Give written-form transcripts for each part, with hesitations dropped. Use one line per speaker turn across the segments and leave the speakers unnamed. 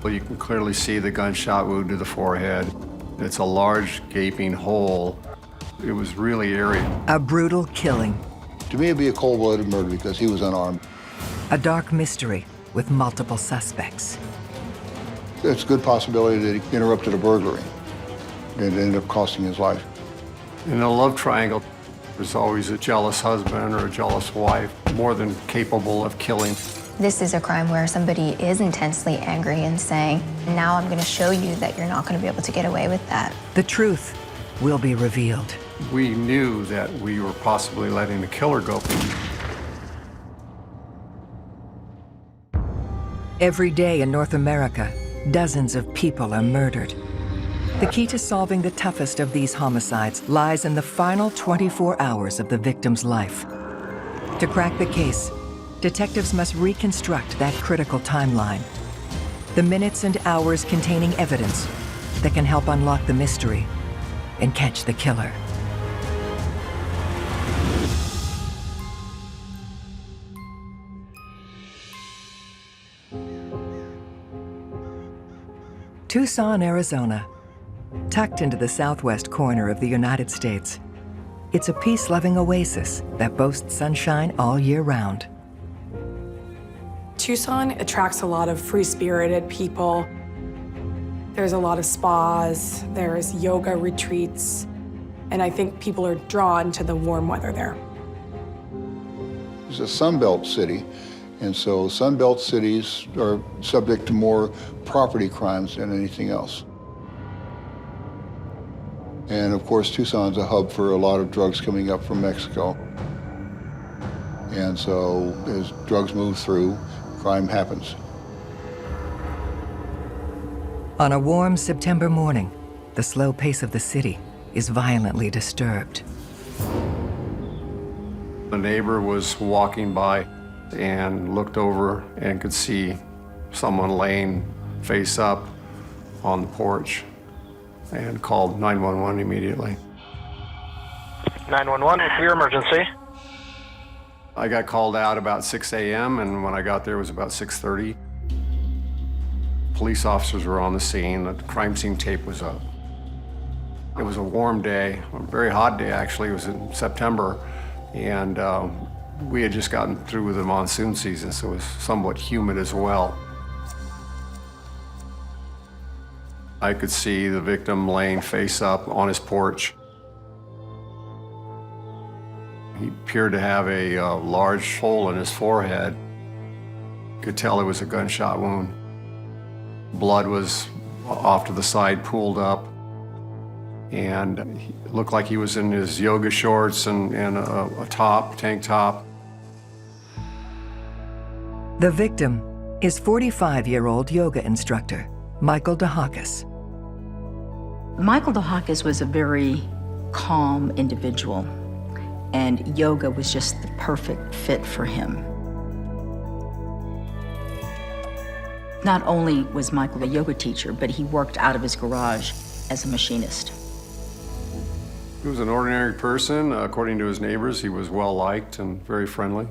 Well, you can clearly see the gunshot wound to the forehead. It's a large, gaping hole. It was really eerie.
A brutal killing.
To me, it'd be a cold-blooded murder because he was unarmed.
A dark mystery with multiple suspects.
It's a good possibility that he interrupted a burglary and ended up costing his life.
In a love triangle, there's always a jealous husband or a jealous wife, more than capable of killing.
This is a crime where somebody is intensely angry and saying, now I'm going to show you that you're not going to be able to get away with that.
The truth will be revealed.
We knew that we were possibly letting the killer go.
Every day in North America, dozens of people are murdered. The key to solving the toughest of these homicides lies in the final 24 hours of the victim's life. To crack the case, detectives must reconstruct that critical timeline. The minutes and hours containing evidence that can help unlock the mystery and catch the killer. Tucson, Arizona, tucked into the southwest corner of the United States. It's a peace-loving oasis that boasts sunshine all year round.
Tucson attracts a lot of free-spirited people. There's a lot of spas, there's yoga retreats, and I think people are drawn to the warm weather there.
It's a Sunbelt city, and so Sunbelt cities are subject to more property crimes than anything else. And of course, Tucson's a hub for a lot of drugs coming up from Mexico. And so as drugs move through, crime happens.
On a warm September morning, the slow pace of the city is violently disturbed.
The neighbor was walking by and looked over and could see someone laying face up on the porch and called 911 immediately.
911, what's your emergency?
I got called out about 6 a.m. and when I got there it was about 6:30. Police officers were on the scene. The crime scene tape was up. It was a warm day, a very hot day actually. It was in September, and we had just gotten through with the monsoon season, so it was somewhat humid as well. I could see the victim laying face up on his porch. He appeared to have a large hole in his forehead. Could tell it was a gunshot wound. Blood was off to the side, pooled up, and it looked like he was in his yoga shorts and a tank top.
The victim is 45-year-old yoga instructor, Michael Dehakus.
Michael Dehakus was a very calm individual, and yoga was just the perfect fit for him. Not only was Michael a yoga teacher, but he worked out of his garage as a machinist.
He was an ordinary person. According to his neighbors, he was well-liked and very friendly.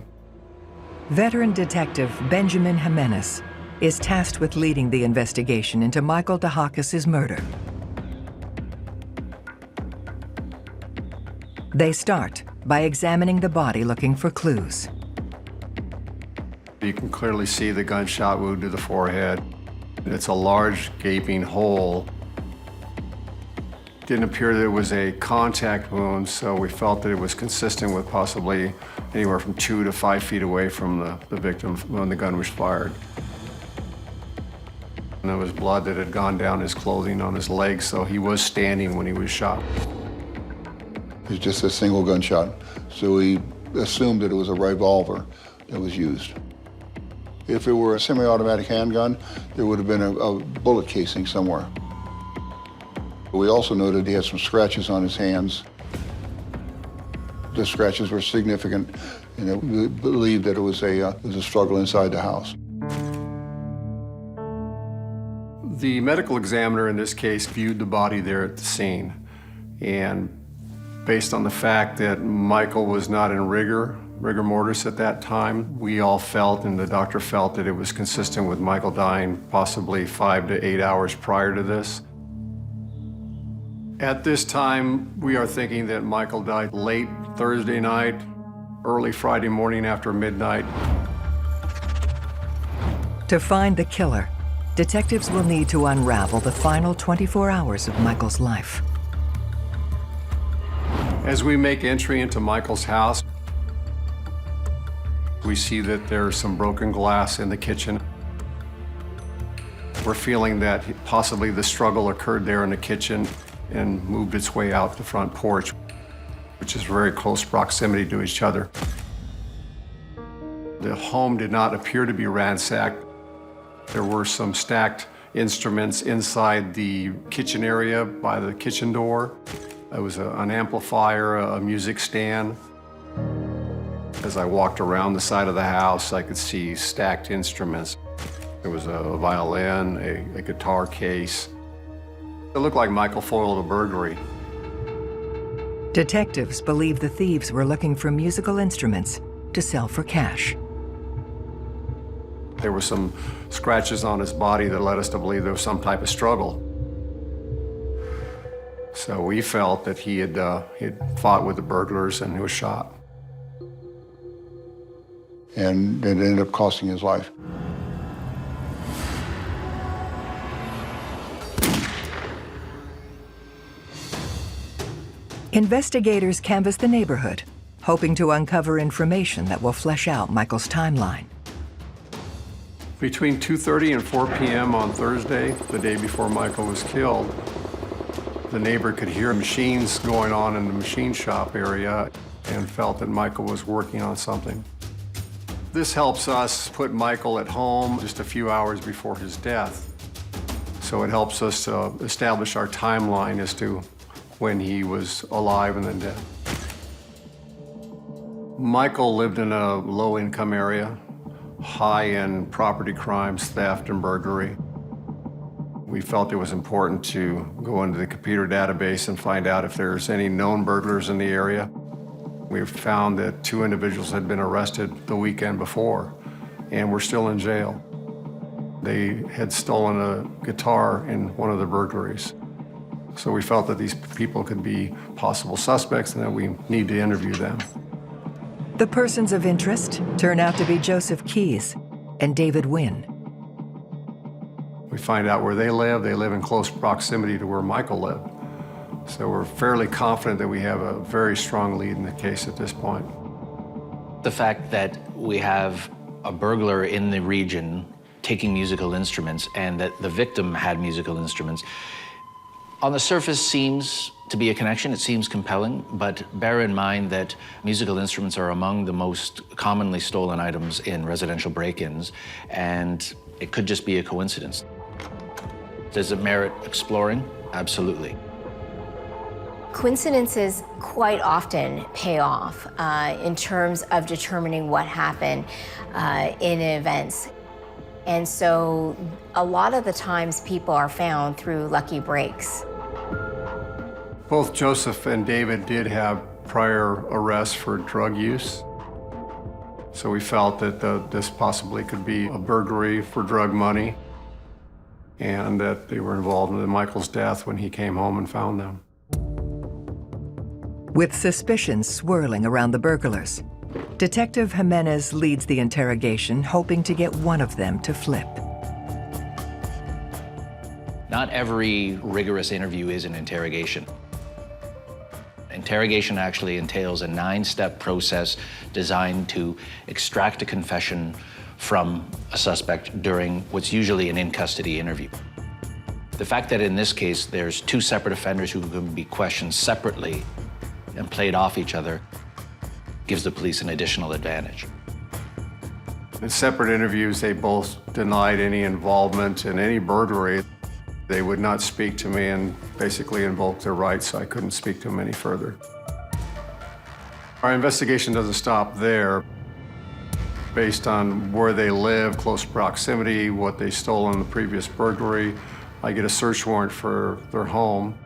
Veteran detective Benjamin Jimenez is tasked with leading the investigation into Michael Dehakus' murder. They start by examining the body looking for clues.
You can clearly see the gunshot wound to the forehead. It's a large, gaping hole. Didn't appear that it was a contact wound, so we felt that it was consistent with possibly anywhere from 2 to 5 feet away from the victim when the gun was fired. And there was blood that had gone down his clothing on his legs, so he was standing when he was shot.
It was just a single gunshot, so we assumed that it was a revolver that was used. If it were a semi-automatic handgun, there would have been a bullet casing somewhere. We also noted he had some scratches on his hands. The scratches were significant, and we believed that it was a struggle inside the house.
The medical examiner in this case viewed the body there at the scene, and based on the fact that Michael was not in rigor rigor mortis at that time. We all felt, and the doctor felt, that it was consistent with Michael dying possibly 5 to 8 hours prior to this. At this time, we are thinking that Michael died late Thursday night, early Friday morning after midnight.
To find the killer, detectives will need to unravel the final 24 hours of Michael's life.
As we make entry into Michael's house, we see that there's some broken glass in the kitchen. We're feeling that possibly the struggle occurred there in the kitchen and moved its way out the front porch, which is very close proximity to each other. The home did not appear to be ransacked. There were some stacked instruments inside the kitchen area by the kitchen door. There was an amplifier, a music stand. As I walked around the side of the house, I could see stacked instruments. There was a violin, a guitar case. It looked like Michael foiled a burglary.
Detectives believe the thieves were looking for musical instruments to sell for cash.
There were some scratches on his body that led us to believe there was some type of struggle. So we felt that he had fought with the burglars and he was shot.
And it ended up costing his life.
Investigators canvass the neighborhood, hoping to uncover information that will flesh out Michael's timeline.
Between 2:30 and 4 p.m. on Thursday, the day before Michael was killed, the neighbor could hear machines going on in the machine shop area and felt that Michael was working on something. This helps us put Michael at home just a few hours before his death. So it helps us to establish our timeline as to when he was alive and then dead. Michael lived in a low-income area, high in property crimes, theft, and burglary. We felt it was important to go into the computer database and find out if there's any known burglars in the area. We found that 2 individuals had been arrested the weekend before and were still in jail. They had stolen a guitar in one of the burglaries. So we felt that these people could be possible suspects and that we need to interview them.
The persons of interest turn out to be Joseph Keyes and David Wynn.
We find out where they live. They live in close proximity to where Michael lived. So we're fairly confident that we have a very strong lead in the case at this point.
The fact that we have a burglar in the region taking musical instruments and that the victim had musical instruments, on the surface seems to be a connection. It seems compelling, but bear in mind that musical instruments are among the most commonly stolen items in residential break-ins, and it could just be a coincidence. Does it merit exploring? Absolutely.
Coincidences quite often pay off in terms of determining what happened in events. And so a lot of the times people are found through lucky breaks.
Both Joseph and David did have prior arrests for drug use. So we felt that this possibly could be a burglary for drug money and that they were involved in Michael's death when he came home and found them.
With suspicions swirling around the burglars, Detective Jimenez leads the interrogation, hoping to get one of them to flip.
Not every rigorous interview is an interrogation. Interrogation actually entails a 9-step process designed to extract a confession from a suspect during what's usually an in-custody interview. The fact that in this case there's 2 separate offenders who can be questioned separately and played off each other gives the police an additional advantage.
In separate interviews, they both denied any involvement in any burglary. They would not speak to me and basically invoked their rights, so I couldn't speak to them any further. Our investigation doesn't stop there. Based on where they live, close proximity, what they stole in the previous burglary, I get a search warrant for their home.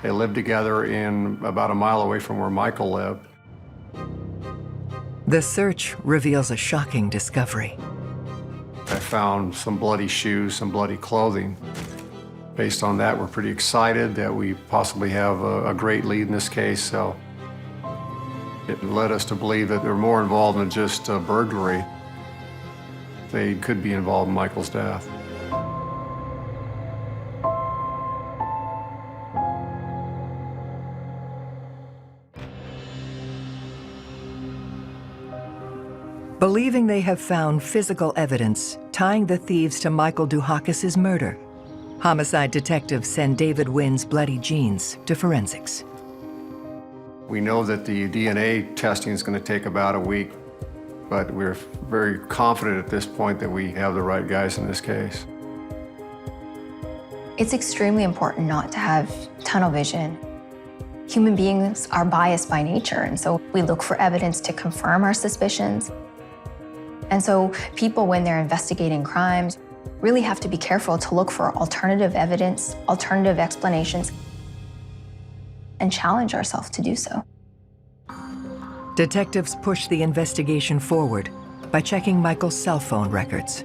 They lived together in about a mile away from where Michael lived.
The search reveals a shocking discovery.
I found some bloody shoes, some bloody clothing. Based on that, we're pretty excited that we possibly have a great lead in this case. So it led us to believe that they're more involved than just burglary. They could be involved in Michael's death.
Believing they have found physical evidence tying the thieves to Michael Dehakus' murder, homicide detectives send David Wynn's bloody jeans to forensics.
We know that the DNA testing is going to take about a week, but we're very confident at this point that we have the right guys in this case.
It's extremely important not to have tunnel vision. Human beings are biased by nature, and so we look for evidence to confirm our suspicions. And so people, when they're investigating crimes, really have to be careful to look for alternative evidence, alternative explanations, and challenge ourselves to do so.
Detectives push the investigation forward by checking Michael's cell phone records.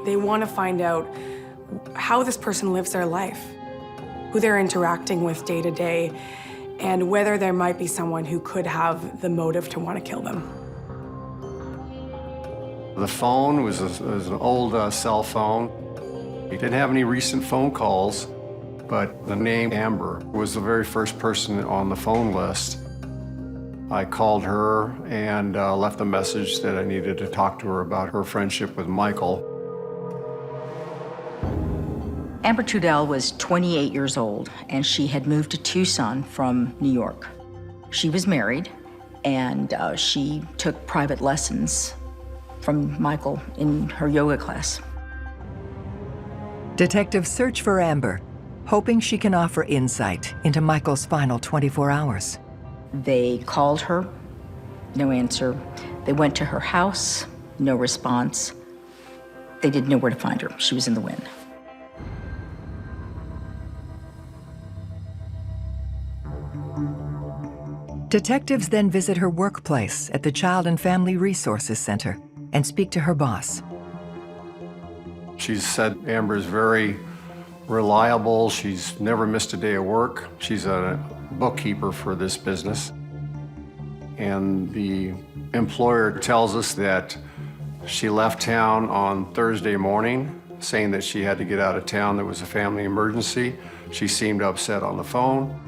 They want to find out how this person lives their life, who they're interacting with day to day, and whether there might be someone who could have the motive to want to kill them.
The phone was an old cell phone. He didn't have any recent phone calls, but the name Amber was the very first person on the phone list. I called her and left a message that I needed to talk to her about her friendship with Michael.
Amber Trudell was 28 years old, and she had moved to Tucson from New York. She was married, and she took private lessons from Michael in her yoga class.
Detectives search for Amber, hoping she can offer insight into Michael's final 24 hours.
They called her, no answer. They went to her house, no response. They didn't know where to find her. She was in the wind.
Detectives then visit her workplace at the Child and Family Resources Center and speak to her boss.
She said Amber is very reliable. She's never missed a day of work. She's a bookkeeper for this business. And the employer tells us that she left town on Thursday morning, saying that she had to get out of town. There was a family emergency. She seemed upset on the phone,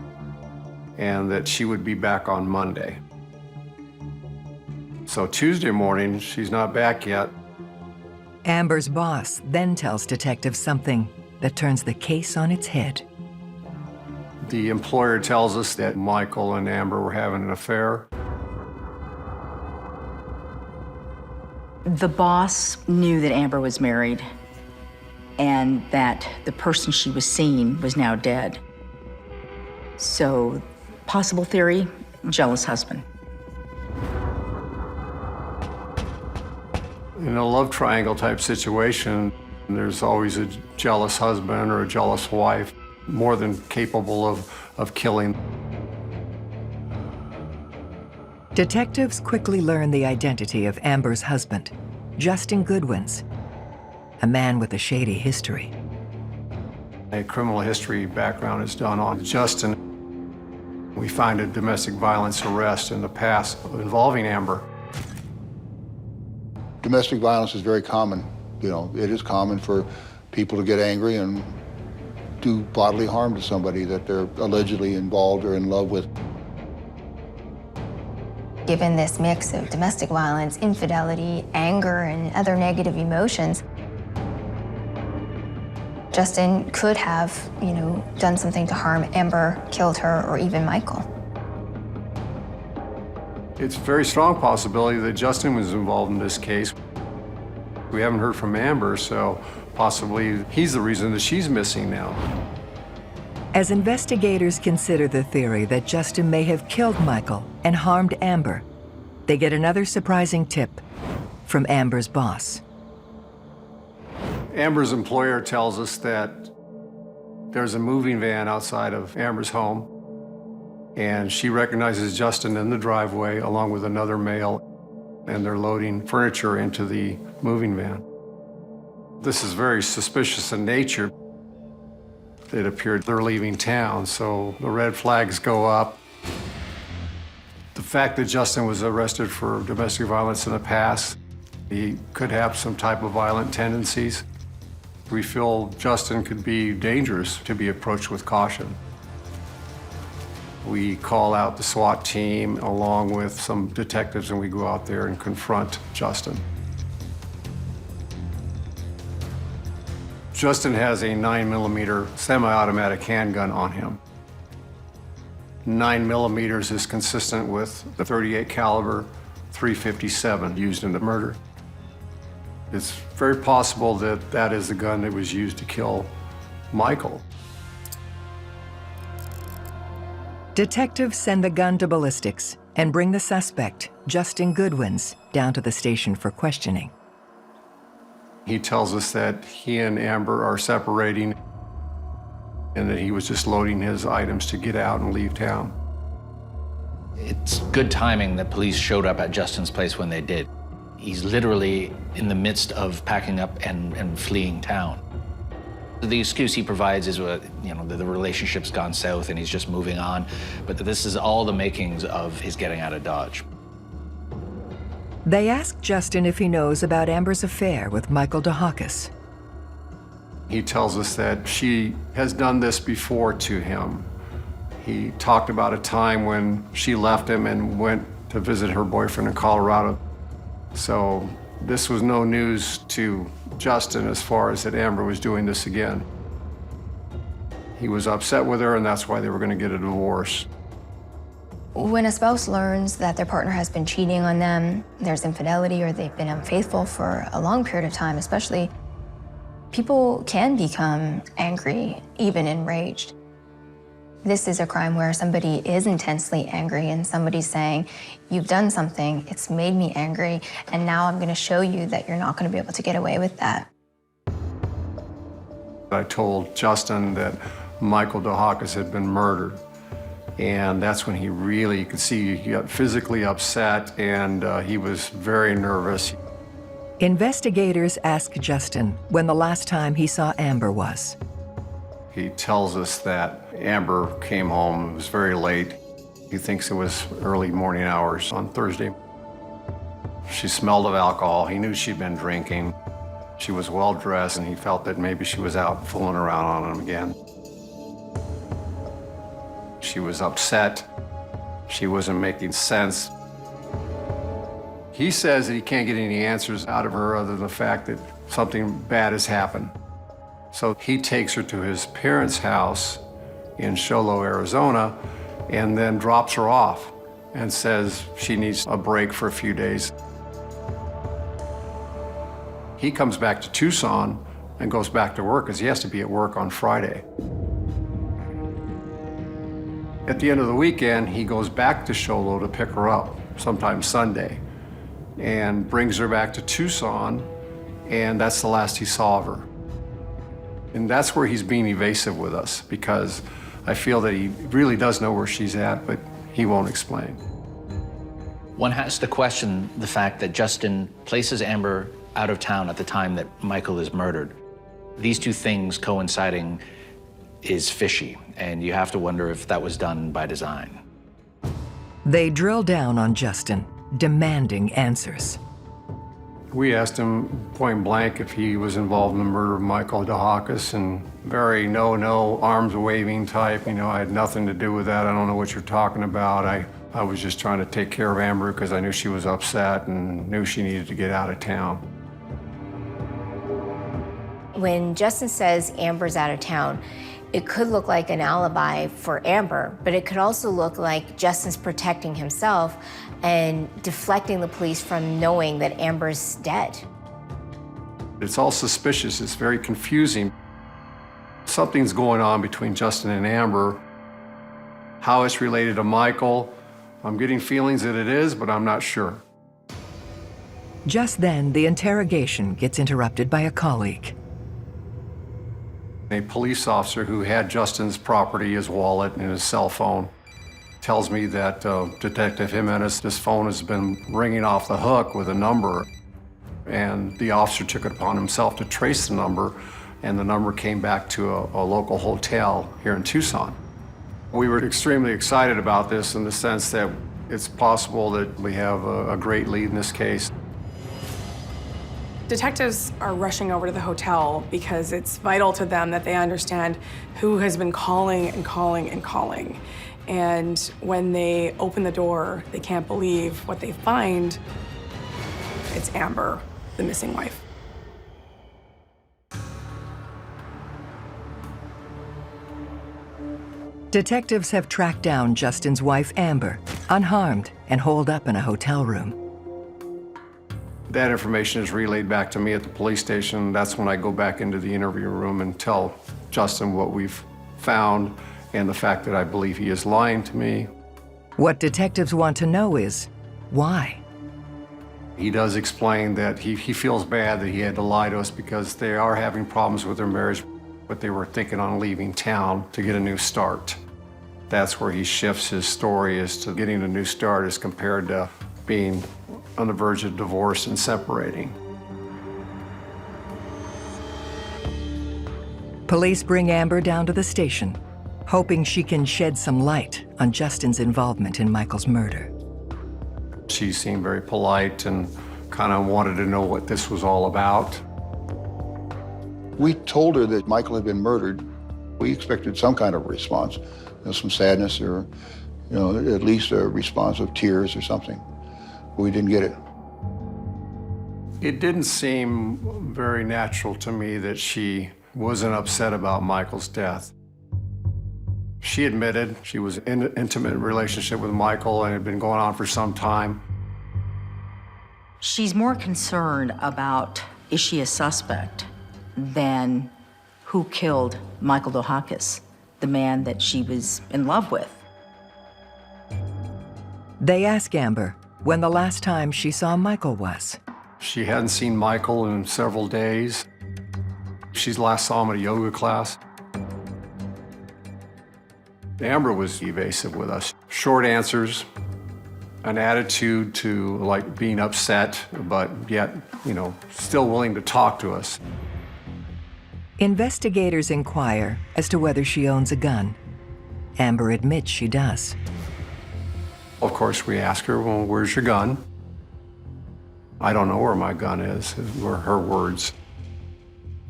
and that she would be back on Monday. So Tuesday morning, she's not back yet.
Amber's boss then tells detectives something that turns the case on its head.
The employer tells us that Michael and Amber were having an affair.
The boss knew that Amber was married and that the person she was seeing was now dead. So, possible theory, jealous husband.
In a love triangle type situation, there's always a jealous husband or a jealous wife, more than capable of killing.
Detectives quickly learn the identity of Amber's husband, Justin Goodwins, a man with a shady history.
A criminal history background is done on Justin. We find a domestic violence arrest in the past involving Amber.
Domestic violence is very common. You know, it is common for people to get angry and do bodily harm to somebody that they're allegedly involved or in love with.
Given this mix of domestic violence, infidelity, anger, and other negative emotions, Justin could have, done something to harm Amber, killed her, or even Michael.
It's a very strong possibility that Justin was involved in this case. We haven't heard from Amber, so possibly he's the reason that she's missing now.
As investigators consider the theory that Justin may have killed Michael and harmed Amber, they get another surprising tip from Amber's boss.
Amber's employer tells us that there's a moving van outside of Amber's home, and she recognizes Justin in the driveway along with another male. and they're loading furniture into the moving van. This is very suspicious in nature. It appeared they're leaving town, so the red flags go up. The fact that Justin was arrested for domestic violence in the past, he could have some type of violent tendencies. We feel Justin could be dangerous to be approached with caution. We call out the SWAT team along with some detectives, and we go out there and confront Justin. Justin has a 9mm semi-automatic handgun on him. 9mm is consistent with the .38 caliber .357 used in the murder. It's very possible that that is the gun that was used to kill Michael.
Detectives send the gun to ballistics and bring the suspect, Justin Goodwins, down to the station for questioning.
He tells us that he and Amber are separating and that he was just loading his items to get out and leave town.
It's good timing that police showed up at Justin's place when they did. He's literally in the midst of packing up and fleeing town. The excuse he provides is, the relationship's gone south and he's just moving on, but this is all the makings of his getting out of Dodge.
They ask Justin if he knows about Amber's affair with Michael Dehakus.
He tells us that she has done this before to him. He talked about a time when she left him and went to visit her boyfriend in Colorado. So this was no news to Justin as far as that Amber was doing this again. He was upset with her, and that's why they were going to get a divorce.
When a spouse learns that their partner has been cheating on them, there's infidelity, or they've been unfaithful for a long period of time, especially, people can become angry, even enraged. This is a crime where somebody is intensely angry and somebody's saying, you've done something, it's made me angry, and now I'm going to show you that you're not going to be able to get away with that.
I told Justin that Michael Dehakus had been murdered. And that's when you could see he got physically upset, and he was very nervous.
Investigators ask Justin when the last time he saw Amber was.
He tells us that Amber came home, it was very late. He thinks it was early morning hours on Thursday. She smelled of alcohol. He knew she'd been drinking. She was well dressed, and he felt that maybe she was out fooling around on him again. She was upset. She wasn't making sense. He says that he can't get any answers out of her other than the fact that something bad has happened. So he takes her to his parents' house in Sholo, Arizona, and then drops her off and says she needs a break for a few days. He comes back to Tucson and goes back to work because he has to be at work on Friday. At the end of the weekend, he goes back to Sholo to pick her up, sometime Sunday, and brings her back to Tucson, and that's the last he saw of her. And that's where he's being evasive with us, because I feel that he really does know where she's at, but he won't explain.
One has to question the fact that Justin places Amber out of town at the time that Michael is murdered. These two things coinciding is fishy, and you have to wonder if that was done by design.
They drill down on Justin, demanding answers.
We asked him point blank if he was involved in the murder of Michael Dehakus, and very no, arms waving type. I had nothing to do with that. I don't know what you're talking about. I was just trying to take care of Amber because I knew she was upset and knew she needed to get out of town.
When Justin says Amber's out of town, it could look like an alibi for Amber, but it could also look like Justin's protecting himself and deflecting the police from knowing that Amber's dead.
It's all suspicious. It's very confusing. Something's going on between Justin and Amber. How it's related to Michael, I'm getting feelings that it is, but I'm not sure.
Just then, the interrogation gets interrupted by a colleague.
A police officer who had Justin's property, his wallet, and his cell phone. tells me that Detective Jimenez's phone has been ringing off the hook with a number, and the officer took it upon himself to trace the number, and the number came back to a local hotel here in Tucson. We were extremely excited about this in the sense that it's possible that we have a great lead in this case.
Detectives are rushing over to the hotel because it's vital to them that they understand who has been calling and calling and calling. And when they open the door, they can't believe what they find. It's Amber, the missing wife.
Detectives have tracked down Justin's wife, Amber, unharmed and holed up in a hotel room.
That information is relayed back to me at the police station. That's when I go back into the interview room and tell Justin what we've found and the fact that I believe he is lying to me.
What detectives want to know is why.
He does explain that he feels bad that he had to lie to us because they are having problems with their marriage, but they were thinking on leaving town to get a new start. That's where he shifts his story as to getting a new start as compared to being on the verge of divorce and separating.
Police bring Amber down to the station, hoping she can shed some light on Justin's involvement in Michael's murder.
She seemed very polite and kind of wanted to know what this was all about.
We told her that Michael had been murdered. We expected some kind of response, some sadness or, at least a response of tears or something. We didn't get it.
It didn't seem very natural to me that she wasn't upset about Michael's death. She admitted she was in an intimate relationship with Michael and it had been going on for some time.
She's more concerned about, is she a suspect, than who killed Michael Dehakus, the man that she was in love with.
They ask Amber when the last time she saw Michael was.
She hadn't seen Michael in several days. She last saw him at a yoga class. Amber was evasive with us. Short answers, an attitude to like being upset, but yet, still willing to talk to us.
Investigators inquire as to whether she owns a gun. Amber admits she does.
Of course, we ask her, well, where's your gun? I don't know where my gun is, were her words.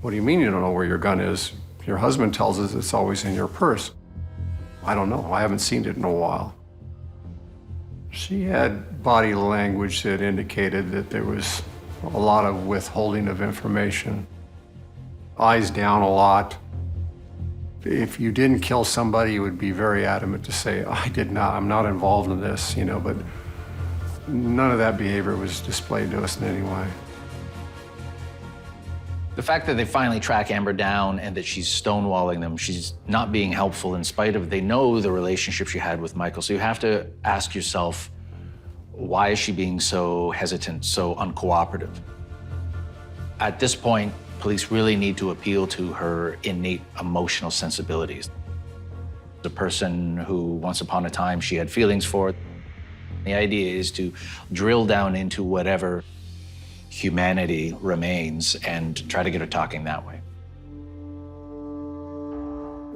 What do you mean you don't know where your gun is? Your husband tells us it's always in your purse. I don't know, I haven't seen it in a while. She had body language that indicated that there was a lot of withholding of information. Eyes down a lot. If you didn't kill somebody, you would be very adamant to say, I did not, I'm not involved in this, but none of that behavior was displayed to us in any way.
The fact that they finally track Amber down and that she's stonewalling them, she's not being helpful in spite of, they know the relationship she had with Michael. So you have to ask yourself, why is she being so hesitant, so uncooperative? At this point, police really need to appeal to her innate emotional sensibilities. The person who once upon a time she had feelings for. The idea is to drill down into whatever humanity remains and try to get her talking that way.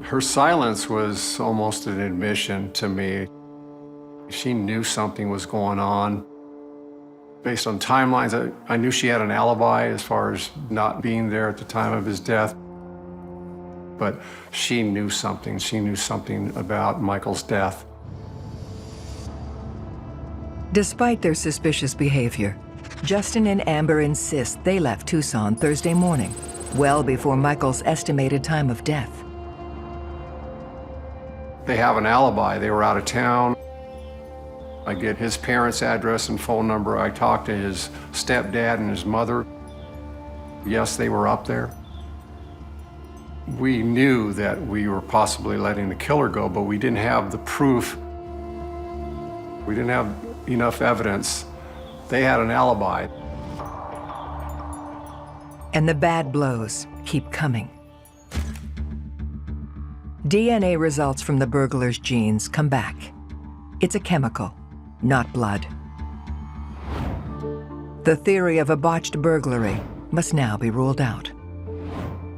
Her silence was almost an admission to me. She knew something was going on. Based on timelines, I knew she had an alibi as far as not being there at the time of his death. But she knew something. She knew something about Michael's death.
Despite their suspicious behavior, Justin and Amber insist they left Tucson Thursday morning, well before Michael's estimated time of death.
They have an alibi. They were out of town. I get his parents' address and phone number. I talk to his stepdad and his mother. Yes, they were up there. We knew that we were possibly letting the killer go, but we didn't have the proof. We didn't have enough evidence. They had an alibi.
And the bad blows keep coming. DNA results from the burglar's genes come back. It's a chemical, not blood. The theory of a botched burglary must now be ruled out.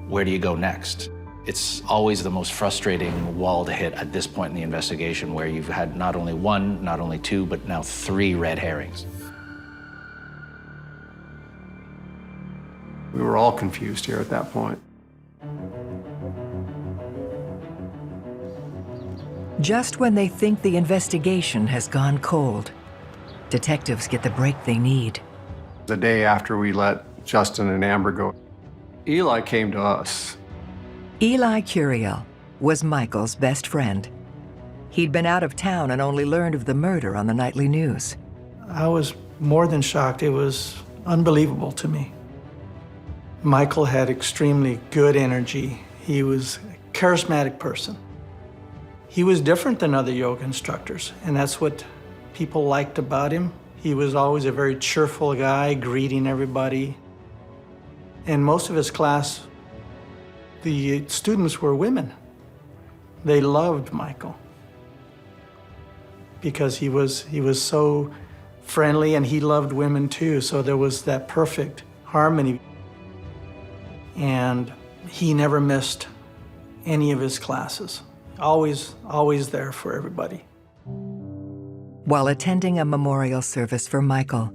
Where do you go next? It's always the most frustrating wall to hit at this point in the investigation, where you've had not only one, not only two, but now 3 red herrings.
We were all confused here at that point.
Just when they think the investigation has gone cold, detectives get the break they need.
The day after we let Justin and Amber go, Eli came to us.
Eli Curiel was Michael's best friend. He'd been out of town and only learned of the murder on the nightly news.
I was more than shocked. It was unbelievable to me. Michael had extremely good energy. He was a charismatic person. He was different than other yoga instructors, and that's what people liked about him. He was always a very cheerful guy, greeting everybody. And most of his class, the students were women. They loved Michael because he was so friendly, and he loved women too, so there was that perfect harmony. And he never missed any of his classes. Always there for everybody.
While attending a memorial service for Michael,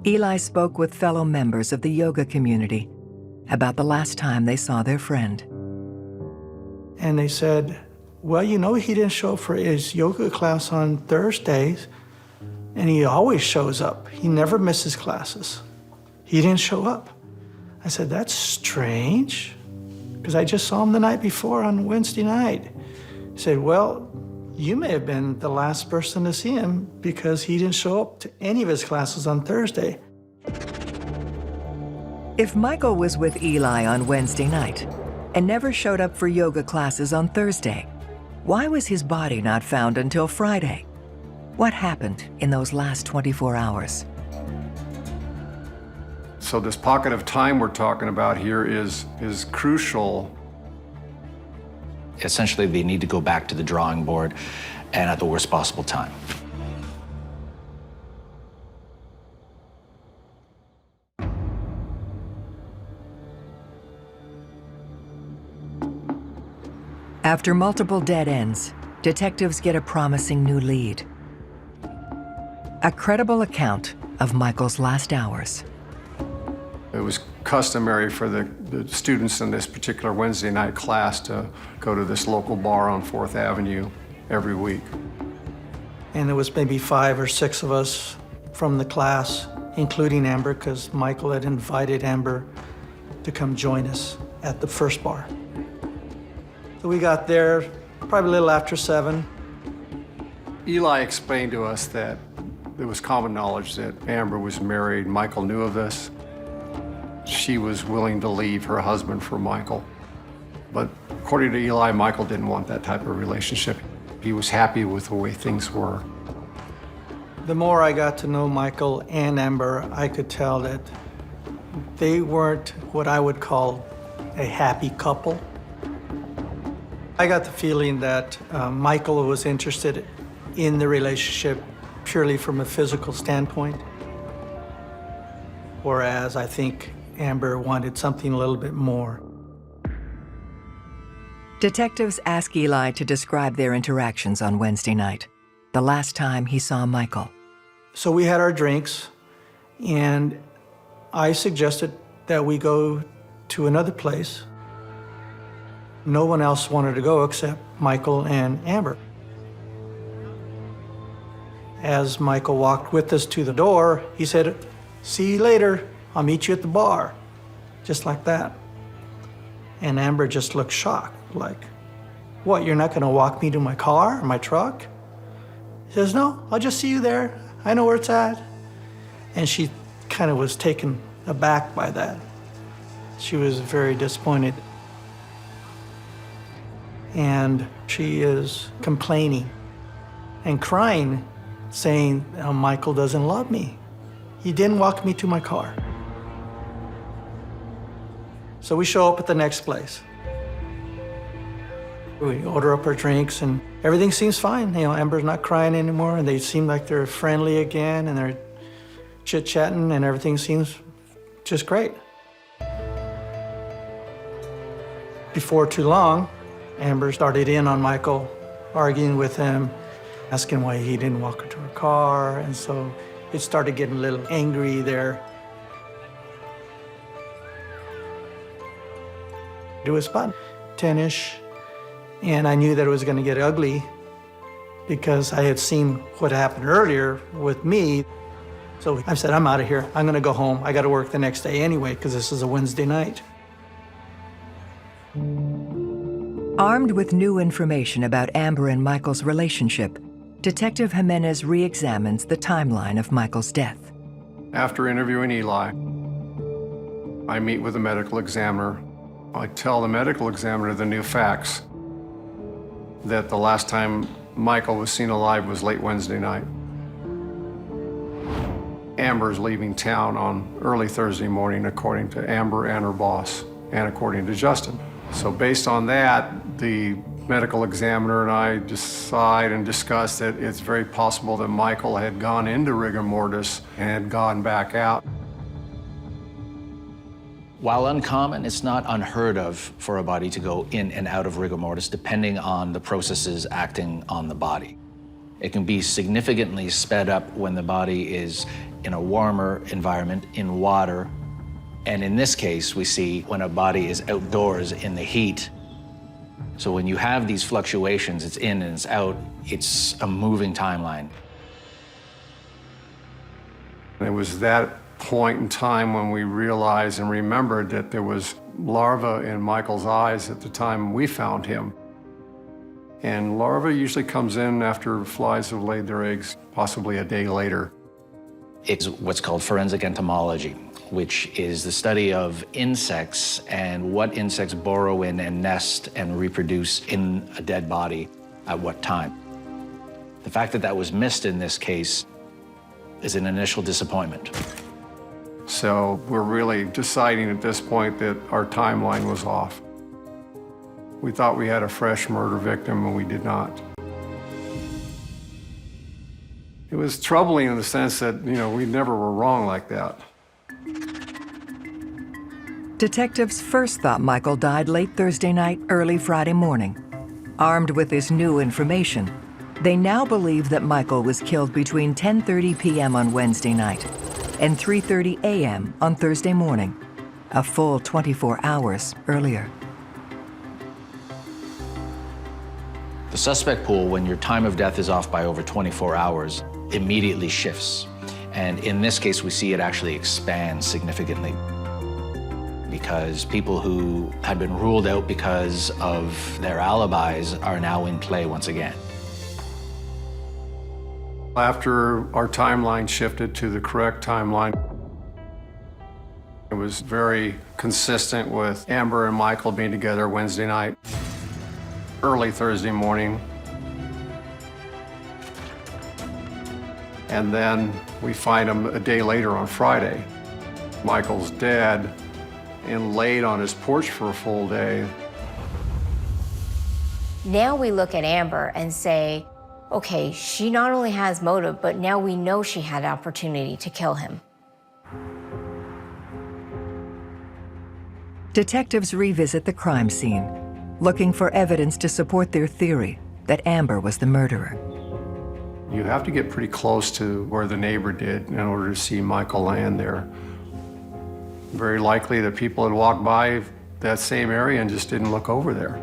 Eli spoke with fellow members of the yoga community about the last time they saw their friend.
And they said, well, you know, he didn't show up for his yoga class on Thursdays, and he always shows up. He never misses classes. He didn't show up. I said, that's strange, because I just saw him the night before on Wednesday night. He said, well, you may have been the last person to see him because he didn't show up to any of his classes on Thursday.
If Michael was with Eli on Wednesday night and never showed up for yoga classes on Thursday, why was his body not found until Friday? What happened in those last 24 hours?
So this pocket of time we're talking about here is crucial.
Essentially, they need to go back to the drawing board and at the worst possible time.
After multiple dead ends, detectives get a promising new lead. A credible account of Michael's last hours.
It was customary for the students in this particular Wednesday night class to go to this local bar on 4th Avenue every week.
And there was maybe 5 or 6 of us from the class, including Amber, because Michael had invited Amber to come join us at the first bar. So we got there probably a little after 7.
Eli explained to us that it was common knowledge that Amber was married. Michael knew of this. She was willing to leave her husband for Michael. But according to Eli, Michael didn't want that type of relationship. He was happy with the way things were.
The more I got to know Michael and Amber, I could tell that they weren't what I would call a happy couple. I got the feeling that Michael was interested in the relationship purely from a physical standpoint, whereas I think Amber wanted something a little bit more.
Detectives ask Eli to describe their interactions on Wednesday night, the last time he saw Michael.
So we had our drinks, and I suggested that we go to another place. No one else wanted to go except Michael and Amber. As Michael walked with us to the door, he said, "See you later. I'll meet you at the bar." Just like that. And Amber just looked shocked, like, "What, you're not gonna walk me to my car or my truck?" He says, "No, I'll just see you there. I know where it's at." And she kind of was taken aback by that. She was very disappointed. And she is complaining and crying, saying, "Oh, Michael doesn't love me. He didn't walk me to my car." So we show up at the next place. We order up our drinks and everything seems fine. You know, Amber's not crying anymore and they seem like they're friendly again and they're chit-chatting and everything seems just great. Before too long, Amber started in on Michael, arguing with him, asking why he didn't walk her to her car, and so it started getting a little angry there. It was about 10-ish, and I knew that it was going to get ugly because I had seen what happened earlier with me. So I said, I'm out of here. I'm going to go home. I got to work the next day anyway because this is a Wednesday night.
Armed with new information about Amber and Michael's relationship, Detective Jimenez re-examines the timeline of Michael's death.
After interviewing Eli, I meet with the medical examiner. I tell the medical examiner the new facts, that the last time Michael was seen alive was late Wednesday night. Amber's leaving town on early Thursday morning, according to Amber and her boss, and according to Justin. So based on that, the medical examiner and I decide and discuss that it's very possible that Michael had gone into rigor mortis and had gone back out.
While uncommon, it's not unheard of for a body to go in and out of rigor mortis depending on the processes acting on the body. It can be significantly sped up when the body is in a warmer environment, in water. And in this case, we see when a body is outdoors in the heat. So when you have these fluctuations, it's in and it's out, it's a moving timeline.
It was that point in time when we realized and remembered that there was larva in Michael's eyes at the time we found him. And larva usually comes in after flies have laid their eggs, possibly a day later.
It's what's called forensic entomology, which is the study of insects and what insects burrow in and nest and reproduce in a dead body at what time. The fact that that was missed in this case is an initial disappointment.
So we're really deciding at this point that our timeline was off. We thought we had a fresh murder victim, and we did not. It was troubling in the sense that, we never were wrong like that.
Detectives first thought Michael died late Thursday night, early Friday morning. Armed with this new information, they now believe that Michael was killed between 10:30 p.m. on Wednesday night and 3:30 a.m. on Thursday morning, a full 24 hours earlier.
The suspect pool, when your time of death is off by over 24 hours, immediately shifts. And in this case, we see it actually expand significantly because people who had been ruled out because of their alibis are now in play once again.
After our timeline shifted to the correct timeline, it was very consistent with Amber and Michael being together Wednesday night, early Thursday morning. And then we find him a day later on Friday. Michael's dead and laid on his porch for a full day.
Now we look at Amber and say, okay, she not only has motive, but now we know she had an opportunity to kill him.
Detectives revisit the crime scene, looking for evidence to support their theory that Amber was the murderer.
You have to get pretty close to where the neighbor did in order to see Michael land there. Very likely that people had walked by that same area and just didn't look over there.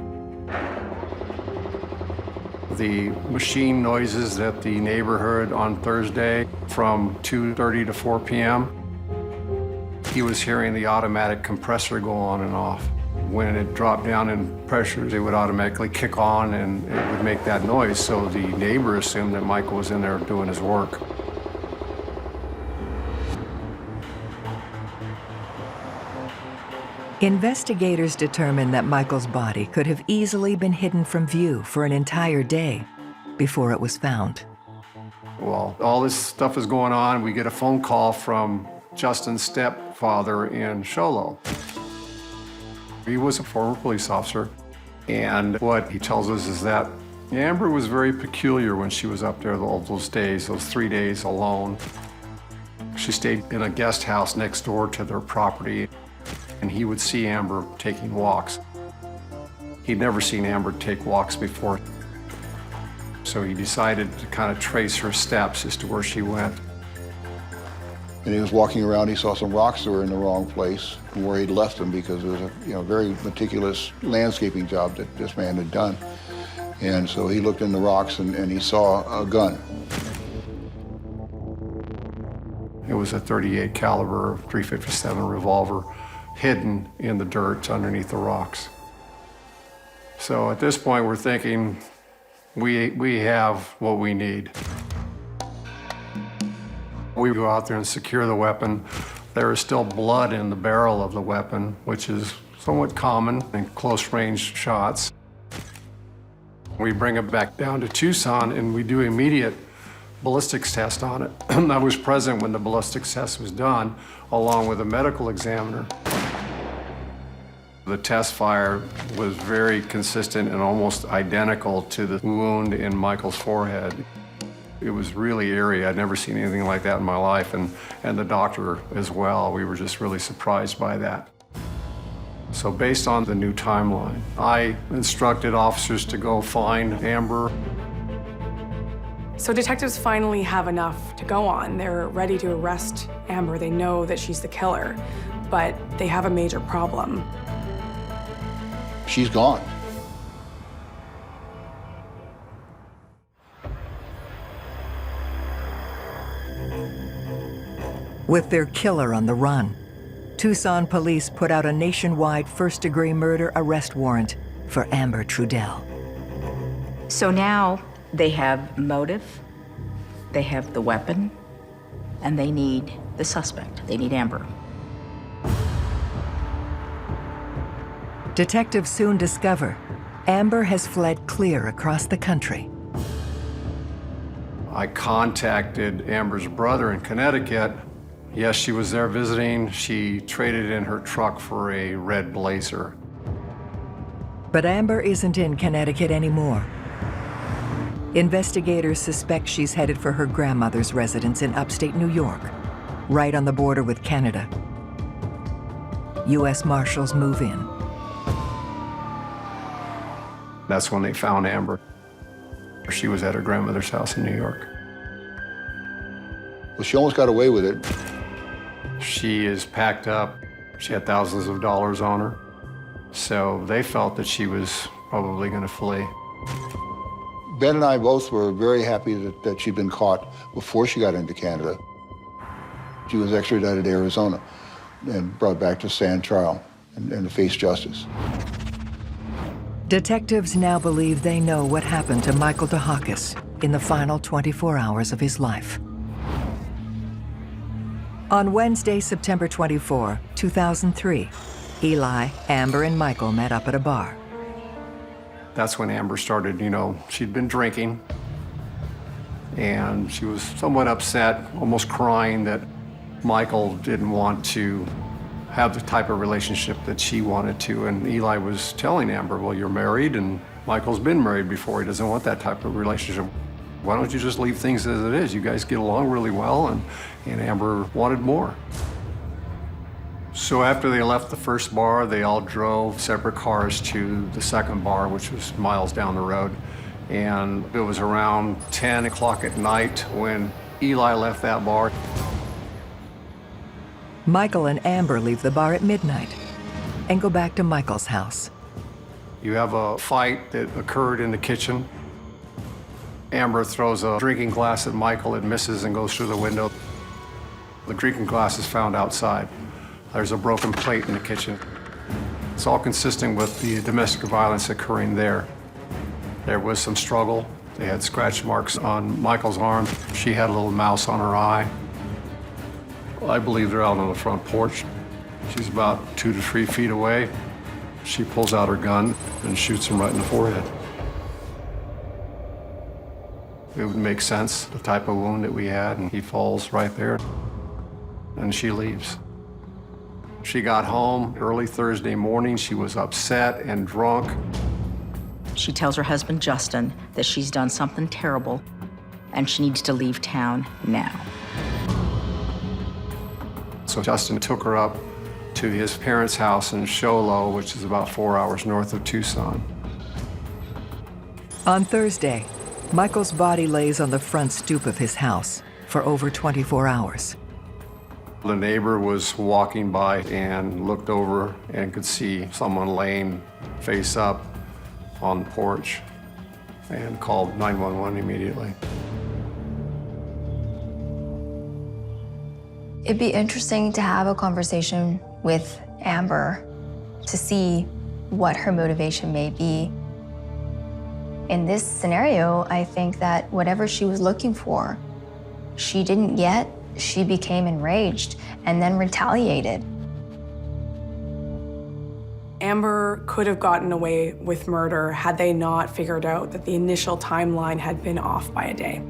The machine noises that the neighbor heard on Thursday from 2:30 to 4 p.m., he was hearing the automatic compressor go on and off. When it dropped down in pressure, it would automatically kick on and it would make that noise. So the neighbor assumed that Michael was in there doing his work.
Investigators determined that Michael's body could have easily been hidden from view for an entire day before it was found.
Well, all this stuff is going on. We get a phone call from Justin's stepfather in Sholo. He was a former police officer. And what he tells us is that Amber was very peculiar when she was up there all those days, those 3 days alone. She stayed in a guest house next door to their property, and he would see Amber taking walks. He'd never seen Amber take walks before, so he decided to kind of trace her steps as to where she went.
And he was walking around, he saw some rocks that were in the wrong place from where he'd left them, because it was a very meticulous landscaping job that this man had done. And so he looked in the rocks and he saw a gun.
It was a .38 caliber .357 revolver hidden in the dirt underneath the rocks. So at this point, we're thinking, we have what we need. We go out there and secure the weapon. There is still blood in the barrel of the weapon, which is somewhat common in close-range shots. We bring it back down to Tucson and we do immediate ballistics test on it. I was present when the ballistics test was done, along with a medical examiner. The test fire was very consistent and almost identical to the wound in Michael's forehead. It was really eerie. I'd never seen anything like that in my life, and the doctor as well. We were just really surprised by that. So based on the new timeline, I instructed officers to go find Amber.
So detectives finally have enough to go on. They're ready to arrest Amber. They know that she's the killer, but they have a major problem.
She's gone.
With their killer on the run, Tucson police put out a nationwide first-degree murder arrest warrant for Amber Trudell.
So now they have motive, they have the weapon, and they need the suspect. They need Amber.
Detectives soon discover Amber has fled clear across the country.
I contacted Amber's brother in Connecticut. Yes, she was there visiting. She traded in her truck for a red Blazer.
But Amber isn't in Connecticut anymore. Investigators suspect she's headed for her grandmother's residence in upstate New York, right on the border with Canada. U.S. Marshals move in.
That's when they found Amber. She was at her grandmother's house in New York.
Well, she almost got away with it.
She is packed up. She had thousands of dollars on her. So they felt that she was probably going to flee.
Ben and I both were very happy that she'd been caught before she got into Canada. She was extradited to Arizona and brought back to stand trial and to face justice.
Detectives now believe they know what happened to Michael Dehakus in the final 24 hours of his life. On Wednesday, September 24, 2003, Eli, Amber, and Michael met up at a bar.
That's when Amber started, she'd been drinking, and she was somewhat upset, almost crying that Michael didn't want to have the type of relationship that she wanted to. And Eli was telling Amber, well, you're married, and Michael's been married before. He doesn't want that type of relationship. Why don't you just leave things as it is? You guys get along really well, and Amber wanted more. So after they left the first bar, they all drove separate cars to the second bar, which was miles down the road. And it was around 10 o'clock at night when Eli left that bar.
Michael and Amber leave the bar at midnight and go back to Michael's house.
You have a fight that occurred in the kitchen. Amber throws a drinking glass at Michael. It misses and goes through the window. The drinking glass is found outside. There's a broken plate in the kitchen. It's all consistent with the domestic violence occurring there. There was some struggle. They had scratch marks on Michael's arm. She had a little mouse on her eye. I believe they're out on the front porch. She's about 2 to 3 feet away. She pulls out her gun and shoots him right in the forehead. It would make sense, the type of wound that we had, and he falls right there, and she leaves. She got home early Thursday morning. She was upset and drunk.
She tells her husband, Justin, that she's done something terrible and she needs to leave town now.
So Justin took her up to his parents' house in Show Low, which is about 4 hours north of Tucson.
On Thursday, Michael's body lays on the front stoop of his house for over 24 hours.
The neighbor was walking by and looked over and could see someone laying face up on the porch and called 911 immediately.
It'd be interesting to have a conversation with Amber to see what her motivation may be. In this scenario, I think that whatever she was looking for, she didn't get. She became enraged and then retaliated.
Amber could have gotten away with murder had they not figured out that the initial timeline had been off by a day.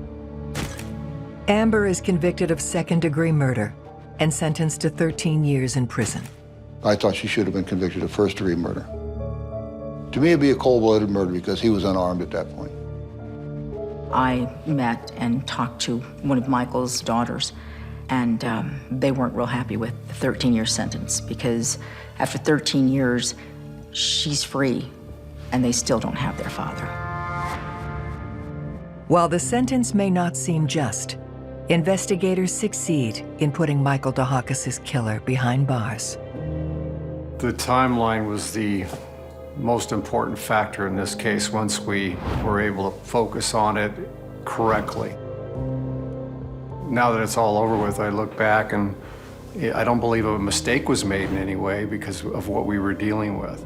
Amber is convicted of second-degree murder and sentenced to 13 years in prison.
I thought she should have been convicted of first-degree murder. To me, it'd be a cold-blooded murder because he was unarmed at that point.
I met and talked to one of Michael's daughters, and they weren't real happy with the 13-year sentence because after 13 years, she's free, and they still don't have their father.
While the sentence may not seem just, investigators succeed in putting Michael Dehakus' killer behind bars.
The timeline was the most important factor in this case once we were able to focus on it correctly. Now that it's all over with, I look back and I don't believe a mistake was made in any way because of what we were dealing with.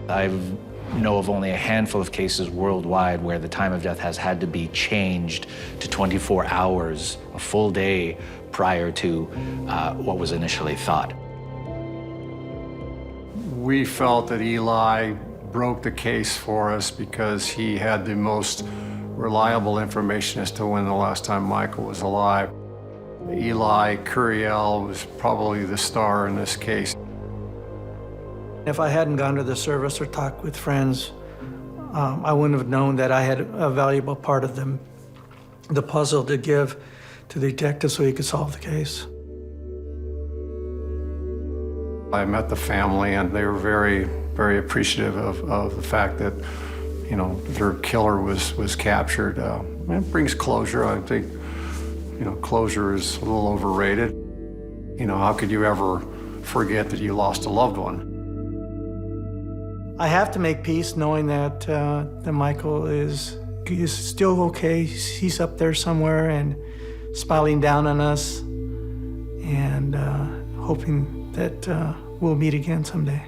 I know of only a handful of cases worldwide where the time of death has had to be changed to 24 hours, a full day prior to what was initially thought.
We felt that Eli broke the case for us because he had the most reliable information as to when the last time Michael was alive. Eli Curiel was probably the star in this case.
If I hadn't gone to the service or talked with friends, I wouldn't have known that I had a valuable part of the puzzle to give to the detective so he could solve the case.
I met the family and they were very, very appreciative of the fact that, you know, their killer was captured. It brings closure. I think, you know, closure is a little overrated. You know, how could you ever forget that you lost a loved one?
I have to make peace knowing that Michael is still okay. He's up there somewhere and smiling down on us and hoping that we'll meet again someday.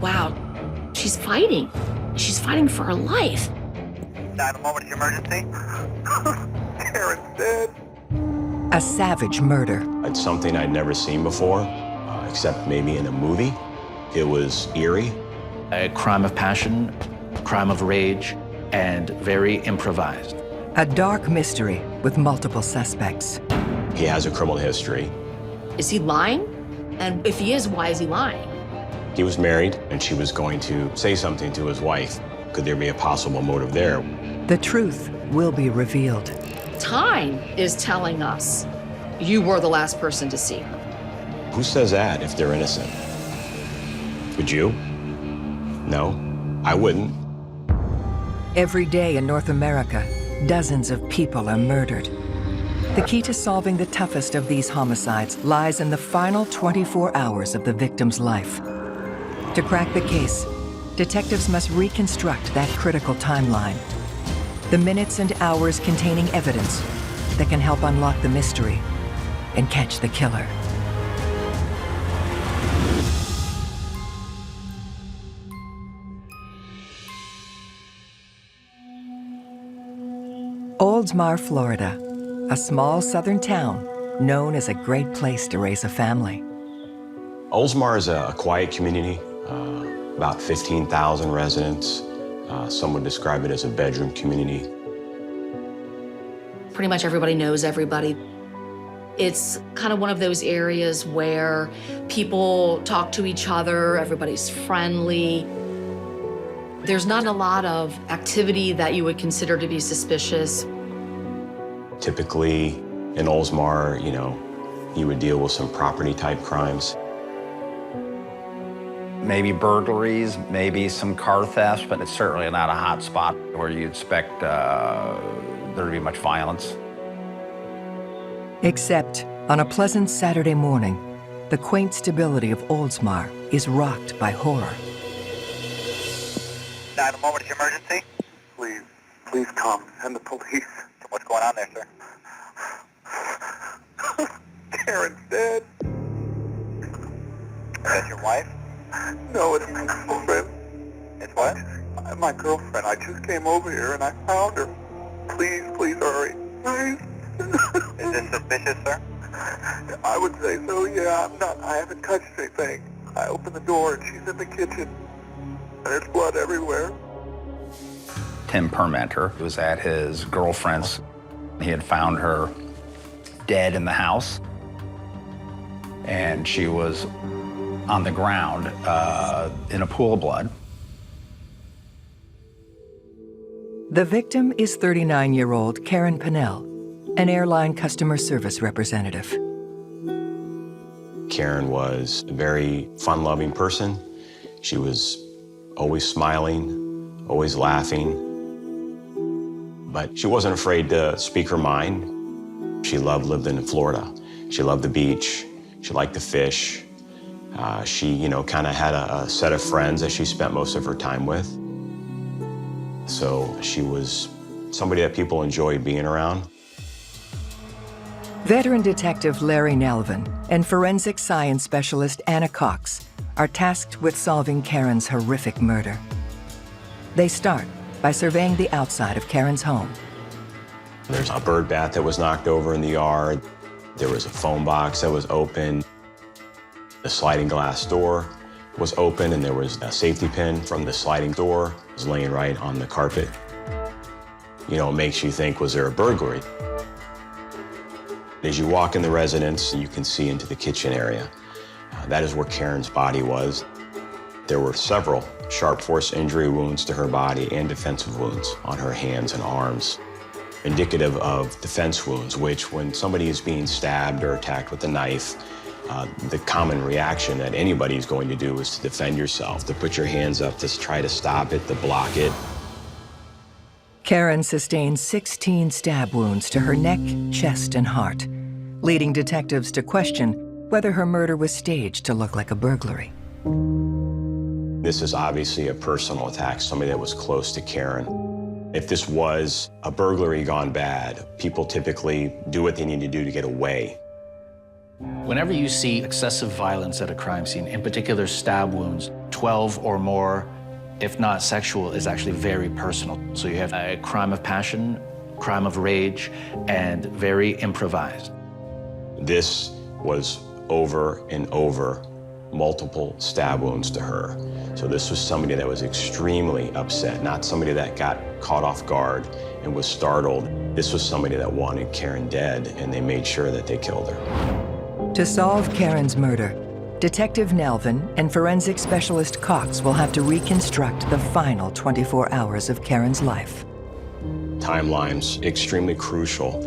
Wow, she's fighting. She's fighting for her life.
911 emergency. Karen's dead.
A savage murder.
It's something I'd never seen before, except maybe in a movie. It was eerie.
A crime of passion, crime of rage, and very improvised.
A dark mystery with multiple suspects.
He has a criminal history.
Is he lying? And if he is, why is he lying?
He was married, and she was going to say something to his wife. Could there be a possible motive there?
The truth will be revealed.
Time is telling us you were the last person to see her.
Who says that if they're innocent? Would you? No, I wouldn't.
Every day in North America, dozens of people are murdered. The key to solving the toughest of these homicides lies in the final 24 hours of the victim's life. To crack the case, detectives must reconstruct that critical timeline. The minutes and hours containing evidence that can help unlock the mystery and catch the killer. Oldsmar, Florida, a small southern town known as a great place to raise a family.
Oldsmar is a quiet community, about 15,000 residents. Some would describe it as a bedroom community.
Pretty much everybody knows everybody. It's kind of one of those areas where people talk to each other, everybody's friendly. There's not a lot of activity that you would consider to be suspicious.
Typically, in Oldsmar, you would deal with some property-type crimes.
Maybe burglaries, maybe some car thefts, but it's certainly not a hot spot where you expect there to be much violence.
Except on a pleasant Saturday morning, the quaint stability of Oldsmar is rocked by horror.
911, it's your emergency? Please come. Send the police. What's going on there, sir? Karen's dead. Is that your wife? No, it's my girlfriend. It's what? My girlfriend. I just came over here and I found her. Please hurry. Please. Is this suspicious, sir? I would say so, yeah. I haven't touched anything. I opened the door and she's in the kitchen. And there's blood everywhere.
Tim Permenter was at his girlfriend's. He had found her dead in the house, and she was on the ground in a pool of blood.
The victim is 39-year-old Karen Pinnell, an airline customer service representative.
Karen was a very fun-loving person. She was always smiling, always laughing. But she wasn't afraid to speak her mind. She loved living in Florida. She loved the beach. She liked to fish. She, kind of had a set of friends that she spent most of her time with. So she was somebody that people enjoyed being around.
Veteran Detective Larry Nelvin and forensic science specialist Anna Cox are tasked with solving Karen's horrific murder. They start by surveying the outside of Karen's home.
There's a bird bath that was knocked over in the yard. There was a phone box that was open. The sliding glass door was open, and there was a safety pin from the sliding door was laying right on the carpet. It makes you think, was there a burglary? As you walk in the residence, you can see into the kitchen area. That is where Karen's body was. There were several sharp force injury wounds to her body and defensive wounds on her hands and arms, indicative of defense wounds, which when somebody is being stabbed or attacked with a knife, the common reaction that anybody's going to do is to defend yourself, to put your hands up, to try to stop it, to block it.
Karen sustained 16 stab wounds to her neck, chest, and heart, leading detectives to question whether her murder was staged to look like a burglary.
This is obviously a personal attack, somebody that was close to Karen. If this was a burglary gone bad, people typically do what they need to do to get away.
Whenever you see excessive violence at a crime scene, in particular stab wounds, 12 or more, if not sexual, is actually very personal. So you have a crime of passion, crime of rage, and very improvised.
This was over and over, multiple stab wounds to her. So this was somebody that was extremely upset, not somebody that got caught off guard and was startled. This was somebody that wanted Karen dead, and they made sure that they killed her.
To solve Karen's murder, Detective Nelvin and forensic specialist Cox will have to reconstruct the final 24 hours of Karen's life.
Timeline's extremely crucial.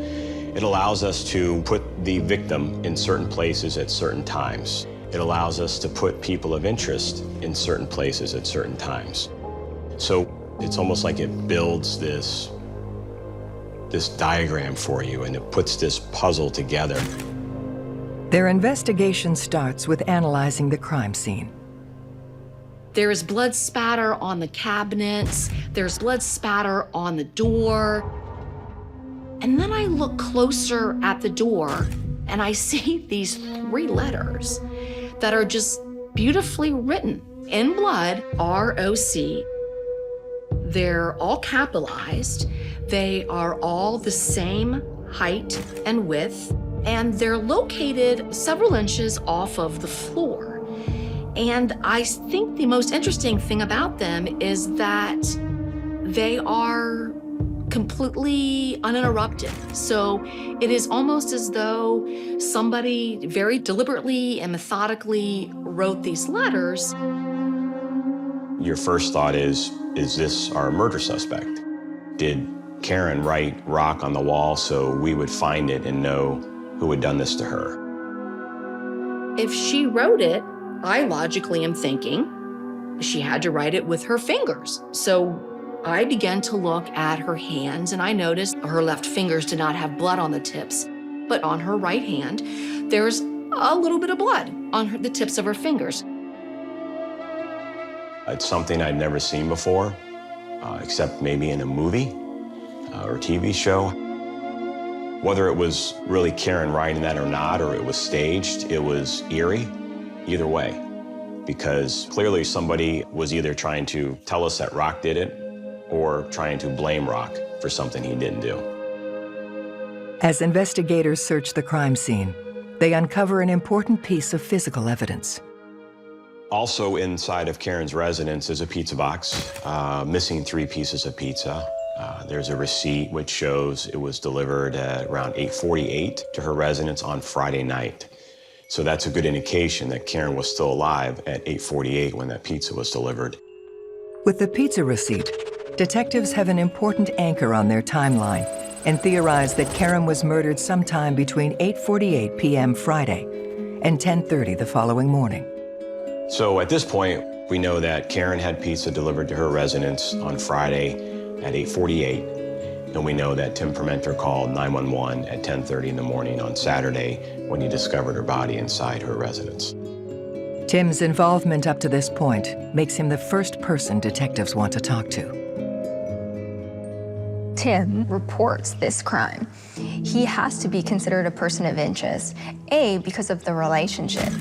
It allows us to put the victim in certain places at certain times. It allows us to put people of interest in certain places at certain times. So it's almost like it builds this diagram for you, and it puts this puzzle together.
Their investigation starts with analyzing the crime scene.
There is blood spatter on the cabinets. There's blood spatter on the door. And then I look closer at the door and I see these 3 letters that are just beautifully written in blood, ROC. They're all capitalized. They are all the same height and width, and they're located several inches off of the floor. And I think the most interesting thing about them is that they are completely uninterrupted. So it is almost as though somebody very deliberately and methodically wrote these letters.
Your first thought is this our murder suspect? Did Karen write rock on the wall so we would find it and know who had done this to her?
If she wrote it, I logically am thinking she had to write it with her fingers. So I began to look at her hands, and I noticed her left fingers did not have blood on the tips, but on her right hand, there's a little bit of blood on the tips of her fingers.
It's something I'd never seen before, except maybe in a movie or TV show. Whether it was really Karen writing that or not, or it was staged, it was eerie, either way, because clearly somebody was either trying to tell us that Rock did it or trying to blame Rock for something he didn't do.
As investigators search the crime scene, they uncover an important piece of physical evidence.
Also inside of Karen's residence is a pizza box, missing 3 pieces of pizza. There's a receipt which shows it was delivered at around 8:48 to her residence on Friday night. So that's a good indication that Karen was still alive at 8:48 when that pizza was delivered.
With the pizza receipt, detectives have an important anchor on their timeline and theorize that Karen was murdered sometime between 8:48 p.m. Friday and 10:30 the following morning.
So at this point, we know that Karen had pizza delivered to her residence on Friday at 8:48, and we know that Tim Permenter called 911 at 10:30 in the morning on Saturday when he discovered her body inside her residence.
Tim's involvement up to this point makes him the first person detectives want to talk to.
Tim reports this crime. He has to be considered a person of interest, A, because of the relationship.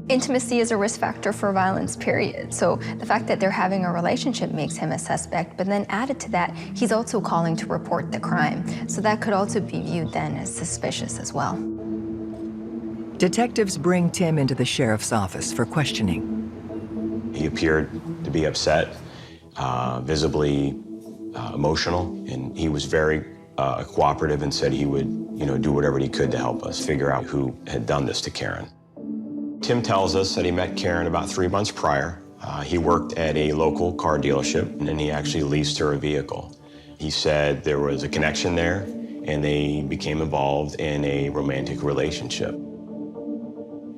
Intimacy is a risk factor for violence, period. So the fact that they're having a relationship makes him a suspect, but then added to that, he's also calling to report the crime. So that could also be viewed then as suspicious as well.
Detectives bring Tim into the sheriff's office for questioning.
He appeared to be upset, visibly emotional, and he was very cooperative and said he would, do whatever he could to help us figure out who had done this to Karen. Tim tells us that he met Karen about 3 months prior. He worked at a local car dealership, and then he actually leased her a vehicle. He said there was a connection there, and they became involved in a romantic relationship.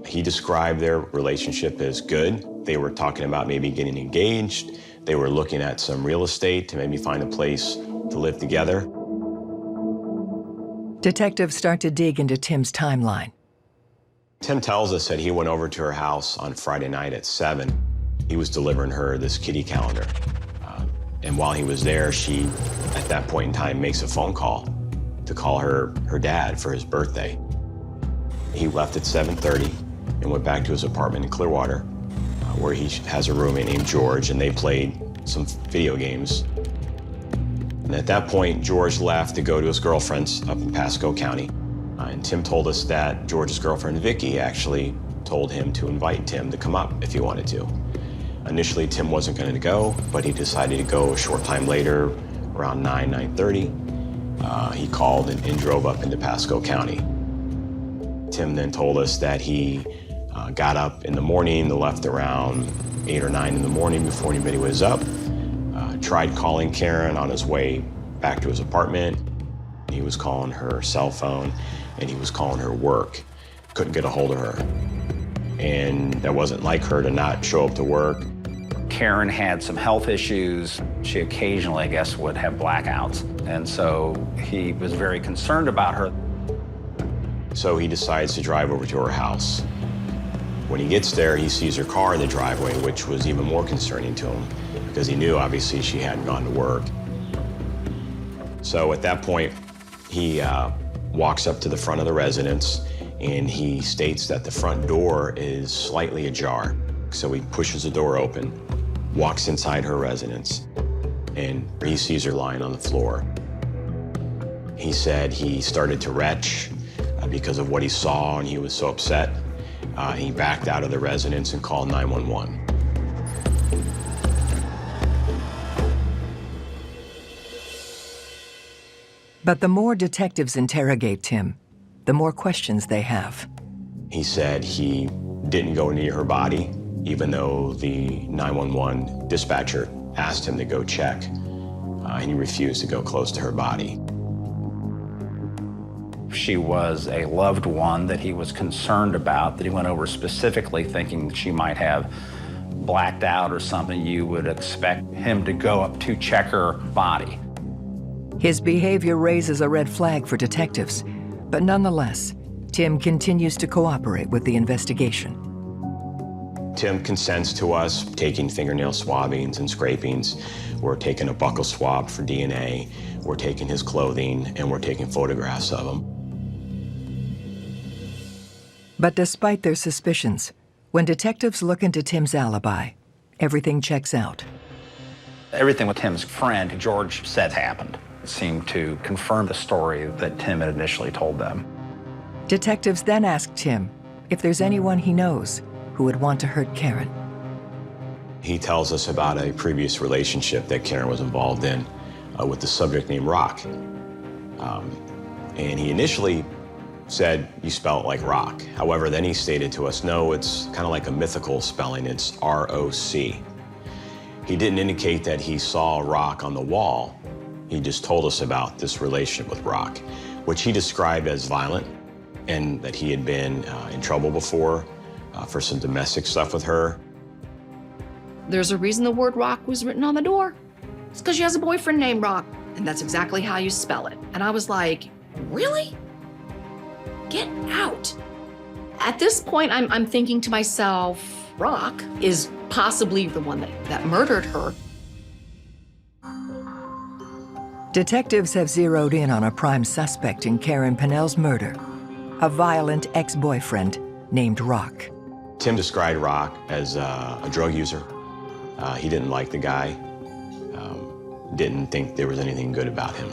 He described their relationship as good. They were talking about maybe getting engaged. They were looking at some real estate to maybe find a place to live together.
Detectives start to dig into Tim's timeline.
Tim tells us that he went over to her house on Friday night at 7. He was delivering her this kitty calendar. And while he was there, she, at that point in time, makes a phone call to call her dad for his birthday. He left at 7:30 and went back to his apartment in Clearwater, where he has a roommate named George, and they played some video games. And at that point, George left to go to his girlfriend's up in Pasco County. And Tim told us that George's girlfriend, Vicky, actually told him to invite Tim to come up if he wanted to. Initially, Tim wasn't going to go, but he decided to go a short time later, around 9:30. He called and drove up into Pasco County. Tim then told us that he got up in the morning, left around 8 or 9 in the morning before anybody was up, tried calling Karen on his way back to his apartment. He was calling her cell phone, and he was calling her work. Couldn't get a hold of her. And that wasn't like her to not show up to work.
Karen had some health issues. She occasionally, I guess, would have blackouts. And so he was very concerned about her.
So he decides to drive over to her house. When he gets there, he sees her car in the driveway, which was even more concerning to him because he knew, obviously, she hadn't gone to work. So at that point, he walks up to the front of the residence, and he states that the front door is slightly ajar. So he pushes the door open, walks inside her residence, and he sees her lying on the floor. He said he started to retch because of what he saw, and he was so upset. He backed out of the residence and called 911.
But the more detectives interrogate Tim, the more questions they have.
He said he didn't go near her body, even though the 911 dispatcher asked him to go check, and he refused to go close to her body.
She was a loved one that he was concerned about, that he went over specifically thinking that she might have blacked out or something. You would expect him to go up to check her body.
His behavior raises a red flag for detectives, but nonetheless, Tim continues to cooperate with the investigation.
Tim consents to us taking fingernail swabbings and scrapings. We're taking a buccal swab for DNA. We're taking his clothing, and we're taking photographs of him.
But despite their suspicions, when detectives look into Tim's alibi, everything checks out.
Everything with Tim's friend, George, said happened. It seemed to confirm the story that Tim had initially told them.
Detectives then ask Tim if there's anyone he knows who would want to hurt Karen.
He tells us about a previous relationship that Karen was involved in with the subject named Rock. And he initially said, you spell it like rock. However, then he stated to us, no, it's kind of like a mythical spelling, it's R-O-C. He didn't indicate that he saw Rock on the wall. He just told us about this relationship with Rock, which he described as violent, and that he had been in trouble before for some domestic stuff with her.
There's a reason the word Rock was written on the door. It's because she has a boyfriend named Rock, and that's exactly how you spell it. And I was like, really? Get out. At this point, I'm thinking to myself, Rock is possibly the one that murdered her.
Detectives have zeroed in on a prime suspect in Karen Pennell's murder, a violent ex-boyfriend named Rock.
Tim described Rock as a drug user. He didn't like the guy, didn't think there was anything good about him.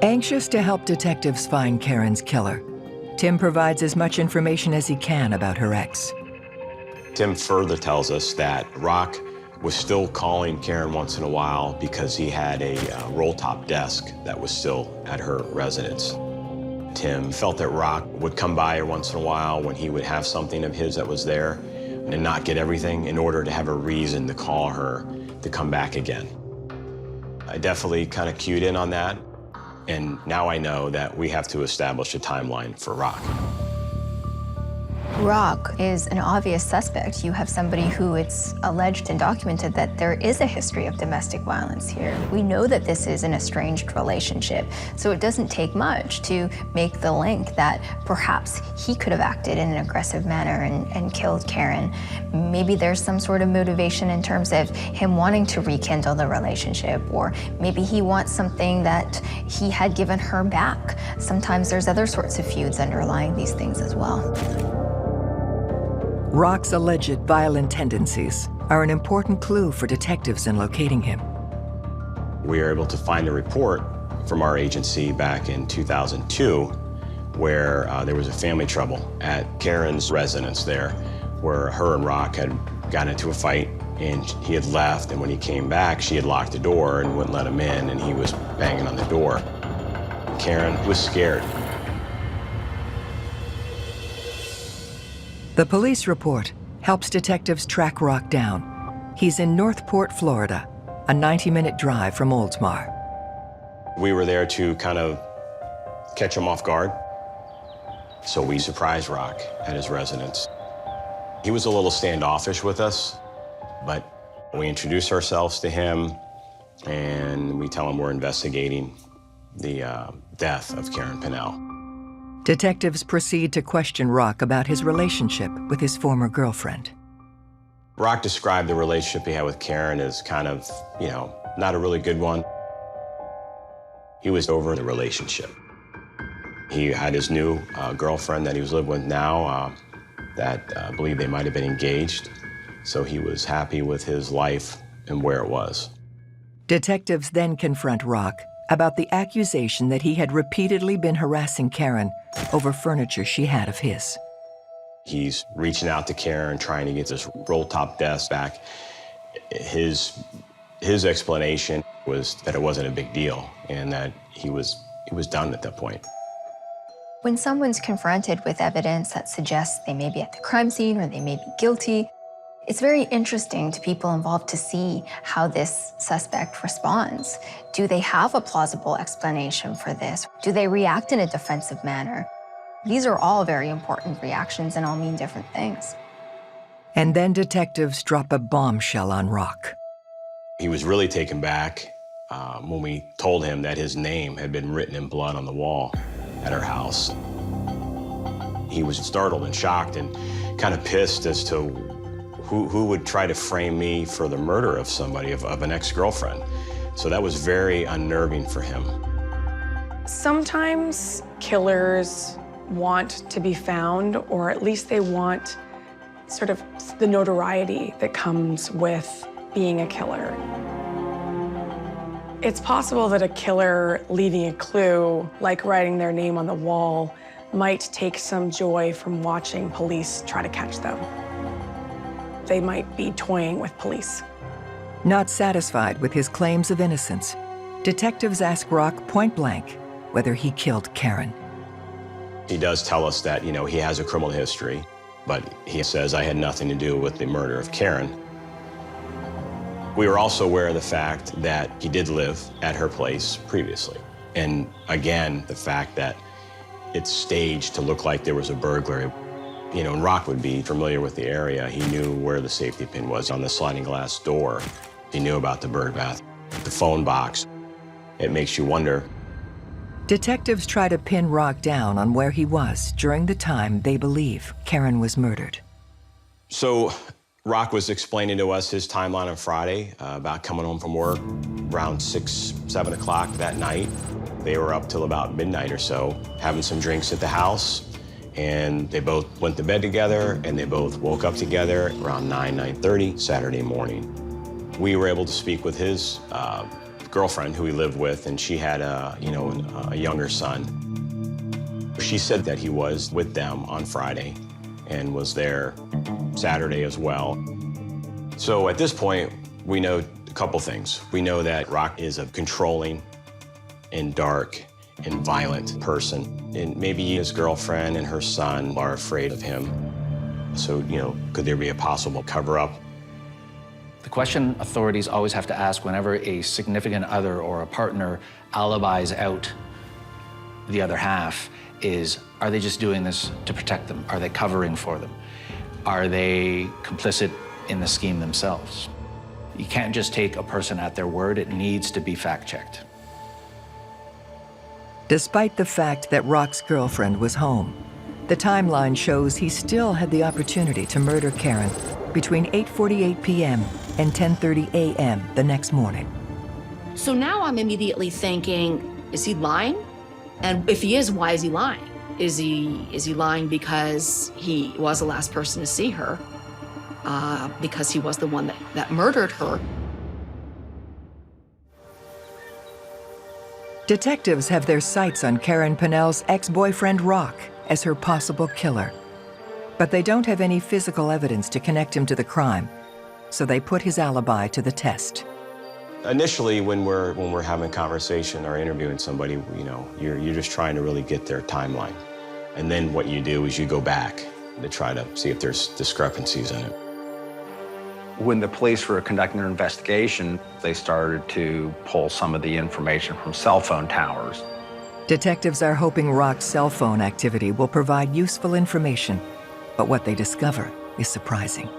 Anxious to help detectives find Karen's killer, Tim provides as much information as he can about her ex.
Tim further tells us that Rock was still calling Karen once in a while because he had a roll-top desk that was still at her residence. Tim felt that Rock would come by her once in a while when he would have something of his that was there and not get everything in order to have a reason to call her to come back again. I definitely kind of cued in on that, and now I know that we have to establish a timeline for Rock.
Rock is an obvious suspect. You have somebody who it's alleged and documented that there is a history of domestic violence here. We know that this is an estranged relationship, so it doesn't take much to make the link that perhaps he could have acted in an aggressive manner and killed Karen. Maybe there's some sort of motivation in terms of him wanting to rekindle the relationship, or maybe he wants something that he had given her back. Sometimes there's other sorts of feuds underlying these things as well.
Rock's alleged violent tendencies are an important clue for detectives in locating him.
We were able to find a report from our agency back in 2002 where there was a family trouble at Karen's residence there, where her and Rock had gotten into a fight, and he had left, and when he came back, she had locked the door and wouldn't let him in, and he was banging on the door. Karen was scared.
The police report helps detectives track Rock down. He's in Northport, Florida, a 90-minute drive from Oldsmar.
We were there to kind of catch him off guard, so we surprised Rock at his residence. He was a little standoffish with us, but we introduce ourselves to him, and we tell him we're investigating the death of Karen Pennell.
Detectives proceed to question Rock about his relationship with his former girlfriend.
Rock described the relationship he had with Karen as kind of, not a really good one. He was over the relationship. He had his new girlfriend that he was living with now that I believe they might have been engaged. So he was happy with his life and where it was.
Detectives then confront Rock about the accusation that he had repeatedly been harassing Karen over furniture she had of his.
He's reaching out to Karen, trying to get this roll-top desk back. His explanation was that it wasn't a big deal and that he was done at that point.
When someone's confronted with evidence that suggests they may be at the crime scene or they may be guilty, it's very interesting to people involved to see how this suspect responds. Do they have a plausible explanation for this? Do they react in a defensive manner? These are all very important reactions and all mean different things.
And then detectives drop a bombshell on Rock.
He was really taken back when we told him that his name had been written in blood on the wall at our house. He was startled and shocked and kind of pissed as to who would try to frame me for the murder of somebody, of an ex-girlfriend. So that was very unnerving for him.
Sometimes killers want to be found, or at least they want sort of the notoriety that comes with being a killer. It's possible that a killer leaving a clue, like writing their name on the wall, might take some joy from watching police try to catch them. They might be toying with police.
Not satisfied with his claims of innocence, detectives ask Rock point blank whether he killed Karen.
He does tell us that, you know, he has a criminal history, but he says, I had nothing to do with the murder of Karen. We were also aware of the fact that he did live at her place previously. And again, the fact that it's staged to look like there was a burglary. You know, and Rock would be familiar with the area. He knew where the safety pin was on the sliding glass door. He knew about the bird bath, the phone box. It makes you wonder.
Detectives try to pin Rock down on where he was during the time they believe Karen was murdered.
So Rock was explaining to us his timeline on Friday about coming home from work around 6, 7 o'clock that night. They were up till about midnight or so, having some drinks at the house. And they both went to bed together, and they both woke up together around 9:30 Saturday morning. We were able to speak with his girlfriend, who he lived with, and she had a younger son. She said that he was with them on Friday and was there Saturday as well. So at this point, we know a couple things. We know that Rock is a controlling and dark and violent person. And maybe his girlfriend and her son are afraid of him. So, you know, could there be a possible cover-up?
The question authorities always have to ask whenever a significant other or a partner alibis out the other half is, are they just doing this to protect them? Are they covering for them? Are they complicit in the scheme themselves? You can't just take a person at their word. It needs to be fact-checked.
Despite the fact that Rock's girlfriend was home, the timeline shows he still had the opportunity to murder Karen between 8:48 p.m. and 10:30 a.m. the next morning.
So now I'm immediately thinking, is he lying? And if he is, why is he lying? Is he lying because he was the last person to see her? Because he was the one that murdered her?
Detectives have their sights on Karen Pinnell's ex-boyfriend Rock as her possible killer. But they don't have any physical evidence to connect him to the crime, so they put his alibi to the test.
Initially, when we're having a conversation or interviewing somebody, you know, you're just trying to really get their timeline. And then what you do is you go back to try to see if there's discrepancies in it.
When the police were conducting their investigation, they started to pull some of the information from cell phone towers.
Detectives are hoping Rock's cell phone activity will provide useful information, but what they discover is surprising.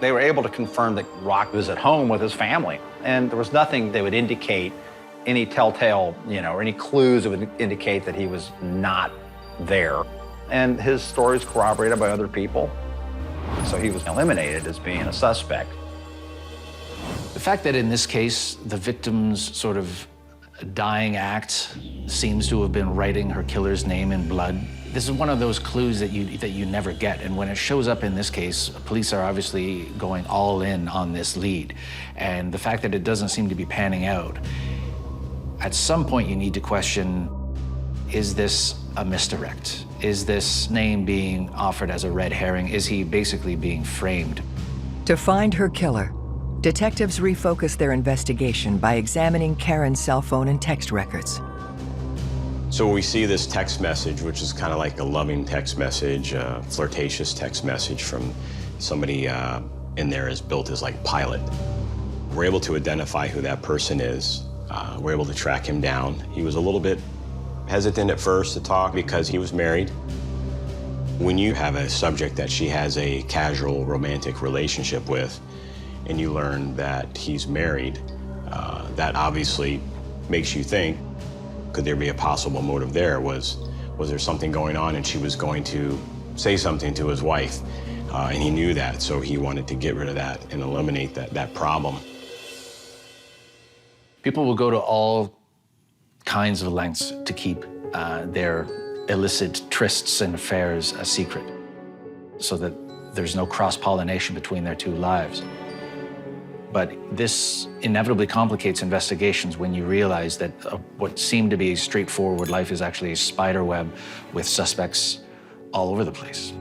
They were able to confirm that Rock was at home with his family, and there was nothing that would indicate any telltale, or any clues that would indicate that he was not there. And his story is corroborated by other people. So he was eliminated as being a suspect.
The fact that in this case, the victim's sort of dying act seems to have been writing her killer's name in blood This is one of those clues that you never get, and when it shows up in this case, police are obviously going all in on this lead. And the fact that it doesn't seem to be panning out, at some point you need to question, is this a misdirect? Is this name being offered as a red herring? Is he basically being framed?
To find her killer, detectives refocus their investigation by examining Karen's cell phone and text records.
So we see this text message, which is kind of like a loving text message, flirtatious text message from somebody in there is built as like pilot. We're able to identify who that person is. We're able to track him down. He was a little bit hesitant at first to talk because he was married. When you have a subject that she has a casual romantic relationship with, and you learn that he's married, that obviously makes you think, could there be a possible motive there? Was there something going on and she was going to say something to his wife? And he knew that, so he wanted to get rid of that and eliminate that problem.
People will go to all kinds of lengths to keep their illicit trysts and affairs a secret, so that there's no cross-pollination between their two lives. But this inevitably complicates investigations when you realize that what seemed to be a straightforward life is actually a spider web with suspects all over the place.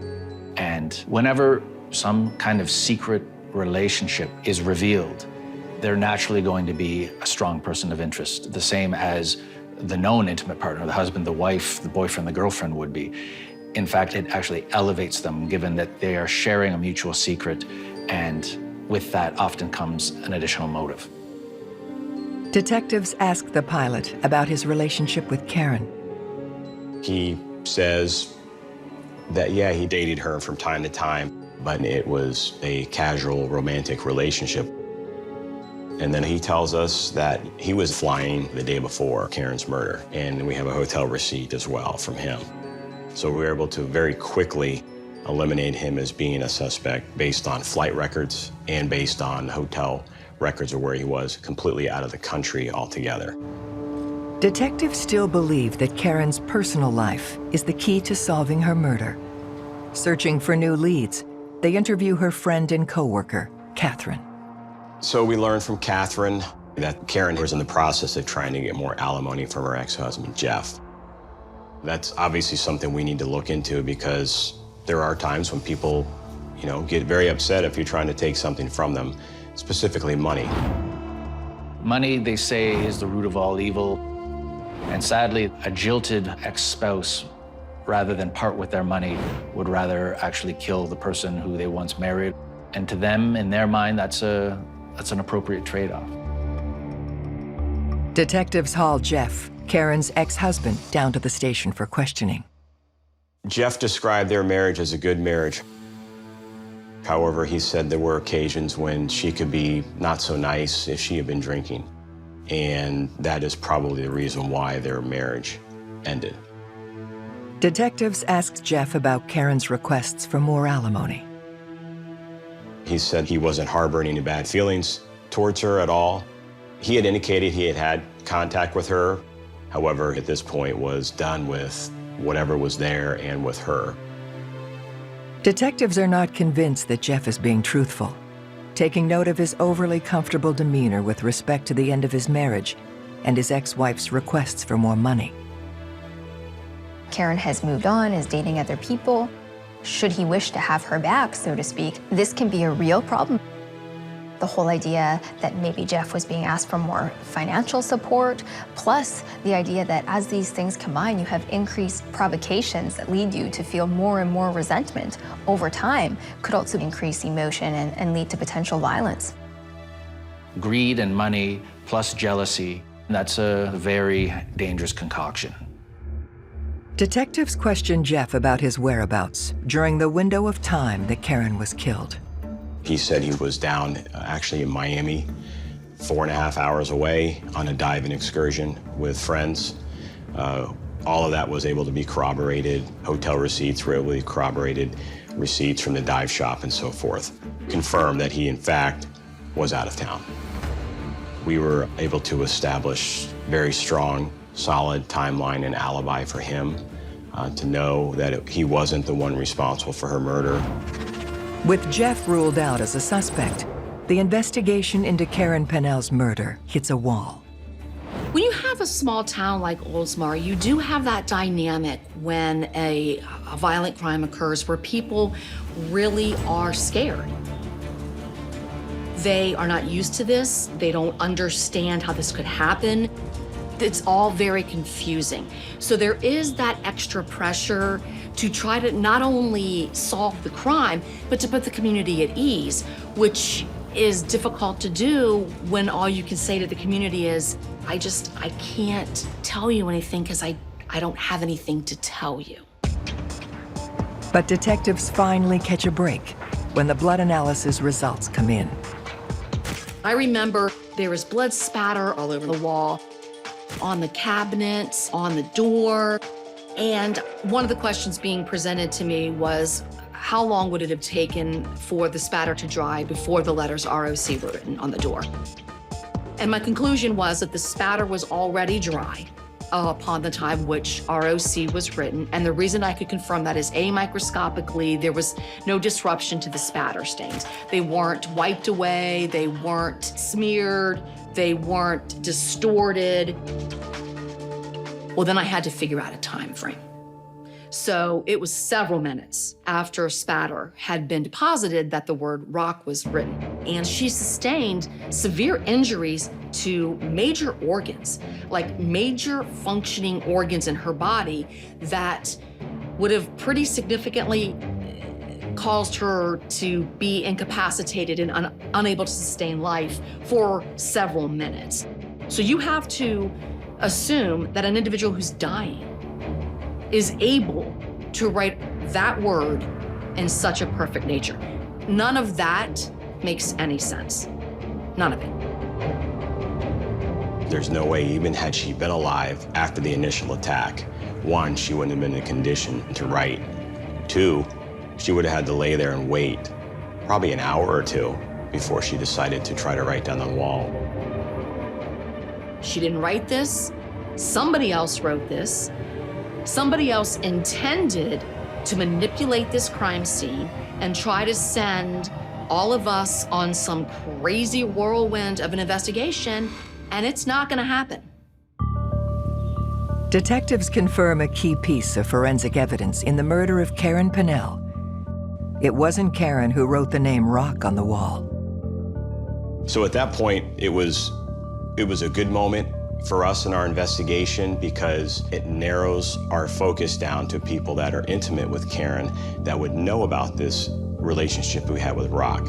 And whenever some kind of secret relationship is revealed, they're naturally going to be a strong person of interest, the same as the known intimate partner, the husband, the wife, the boyfriend, the girlfriend would be. In fact, it actually elevates them, given that they are sharing a mutual secret, and with that often comes an additional motive.
Detectives ask the pilot about his relationship with Karen.
He says that, yeah, he dated her from time to time, but it was a casual romantic relationship. And then he tells us that he was flying the day before Karen's murder, and we have a hotel receipt as well from him. So we were able to very quickly eliminate him as being a suspect based on flight records and based on hotel records of where he was, completely out of the country altogether.
Detectives still believe that Karen's personal life is the key to solving her murder. Searching for new leads, they interview her friend and coworker, Catherine.
So we learned from Catherine that Karen was in the process of trying to get more alimony from her ex-husband, Jeff. That's obviously something we need to look into, because there are times when people, get very upset if you're trying to take something from them, specifically money.
Money, they say, is the root of all evil. And sadly, a jilted ex-spouse, rather than part with their money, would rather actually kill the person who they once married. And to them, in their mind, that's an appropriate trade-off.
Detectives haul Jeff, Karen's ex-husband, down to the station for questioning.
Jeff described their marriage as a good marriage. However, he said there were occasions when she could be not so nice if she had been drinking. And that is probably the reason why their marriage ended.
Detectives asked Jeff about Karen's requests for more alimony.
He said he wasn't harboring any bad feelings towards her at all. He had indicated he had contact with her. However, at this point was done with whatever was there and with her.
Detectives are not convinced that Jeff is being truthful, taking note of his overly comfortable demeanor with respect to the end of his marriage and his ex-wife's requests for more money.
Karen has moved on, is dating other people. Should he wish to have her back, so to speak, this can be a real problem. The whole idea that maybe Jeff was being asked for more financial support, plus the idea that as these things combine, you have increased provocations that lead you to feel more and more resentment over time, could also increase emotion and lead to potential violence.
Greed and money plus jealousy, that's a very dangerous concoction.
Detectives questioned Jeff about his whereabouts during the window of time that Karen was killed.
He said he was down actually in Miami, 4.5 hours away on a diving excursion with friends. All of that was able to be corroborated. Hotel receipts were able to be corroborated, receipts from the dive shop and so forth. Confirmed that he, in fact, was out of town. We were able to establish very strong, solid timeline and alibi for him. to know that he wasn't the one responsible for her murder.
With Jeff ruled out as a suspect, the investigation into Karen Pennell's murder hits a wall.
When you have a small town like Oldsmar, you do have that dynamic when a violent crime occurs where people really are scared. They are not used to this. They don't understand how this could happen. It's all very confusing. So there is that extra pressure to try to not only solve the crime, but to put the community at ease, which is difficult to do when all you can say to the community is, I can't tell you anything because I don't have anything to tell you.
But detectives finally catch a break when the blood analysis results come in.
I remember there was blood spatter all over the wall, on the cabinets, on the door. And one of the questions being presented to me was, how long would it have taken for the spatter to dry before the letters ROC were written on the door? And my conclusion was that the spatter was already dry upon the time which ROC was written. And the reason I could confirm that is A, microscopically, there was no disruption to the spatter stains. They weren't wiped away, they weren't smeared, they weren't distorted. Well, then I had to figure out a time frame. So it was several minutes after spatter had been deposited that the word rock was written. And she sustained severe injuries to major organs, like major functioning organs in her body that would have pretty significantly caused her to be incapacitated and unable to sustain life for several minutes. So you have to assume that an individual who's dying is able to write that word in such a perfect nature. None of that makes any sense. None of it.
There's no way, even had she been alive after the initial attack, one, she wouldn't have been in a condition to write. Two, she would have had to lay there and wait probably an hour or two before she decided to try to write down the wall.
She didn't write this. Somebody else wrote this. Somebody else intended to manipulate this crime scene and try to send all of us on some crazy whirlwind of an investigation, and it's not gonna happen.
Detectives confirm a key piece of forensic evidence in the murder of Karen Pennell. It wasn't Karen who wrote the name Rock on the wall.
So at that point, it was a good moment for us in our investigation because it narrows our focus down to people that are intimate with Karen that would know about this relationship we had with Rock.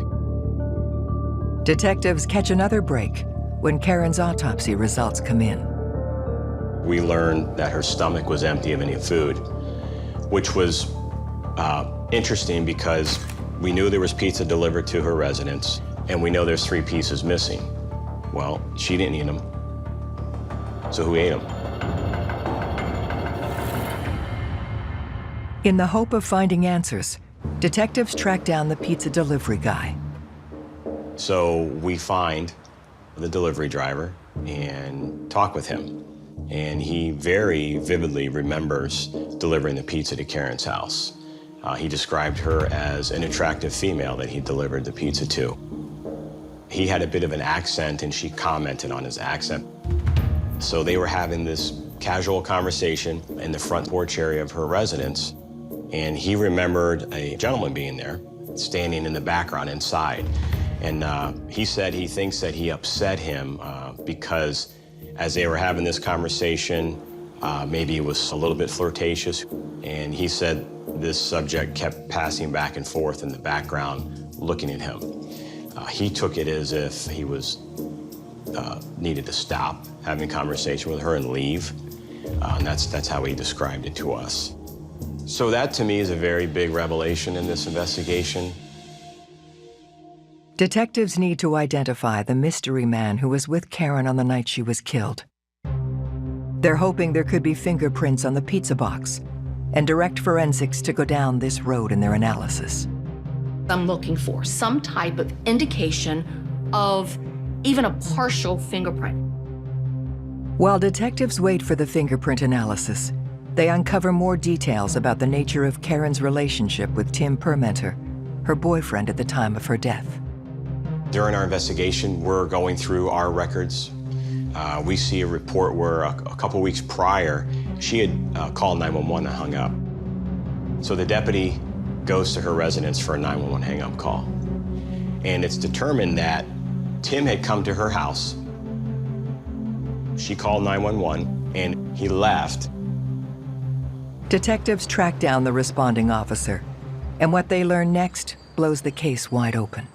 Detectives catch another break when Karen's autopsy results come in.
We learned that her stomach was empty of any food, which was interesting because we knew there was pizza delivered to her residence, and we know there's 3 pieces missing. Well, she didn't eat them. So who ate them?
In the hope of finding answers, detectives track down the pizza delivery guy.
So we find the delivery driver and talk with him. And he very vividly remembers delivering the pizza to Karen's house. He described her as an attractive female that he delivered the pizza to. He had a bit of an accent, and she commented on his accent. So they were having this casual conversation in the front porch area of her residence, and he remembered a gentleman being there, standing in the background inside. And he said he thinks that he upset him because as they were having this conversation, maybe it was a little bit flirtatious, and he said this subject kept passing back and forth in the background, looking at him. He took it as if he was needed to stop having a conversation with her and leave. And that's how he described it to us. So that to me is a very big revelation in this investigation.
Detectives need to identify the mystery man who was with Karen on the night she was killed. They're hoping there could be fingerprints on the pizza box and direct forensics to go down this road in their analysis.
I'm looking for some type of indication of even a partial fingerprint.
While detectives wait for the fingerprint analysis, They uncover more details about the nature of Karen's relationship with Tim Permenter, her boyfriend at the time of her death.
During our investigation, we're going through our records. We see a report where a couple weeks prior, she had called 911 and hung up. So the deputy goes to her residence for a 911 hang-up call. And it's determined that Tim had come to her house. She called 911 and he left.
Detectives track down the responding officer, and what they learn next blows the case wide open.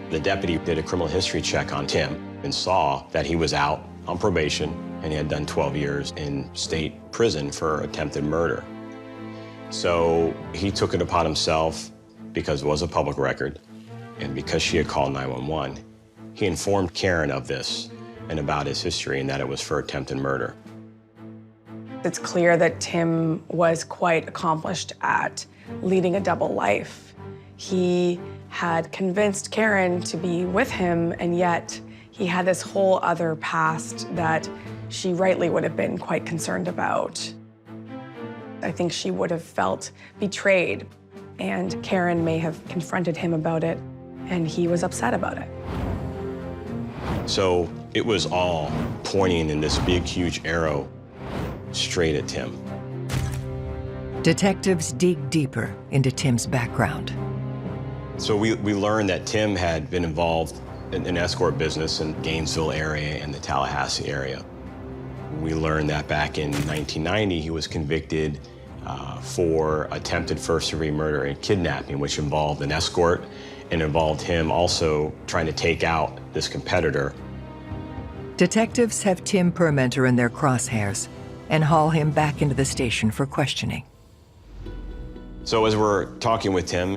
The deputy did a criminal history check on Tim and saw that he was out on probation and he had done 12 years in state prison for attempted murder. So he took it upon himself, because it was a public record, and because she had called 911, he informed Karen of this and about his history and that it was for attempted murder.
It's clear that Tim was quite accomplished at leading a double life. He had convinced Karen to be with him, and yet he had this whole other past that she rightly would have been quite concerned about. I think she would have felt betrayed, and Karen may have confronted him about it, and he was upset about it.
So it was all pointing in this big, huge arrow straight at Tim.
Detectives dig deeper into Tim's background.
So we learned that Tim had been involved in an escort business in Gainesville area and the Tallahassee area. We learned that back in 1990, he was convicted for attempted first-degree murder and kidnapping, which involved an escort and involved him also trying to take out this competitor.
Detectives have Tim Permenter in their crosshairs and haul him back into the station for questioning.
So as we're talking with Tim,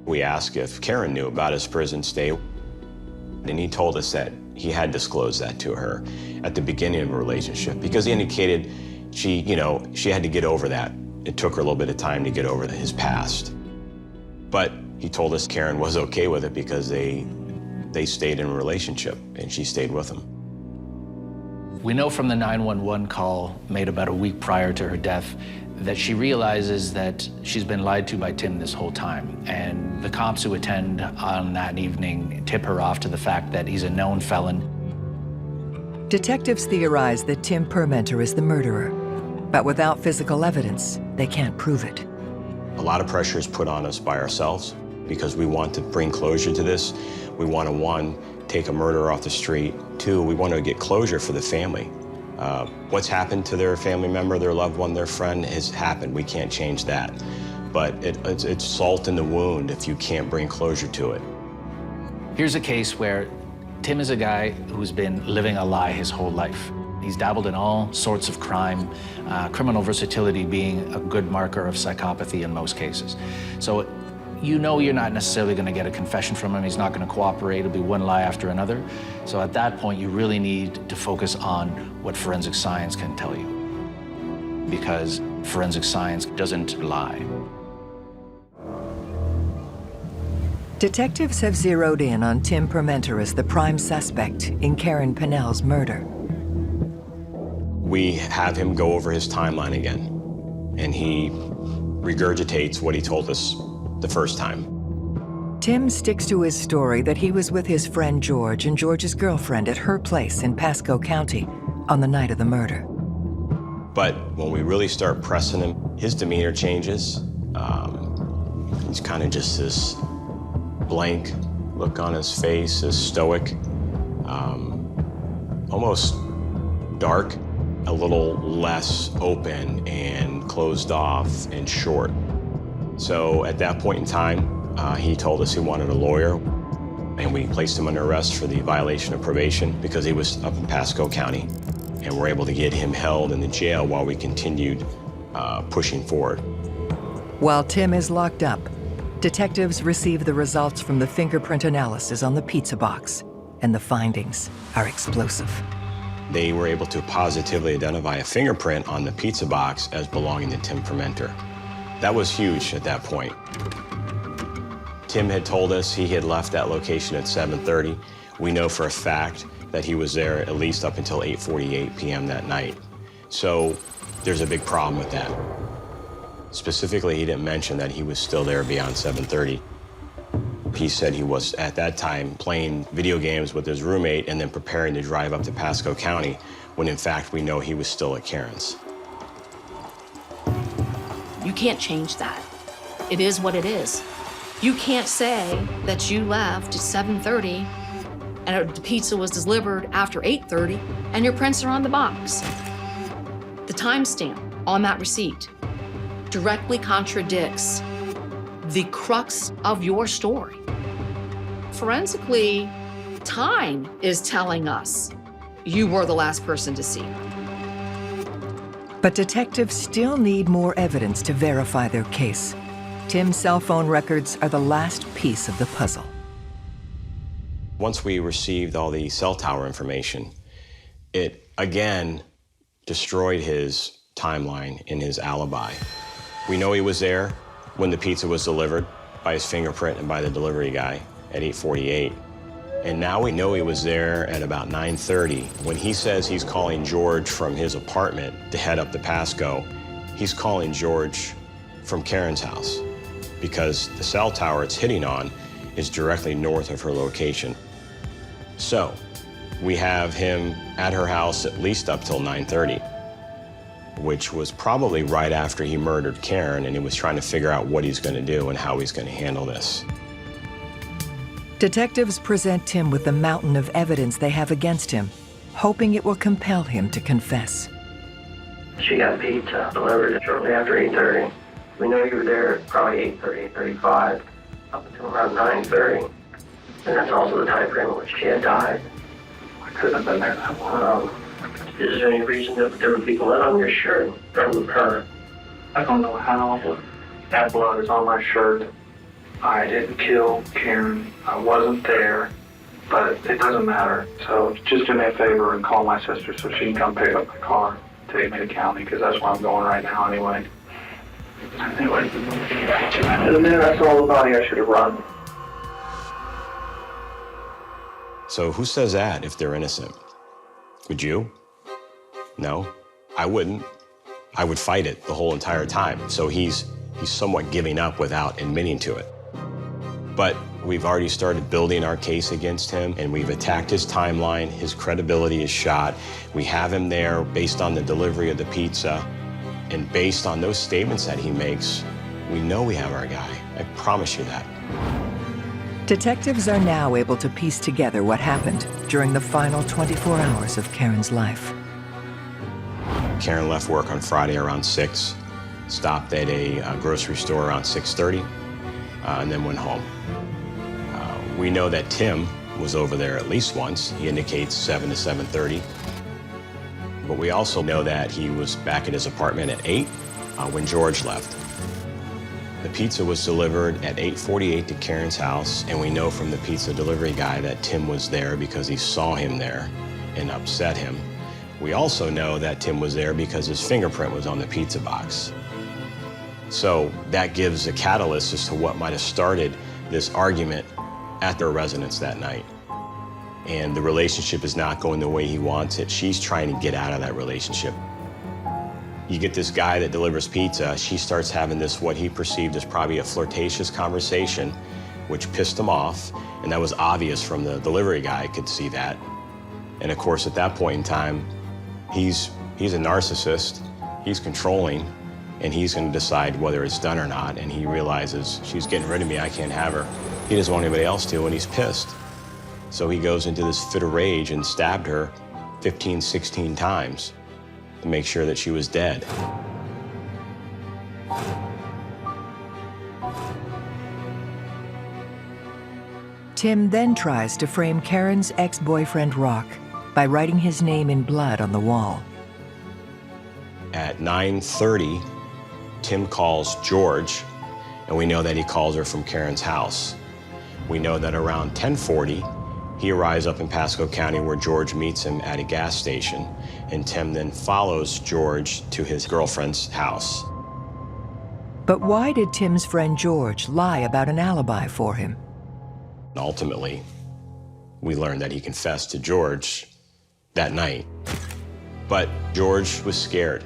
we asked if Karen knew about his prison stay, and he told us that he had disclosed that to her at the beginning of a relationship because he indicated she had to get over that. It took her a little bit of time to get over his past. But he told us Karen was okay with it because they stayed in a relationship and she stayed with him.
We know from the 911 call made about a week prior to her death that she realizes that she's been lied to by Tim this whole time. And the cops who attend on that evening tip her off to the fact that he's a known felon.
Detectives theorize that Tim Permenter is the murderer, but without physical evidence, they can't prove it.
A lot of pressure is put on us by ourselves because we want to bring closure to this. We want to, one, take a murderer off the street. Two, we want to get closure for the family. What's happened to their family member, their loved one, their friend has happened. We can't change that. But it's salt in the wound if you can't bring closure to it.
Here's a case where Tim is a guy who's been living a lie his whole life. He's dabbled in all sorts of crime, criminal versatility being a good marker of psychopathy in most cases. So you know you're not necessarily going to get a confession from him. He's not going to cooperate. It'll be one lie after another. So at that point, you really need to focus on what forensic science can tell you, because forensic science doesn't lie.
Detectives have zeroed in on Tim Permenter as the prime suspect in Karen Pinnell's murder.
We have him go over his timeline again, and he regurgitates what he told us the first time.
Tim sticks to his story that he was with his friend George and George's girlfriend at her place in Pasco County on the night of the murder.
But when we really start pressing him, his demeanor changes. He's kind of just this blank look on his face, this stoic, almost dark, a little less open and closed off and short. So at that point in time, he told us he wanted a lawyer, and we placed him under arrest for the violation of probation because he was up in Pasco County, and we're able to get him held in the jail while we continued pushing forward.
While Tim is locked up, detectives receive the results from the fingerprint analysis on the pizza box, and the findings are explosive.
They were able to positively identify a fingerprint on the pizza box as belonging to Tim Permenter. That was huge at that point. Tim had told us he had left that location at 7:30. We know for a fact that he was there at least up until 8:48 p.m. that night. So There's a big problem with that. Specifically, he didn't mention that he was still there beyond 7:30. He said he was, at that time, playing video games with his roommate and then preparing to drive up to Pasco County, when in fact we know he was still at Karen's.
You can't change that. It is what it is. You can't say that you left at 7:30 and the pizza was delivered after 8:30 and your prints are on the box. The timestamp on that receipt directly contradicts the crux of your story. Forensically, time is telling us you were the last person to see her.
But detectives still need more evidence to verify their case. Tim's cell phone records are the last piece of the puzzle.
Once we received all the cell tower information, it again destroyed his timeline and his alibi. We know he was there when the pizza was delivered by his fingerprint and by the delivery guy at 8:48. And now we know he was there at about 9:30. When he says he's calling George from his apartment to head up to Pasco, he's calling George from Karen's house because the cell tower it's hitting on is directly north of her location. So we have him at her house at least up till 9:30. Which was probably right after he murdered Karen, and he was trying to figure out what he's going to do and how he's going to handle this.
Detectives present Tim with the mountain of evidence they have against him, hoping it will compel him to confess.
She got pizza delivered shortly after 8:30. We know you were there at probably 8:30, 8:35, up until around 9:30. And that's also the time frame in which she had died. I couldn't have been there that long. Is there any reason that there would be blood on your shirt from her? I don't know how, but that blood is on my shirt. I didn't kill Karen. I wasn't there, but it doesn't matter. So just do me a favor and call my sister so she can come pick up my car, take me to county, because that's where I'm going right now anyway. Anyway, and the minute I saw the body, I should have run.
So who says that if they're innocent? Would you? No, I wouldn't. I would fight it the whole entire time. So he's somewhat giving up without admitting to it. But we've already started building our case against him, and we've attacked his timeline. His credibility is shot. We have him there based on the delivery of the pizza. And based on those statements that he makes, we know we have our guy. I promise you that.
Detectives are now able to piece together what happened during the final 24 hours of Karen's life.
Karen left work on Friday around 6, stopped at a grocery store around 6:30, and then went home. We know that Tim was over there at least once. He indicates 7 to 7:30. But we also know that he was back at his apartment at 8 when George left. The pizza was delivered at 8:48 to Karen's house, and we know from the pizza delivery guy that Tim was there because he saw him there and upset him. We also know that Tim was there because his fingerprint was on the pizza box. So that gives a catalyst as to what might have started this argument at their residence that night. And the relationship is not going the way he wants it. She's trying to get out of that relationship. You get this guy that delivers pizza, she starts having this, what he perceived as probably a flirtatious conversation, which pissed him off, and that was obvious from the delivery guy, I could see that. And of course, at that point in time, he's a narcissist, he's controlling, and he's gonna decide whether it's done or not, and he realizes she's getting rid of me, I can't have her. He doesn't want anybody else to, and he's pissed. So he goes into this fit of rage and stabbed her 15, 16 times to make sure that she was dead.
Tim then tries to frame Karen's ex-boyfriend, Rock, by writing his name in blood on the wall.
At 9:30, Tim calls George, and we know that he calls her from Karen's house. We know that around 10:40, he arrives up in Pasco County where George meets him at a gas station, and Tim then follows George to his girlfriend's house.
But why did Tim's friend George lie about an alibi for him?
Ultimately, we learned that he confessed to George that night. But George was scared.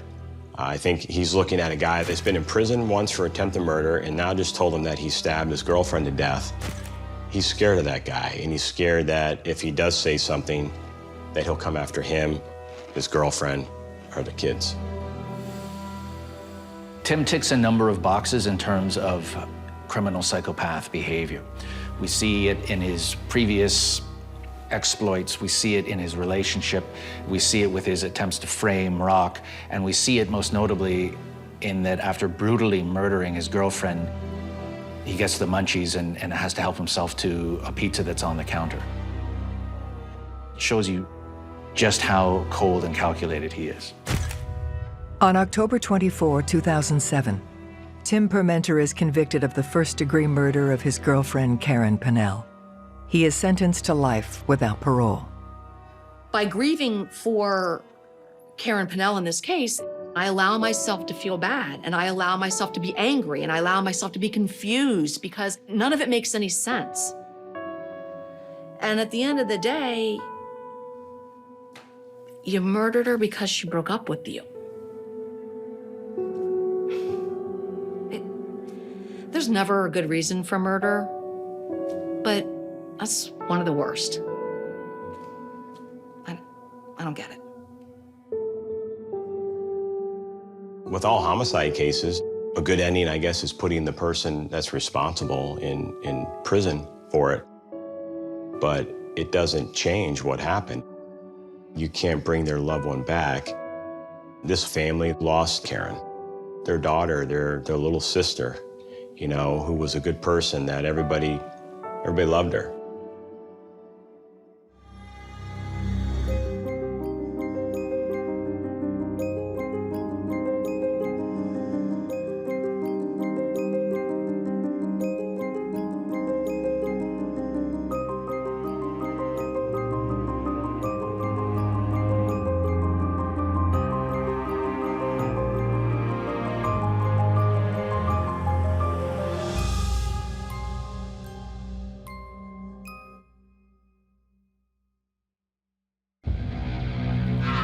I think he's looking at a guy that's been in prison once for attempted murder and now just told him that he stabbed his girlfriend to death. He's scared of that guy, and he's scared that if he does say something, that he'll come after him, his girlfriend, or the kids.
Tim ticks a number of boxes in terms of criminal psychopath behavior. We see it in his previous exploits, we see it in his relationship, we see it with his attempts to frame Rock, and we see it most notably in that after brutally murdering his girlfriend, he gets the munchies and has to help himself to a pizza that's on the counter. It shows you just how cold and calculated he is.
On October 24, 2007, Tim Permenter is convicted of the first-degree murder of his girlfriend, Karen Pennell. He is sentenced to life without parole.
By grieving for Karen Pennell in this case, I allow myself to feel bad, and I allow myself to be angry, and I allow myself to be confused because none of it makes any sense. And at the end of the day, you murdered her because she broke up with you. There's never a good reason for murder, but that's one of the worst. I don't get it.
With all homicide cases, a good ending, I guess, is putting the person that's responsible in prison for it. But it doesn't change what happened. You can't bring their loved one back. This family lost Karen, their daughter, their little sister, you know, who was a good person that everybody loved her.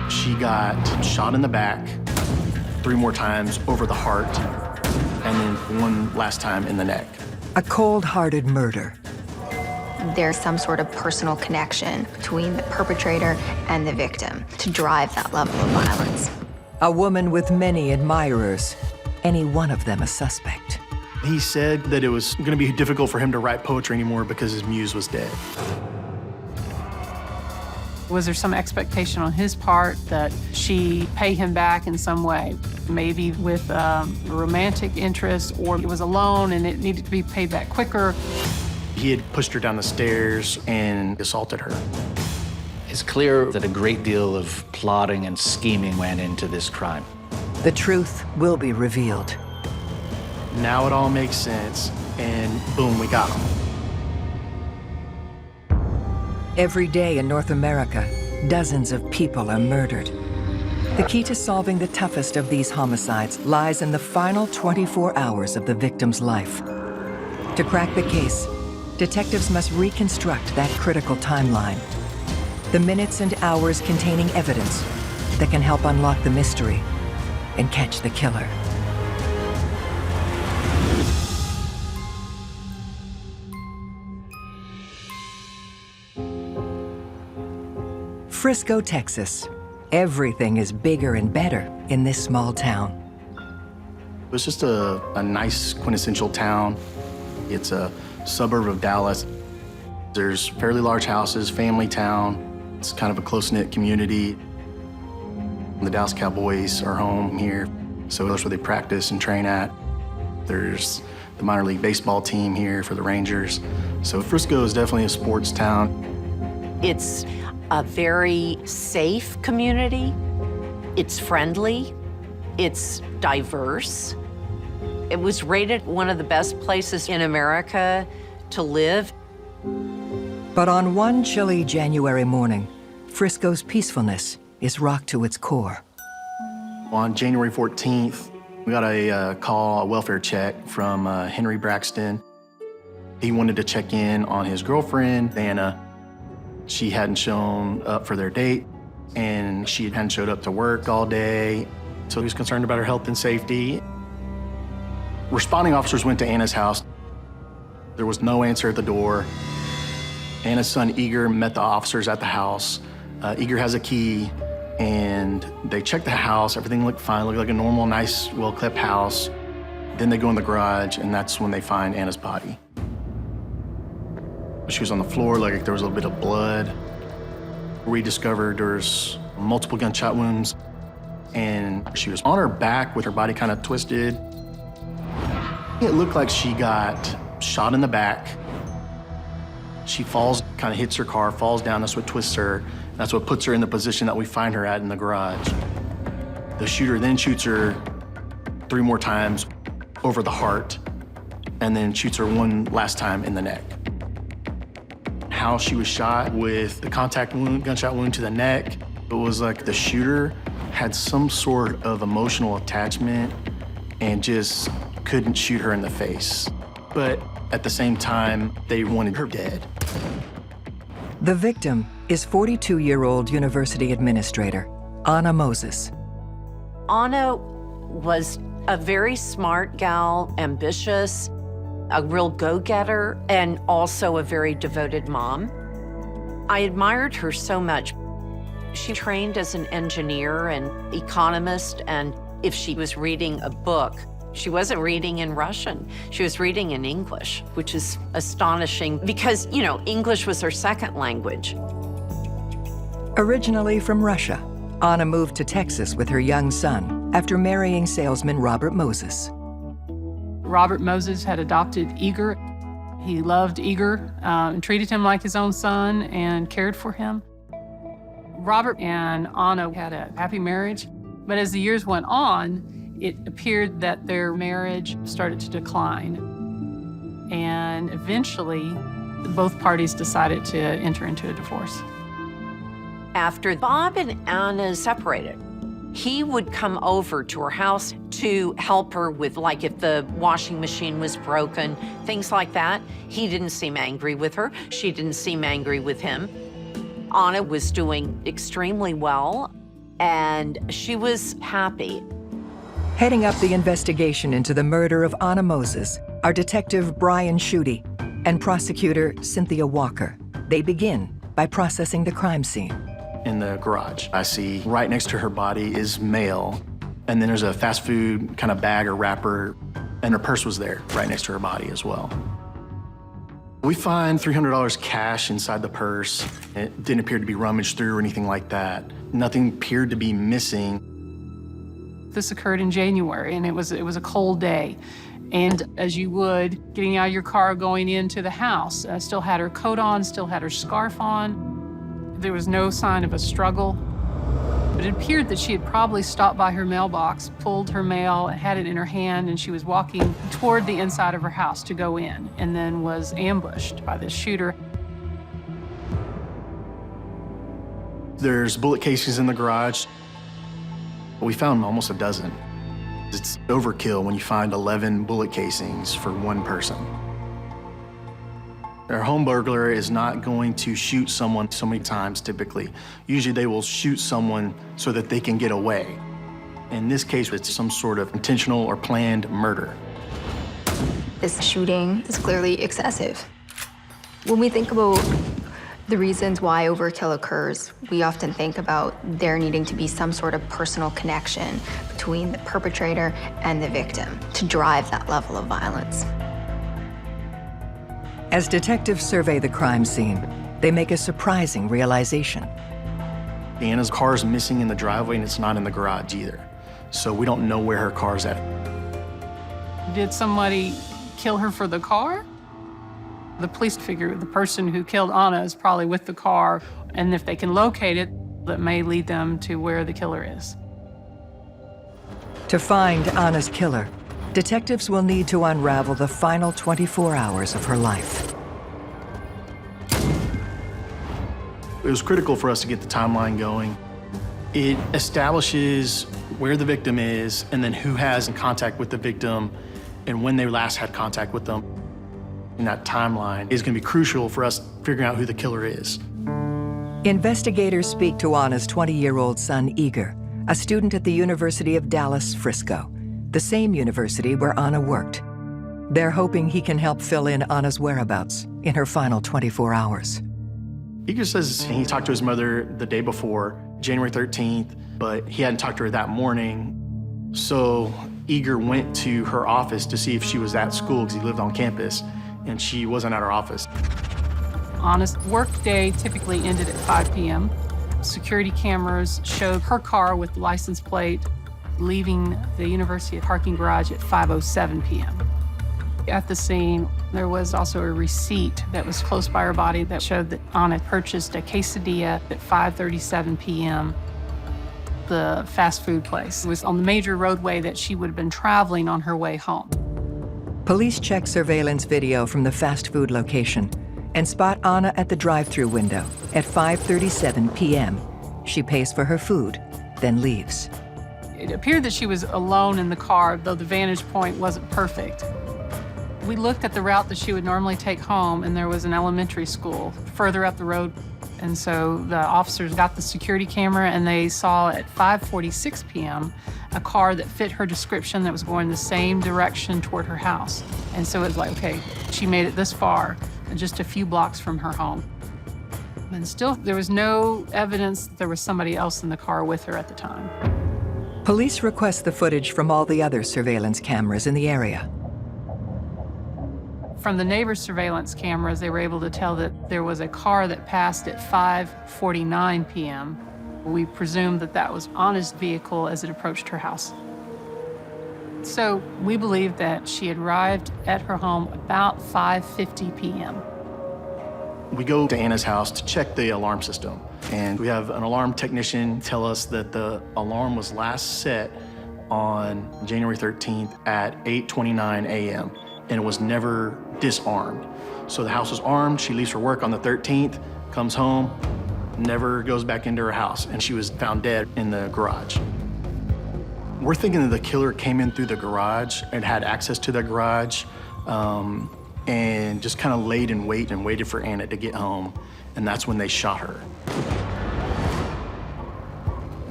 She got shot in the back 3 more times over the heart, and then 1 last time in the neck.
A cold-hearted murder.
There's some sort of personal connection between the perpetrator and the victim to drive that level of violence.
A woman with many admirers, any one of them a suspect.
He said that it was going to be difficult for him to write poetry anymore because his muse was dead.
Was there some expectation on his part that she pay him back in some way? Maybe with a romantic interest, or it was a loan and it needed to be paid back quicker?
He had pushed her down the stairs and assaulted her.
It's clear that a great deal of plotting and scheming went into this crime.
The truth will be revealed.
Now it all makes sense, and boom, we got him.
Every day in North America, dozens of people are murdered. The key to solving the toughest of these homicides lies in the final 24 hours of the victim's life. To crack the case, detectives must reconstruct that critical timeline. The minutes and hours containing evidence that can help unlock the mystery and catch the killer. Frisco, Texas. Everything is bigger and better in this small town.
It was just a nice, quintessential town. It's a suburb of Dallas. There's fairly large houses, family town. It's kind of a close-knit community. The Dallas Cowboys are home here, so that's where they practice and train at. There's the minor league baseball team here for the Rangers. So Frisco is definitely a sports town.
It's a very safe community. It's friendly. It's diverse. It was rated one of the best places in America to live.
But on one chilly January morning, Frisco's peacefulness is rocked to its core.
On January 14th, we got a call, a welfare check from Henry Braxton. He wanted to check in on his girlfriend, Anna. She hadn't shown up for their date, and she hadn't showed up to work all day. So he was concerned about her health and safety. Responding officers went to Anna's house. There was no answer at the door. Anna's son, Igor, met the officers at the house. Igor has a key, and they checked the house. Everything looked fine, looked like a normal, nice, well-kept house. Then they go in the garage, and that's when they find Anna's body. She was on the floor, like there was a little bit of blood. We discovered there's multiple gunshot wounds, and she was on her back with her body kind of twisted. It looked like she got shot in the back. She falls, kind of hits her car, falls down. That's what twists her. That's what puts her in the position that we find her at in the garage. The shooter then shoots her 3 more times over the heart, and then shoots her 1 last time in the neck. How she was shot with the contact wound, gunshot wound to the neck, it was like the shooter had some sort of emotional attachment and just couldn't shoot her in the face. But at the same time, they wanted her dead.
The victim is 42-year-old university administrator, Anna Moses.
Anna was a very smart gal, ambitious, a real go-getter, and also a very devoted mom. I admired her so much. She trained as an engineer and economist, and if she was reading a book, she wasn't reading in Russian. She was reading in English, which is astonishing because, you know, English was her second language.
Originally from Russia, Anna moved to Texas with her young son after marrying salesman Robert Moses.
Robert Moses had adopted Igor. He loved Igor and treated him like his own son and cared for him. Robert and Anna had a happy marriage, but as the years went on, it appeared that their marriage started to decline. And eventually, both parties decided to enter into a divorce.
After Bob and Anna separated, he would come over to her house to help her with, like, if the washing machine was broken, things like that. He didn't seem angry with her. She didn't seem angry with him. Anna was doing extremely well, and she was happy.
Heading up the investigation into the murder of Anna Moses are Detective Brian Schutte and prosecutor Cynthia Walker. They begin by processing the crime scene.
In the garage, I see right next to her body is mail, and then there's a fast food kind of bag or wrapper, and her purse was there right next to her body as well. We find $300 cash inside the purse. It didn't appear to be rummaged through or anything like that. Nothing appeared to be missing.
This occurred in January, and it was a cold day. And as you would, getting out of your car, going into the house, still had her coat on, still had her scarf on. There was no sign of a struggle. But it appeared that she had probably stopped by her mailbox, pulled her mail, had it in her hand, and she was walking toward the inside of her house to go in, and then was ambushed by this shooter.
There's bullet casings in the garage. We found almost a dozen. It's overkill when you find 11 bullet casings for one person. Our home burglar is not going to shoot someone so many times, typically. Usually they will shoot someone so that they can get away. In this case, it's some sort of intentional or planned murder.
This shooting is clearly excessive. When we think about the reasons why overkill occurs, we often think about there needing to be some sort of personal connection between the perpetrator and the victim to drive that level of violence.
As detectives survey the crime scene, they make a surprising realization.
Anna's car is missing in the driveway, and it's not in the garage either. So we don't know where her car's at.
Did somebody kill her for the car? The police figure the person who killed Anna is probably with the car, and if they can locate it, that may lead them to where the killer is.
To find Anna's killer, detectives will need to unravel the final 24 hours of her life.
It was critical for us to get the timeline going. It establishes where the victim is and then who has contact with the victim and when they last had contact with them. And that timeline is going to be crucial for us figuring out who the killer is.
Investigators speak to Anna's 20-year-old son, Igor, a student at the University of Dallas, Frisco, the same university where Anna worked. They're hoping he can help fill in Anna's whereabouts in her final 24 hours.
Eager says he talked to his mother the day before, January 13th, but he hadn't talked to her that morning. So Eager went to her office to see if she was at school because he lived on campus, and she wasn't at her office.
Anna's work day typically ended at 5 p.m. Security cameras showed her car with the license plate leaving the university parking garage at 5:07 p.m. At the scene, there was also a receipt that was close by her body that showed that Anna purchased a quesadilla at 5:37 p.m. The fast food place was on the major roadway that she would have been traveling on her way home.
Police check surveillance video from the fast food location and spot Anna at the drive-through window at 5:37 p.m. She pays for her food, then leaves.
It appeared that she was alone in the car, though the vantage point wasn't perfect. We looked at the route that she would normally take home, and there was an elementary school further up the road. And so the officers got the security camera, and they saw at 5:46 p.m. a car that fit her description that was going the same direction toward her house. And so it was like, okay, she made it this far, just a few blocks from her home. And still, there was no evidence that there was somebody else in the car with her at the time.
Police request the footage from all the other surveillance cameras in the area.
From the neighbor's surveillance cameras, they were able to tell that there was a car that passed at 5:49 p.m. We presume that that was Anna's vehicle as it approached her house. So we believe that she had arrived at her home about 5:50 p.m.
We go to Anna's house to check the alarm system, and we have an alarm technician tell us that the alarm was last set on January 13th at 8:29 a.m. and it was never disarmed. So the house was armed, she leaves for work on the 13th, comes home, never goes back into her house, and she was found dead in the garage. We're thinking that the killer came in through the garage and had access to the garage, and just kind of laid in wait and waited for Anna to get home, and that's when they shot her.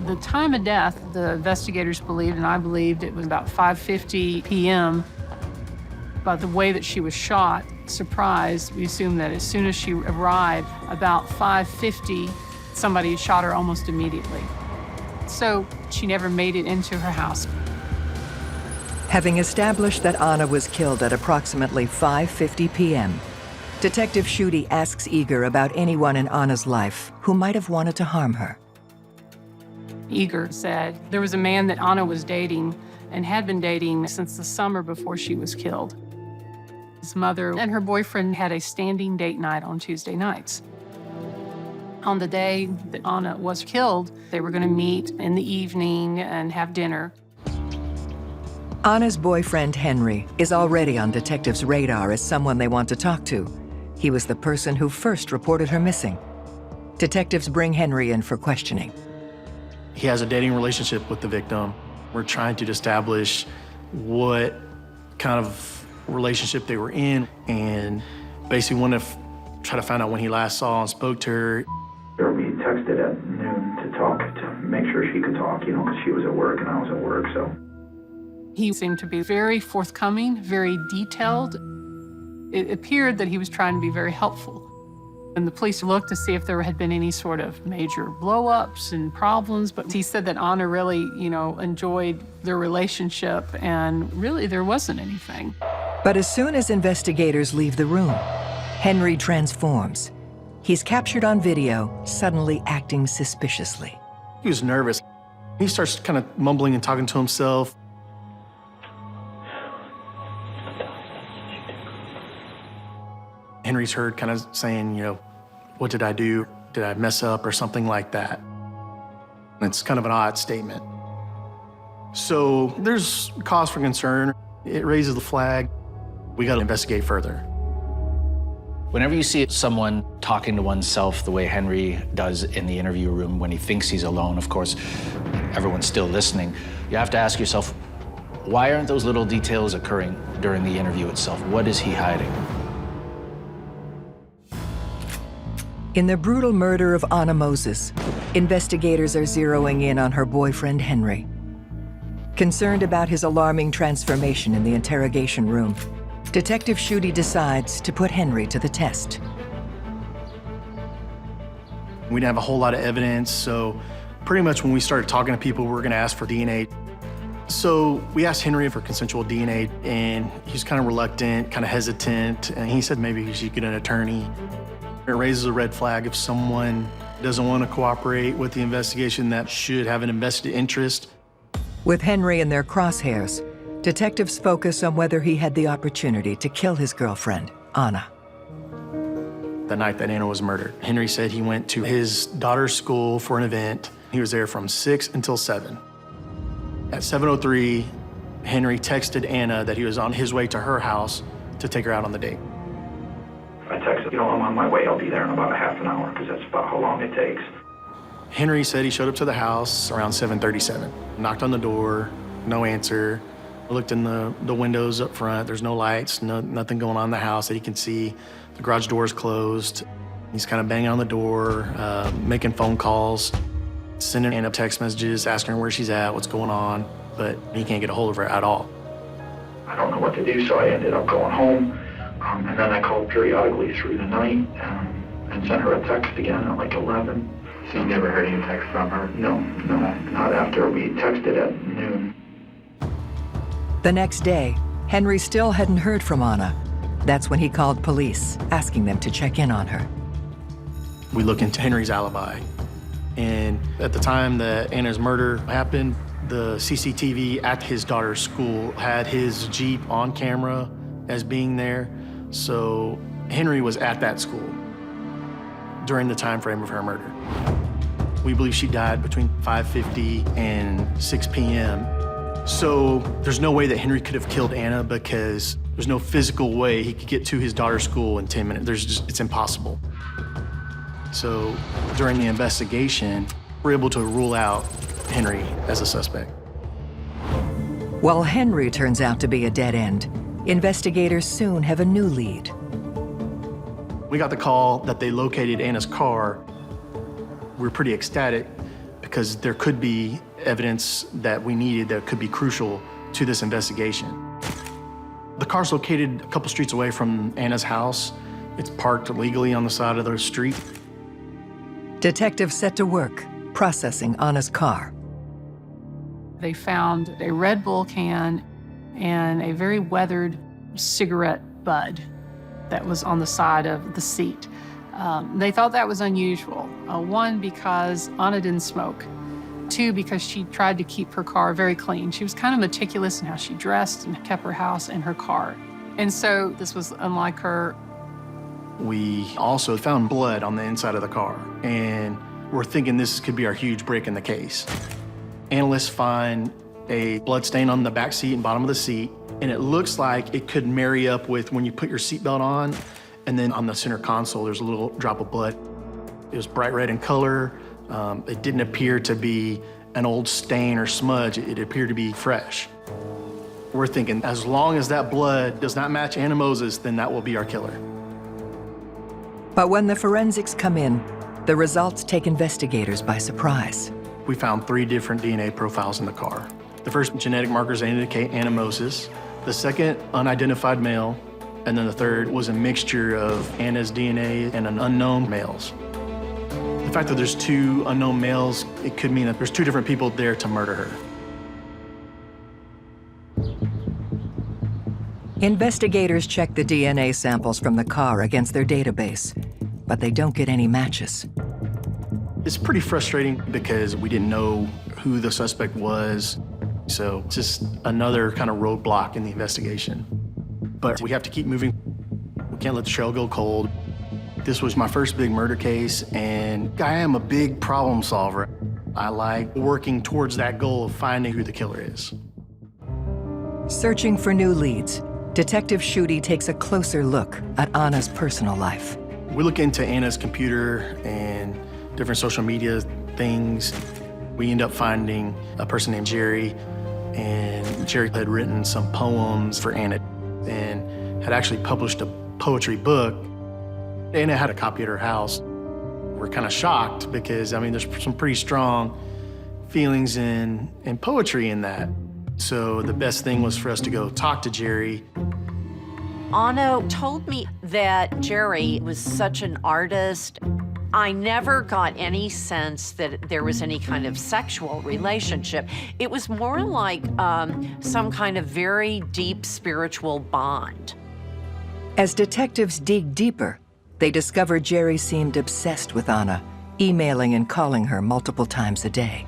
The time of death, the investigators believed, and I believed, it was about 5:50 p.m. By the way that she was shot, surprised, we assumed that as soon as she arrived, about 5:50, somebody shot her almost immediately. So she never made it into her house.
Having established that Anna was killed at approximately 5:50 p.m., Detective Schutte asks Eager about anyone in Anna's life who might have wanted to harm her.
Eager said there was a man that Anna was dating and had been dating since the summer before she was killed. His mother and her boyfriend had a standing date night on Tuesday nights. On the day that Anna was killed, they were going to meet in the evening and have dinner.
Anna's boyfriend, Henry, is already on detectives' radar as someone they want to talk to. He was the person who first reported her missing. Detectives bring Henry in for questioning.
He has a dating relationship with the victim. We're trying to establish what kind of relationship they were in, and basically want to try to find out when he last saw and spoke to her.
We texted at noon to talk, to make sure she could talk, because she was at work and I was at work, so.
He seemed to be very forthcoming, very detailed. It appeared that he was trying to be very helpful. And the police looked to see if there had been any sort of major blow-ups and problems, but he said that Anna really, enjoyed their relationship, and really there wasn't anything.
But as soon as investigators leave the room, Henry transforms. He's captured on video, suddenly acting suspiciously.
He was nervous. He starts kind of mumbling and talking to himself. Henry's heard kind of saying, what did I do? Did I mess up or something like that? It's kind of an odd statement. So there's cause for concern. It raises the flag. We got to investigate further.
Whenever you see someone talking to oneself the way Henry does in the interview room when he thinks he's alone, of course, everyone's still listening, you have to ask yourself, why aren't those little details occurring during the interview itself? What is he hiding?
In the brutal murder of Anna Moses, investigators are zeroing in on her boyfriend, Henry. Concerned about his alarming transformation in the interrogation room, Detective Schutte decides to put Henry to the test.
We didn't have a whole lot of evidence, so pretty much when we started talking to people, we were gonna ask for DNA. So we asked Henry for consensual DNA, and he was kind of reluctant, kind of hesitant, and he said maybe he should get an attorney. It raises a red flag if someone doesn't want to cooperate with the investigation that should have an invested interest.
With Henry in their crosshairs, detectives focus on whether he had the opportunity to kill his girlfriend, Anna.
The night that Anna was murdered, Henry said he went to his daughter's school for an event. He was there from 6 until 7. At 7:03, Henry texted Anna that he was on his way to her house to take her out on the date.
I texted, I'm on my way. I'll be there in about a half an hour, because that's about how long it takes.
Henry said he showed up to the house around 7:37. Knocked on the door, no answer. Looked in the windows up front. There's no lights, nothing going on in the house that he can see. The garage door is closed. He's kind of banging on the door, making phone calls, sending Anna text messages, asking her where she's at, what's going on, but he can't get a hold of her at all.
I don't know what to do, so I ended up going home. And then I called periodically through the night and sent her a text again at like 11.
So you never heard any text from her?
No, not after we texted at noon.
The next day, Henry still hadn't heard from Anna. That's when he called police, asking them to check in on her.
We look into Henry's alibi. And at the time that Anna's murder happened, the CCTV at his daughter's school had his Jeep on camera as being there. So Henry was at that school during the time frame of her murder. We believe she died between 5:50 and 6 p.m. So there's no way that Henry could have killed Anna, because there's no physical way he could get to his daughter's school in 10 minutes. It's impossible. So during the investigation, we're able to rule out Henry as a suspect.
While Henry turns out to be a dead end, investigators soon have a new lead.
We got the call that they located Anna's car. We were pretty ecstatic, because there could be evidence that we needed that could be crucial to this investigation. The car's located a couple streets away from Anna's house. It's parked illegally on the side of the street.
Detectives set to work, processing Anna's car.
They found a Red Bull can and a very weathered cigarette bud that was on the side of the seat. They thought that was unusual. One, because Anna didn't smoke. Two, because she tried to keep her car very clean. She was kind of meticulous in how she dressed and kept her house and her car. And so this was unlike her.
We also found blood on the inside of the car, and we're thinking this could be our huge break in the case. Analysts find a blood stain on the back seat and bottom of the seat, and it looks like it could marry up with when you put your seatbelt on, and then on the center console, there's a little drop of blood. It was bright red in color. It didn't appear to be an old stain or smudge. It appeared to be fresh. We're thinking, as long as that blood does not match Anna Moses, then that will be our killer.
But when the forensics come in, the results take investigators by surprise.
We found 3 different DNA profiles in the car. The first, genetic markers indicate Anna Moses. The second, unidentified male. And then the third was a mixture of Anna's DNA and an unknown male's. The fact that there's 2 unknown males, it could mean that there's 2 different people there to murder her.
Investigators check the DNA samples from the car against their database, but they don't get any matches.
It's pretty frustrating because we didn't know who the suspect was, so it's just another kind of roadblock in the investigation. But we have to keep moving. We can't let the trail go cold. This was my first big murder case, and I am a big problem solver. I like working towards that goal of finding who the killer is.
Searching for new leads, Detective Schutte takes a closer look at Anna's personal life.
We look into Anna's computer and different social media things. We end up finding a person named Jerry, and Jerry had written some poems for Anna and had actually published a poetry book. Anna had a copy at her house. We're kind of shocked because, I mean, there's some pretty strong feelings in poetry in that. So the best thing was for us to go talk to Jerry.
Anna told me that Jerry was such an artist. I never got any sense that there was any kind of sexual relationship. It was more like some kind of very deep spiritual bond.
As detectives dig deeper, they discover Jerry seemed obsessed with Anna, emailing and calling her multiple times a day.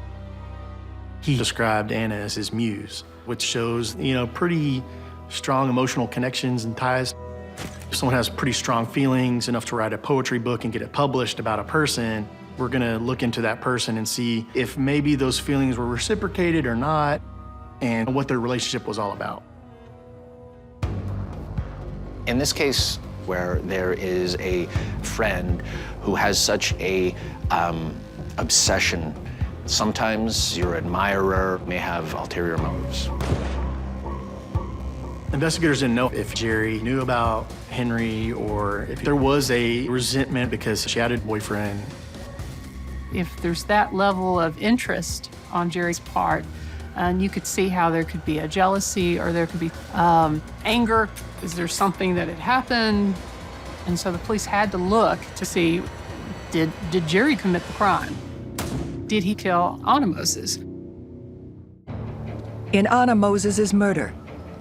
He described Anna as his muse, which shows, pretty strong emotional connections and ties. If someone has pretty strong feelings, enough to write a poetry book and get it published about a person, we're gonna look into that person and see if maybe those feelings were reciprocated or not, and what their relationship was all about.
In this case, where there is a friend who has such a obsession, sometimes your admirer may have ulterior motives.
Investigators didn't know if Jerry knew about Henry or if there was a resentment because she had a boyfriend.
If there's that level of interest on Jerry's part, and you could see how there could be a jealousy or there could be anger. Is there something that had happened? And so the police had to look to see, did Jerry commit the crime? Did he kill Anna Moses?
In Anna Moses' murder,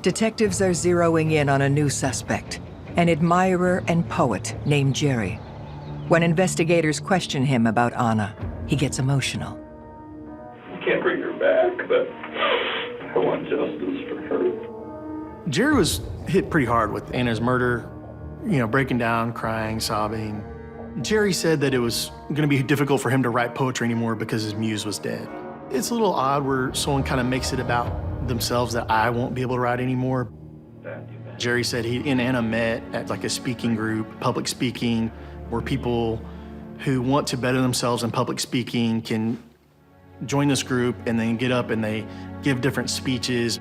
detectives are zeroing in on a new suspect, an admirer and poet named Jerry. When investigators question him about Anna, he gets emotional.
I can't bring her back, but I want justice for her.
Jerry was hit pretty hard with Anna's murder, breaking down, crying, sobbing. Jerry said that it was gonna be difficult for him to write poetry anymore because his muse was dead. It's a little odd where someone kind of makes it about themselves that I won't be able to write anymore. Jerry said he and Anna met at like a speaking group, public speaking, where people who want to better themselves in public speaking can join this group and then get up and they give different speeches.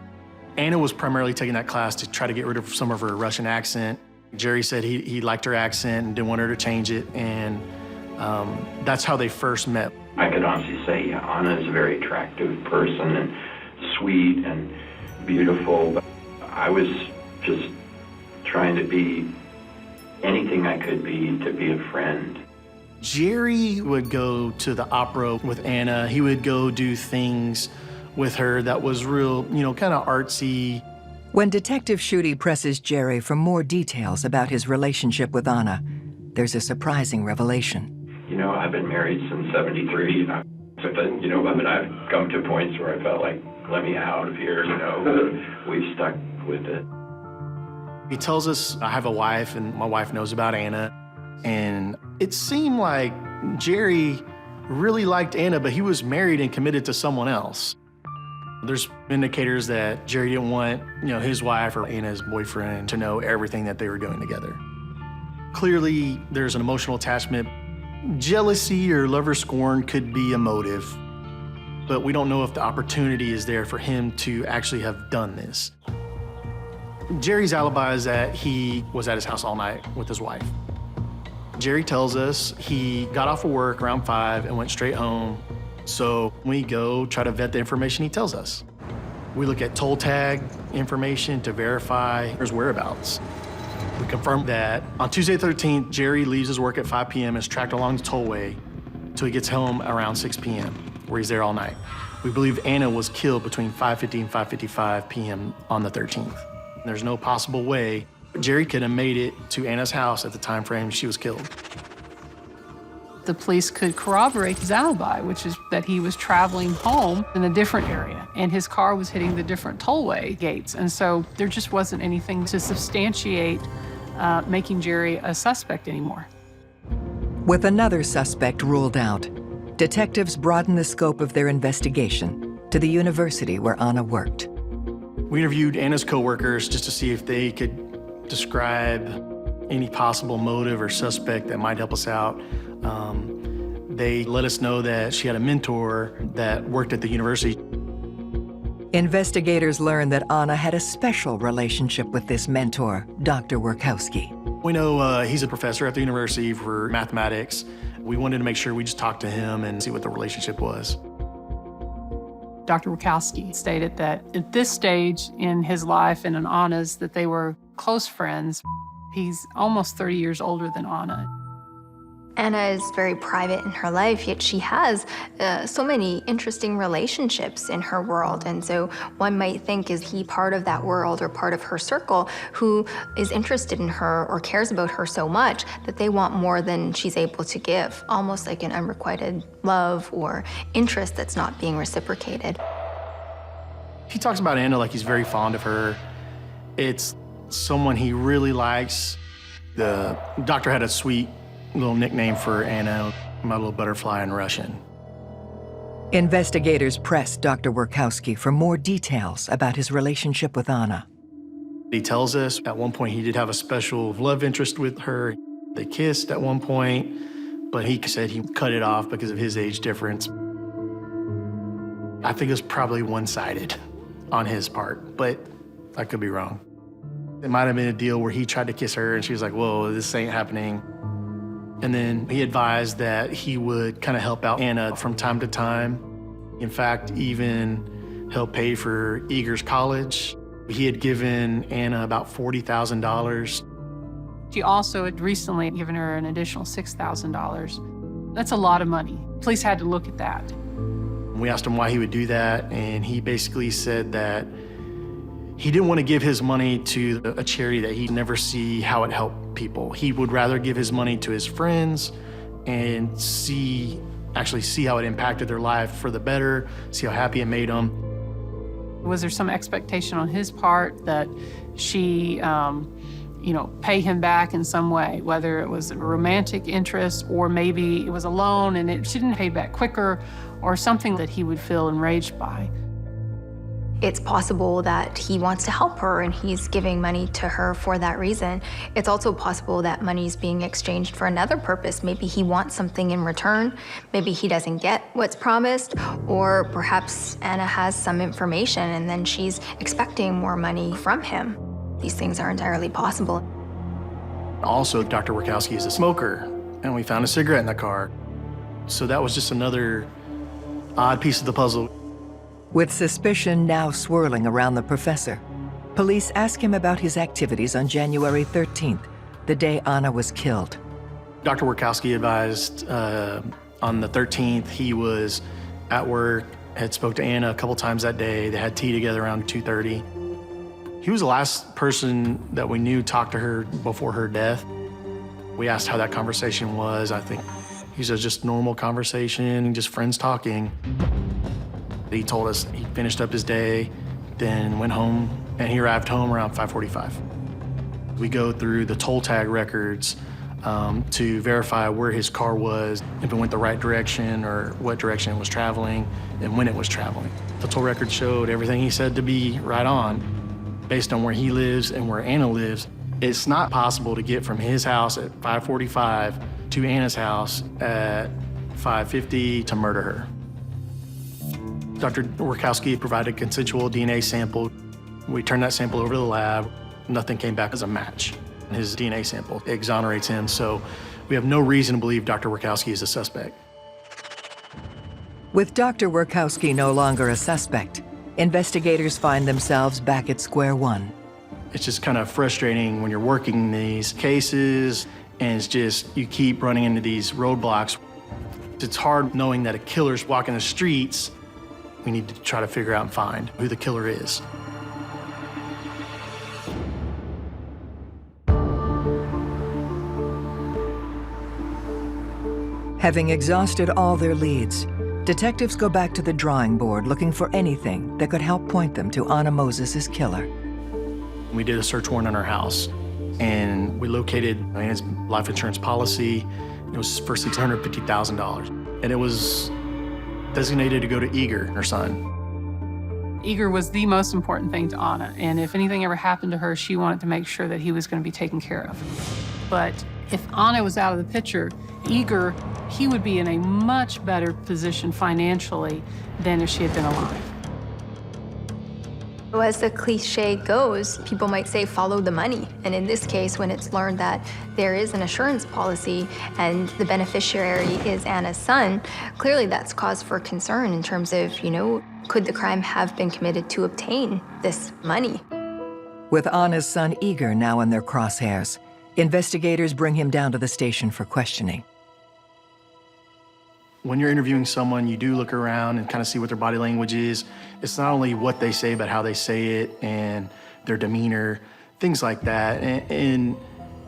Anna was primarily taking that class to try to get rid of some of her Russian accent. Jerry said he liked her accent and didn't want her to change it, and that's how they first met.
I could honestly say Anna is a very attractive person and sweet and beautiful, but I was just trying to be anything I could be to be a friend.
Jerry would go to the opera with Anna. He would go do things with her that was real, kind of artsy.
When Detective Schutte presses Jerry for more details about his relationship with Anna, there's a surprising revelation.
I've been married since '73, but I've come to points where I felt like, let me out of here, but we've stuck with it.
He tells us I have a wife and my wife knows about Anna, and it seemed like Jerry really liked Anna, but he was married and committed to someone else. There's indicators that Jerry didn't want, his wife or Anna's boyfriend to know everything that they were doing together. Clearly, there's an emotional attachment. Jealousy or lover scorn could be a motive, but we don't know if the opportunity is there for him to actually have done this. Jerry's alibi is that he was at his house all night with his wife. Jerry tells us he got off of work around 5 and went straight home. So we go try to vet the information he tells us. We look at toll tag information to verify his whereabouts. We confirm that on Tuesday 13th, Jerry leaves his work at 5 p.m. and is tracked along the tollway till he gets home around 6 p.m., where he's there all night. We believe Anna was killed between 5:50 and 5:55 p.m. on the 13th. There's no possible way Jerry could have made it to Anna's house at the time frame she was killed.
The police could corroborate his alibi, which is that he was traveling home in a different area, and his car was hitting the different tollway gates. And so there just wasn't anything to substantiate making Jerry a suspect anymore.
With another suspect ruled out, detectives broaden the scope of their investigation to the university where Anna worked.
We interviewed Anna's coworkers just to see if they could describe any possible motive or suspect that might help us out. They let us know that she had a mentor that worked at the university.
Investigators learned that Anna had a special relationship with this mentor, Dr. Werkowski.
We know he's a professor at the university for mathematics, We wanted to make sure we just talked to him and see what the relationship was.
Dr. Wachowski stated that at this stage in his life and in Anna's that they were close friends. He's almost 30 years older than Anna.
Anna is very private in her life, yet she has so many interesting relationships in her world. And so one might think, is he part of that world or part of her circle who is interested in her or cares about her so much that they want more than she's able to give, almost like an unrequited love or interest that's not being reciprocated.
He talks about Anna like he's very fond of her. It's someone he really likes. The doctor had a sweet little nickname for Anna, my little butterfly in Russian.
Investigators pressed Dr. Wachowski for more details about his relationship with Anna.
He tells us at one point he did have a special love interest with her. They kissed at one point, but he said he cut it off because of his age difference. I think it was probably one-sided on his part, but I could be wrong. It might have been a deal where he tried to kiss her and she was like, whoa, this ain't happening. And then he advised that he would kind of help out Anna from time to time. In fact, even help pay for Eager's college. He had given Anna about $40,000.
He also had recently given her an additional $6,000. That's a lot of money. Police had to look at that.
We asked him why he would do that, and he basically said that he didn't want to give his money to a charity that he'd never see how it helped people. He would rather give his money to his friends and actually see how it impacted their life for the better, see how happy it made them.
Was there some expectation on his part that she, pay him back in some way, whether it was a romantic interest or maybe it was a loan and she didn't pay back quicker or something that he would feel enraged by?
It's possible that he wants to help her and he's giving money to her for that reason. It's also possible that money's being exchanged for another purpose. Maybe he wants something in return. Maybe he doesn't get what's promised, or perhaps Anna has some information and then she's expecting more money from him. These things are entirely possible.
Also, Dr. Wachowski is a smoker, and we found a cigarette in the car. So that was just another odd piece of the puzzle.
With suspicion now swirling around the professor, police ask him about his activities on January 13th, the day Anna was killed.
Dr. Wachowski advised on the 13th he was at work, had spoke to Anna a couple times that day. They had tea together around 2:30. He was the last person that we knew talked to her before her death. We asked how that conversation was. I think he said just normal conversation, just friends talking. He told us he finished up his day, then went home, and he arrived home around 5:45. We go through the toll tag records to verify where his car was, if it went the right direction or what direction it was traveling, and when it was traveling. The toll record showed everything he said to be right on. Based on where he lives and where Anna lives, it's not possible to get from his house at 5:45 to Anna's house at 5:50 to murder her. Dr. Wachowski provided a consensual DNA sample. We turned that sample over to the lab. Nothing came back as a match. His DNA sample exonerates him, so we have no reason to believe Dr. Wachowski is a suspect.
With Dr. Wachowski no longer a suspect, investigators find themselves back at square one.
It's just kind of frustrating when you're working these cases, and it's just, you keep running into these roadblocks. It's hard knowing that a killer's walking the streets. We need to try to figure out and find who the killer is.
Having exhausted all their leads, detectives go back to the drawing board looking for anything that could help point them to Anna Moses' killer.
We did a search warrant on her house, and we located Anna's life insurance policy. It was for $650,000, and it was designated to go to Eager, her son.
Eager was the most important thing to Anna, and if anything ever happened to her, she wanted to make sure that he was going to be taken care of. But if Anna was out of the picture, Eager, he would be in a much better position financially than if she had been alive.
As the cliche goes, people might say, follow the money. And in this case, when it's learned that there is an assurance policy and the beneficiary is Anna's son, clearly that's cause for concern in terms of, could the crime have been committed to obtain this money?
With Anna's son Igor now in their crosshairs, investigators bring him down to the station for questioning.
When you're interviewing someone, you do look around and kind of see what their body language is. It's not only what they say, but how they say it and their demeanor, things like that. And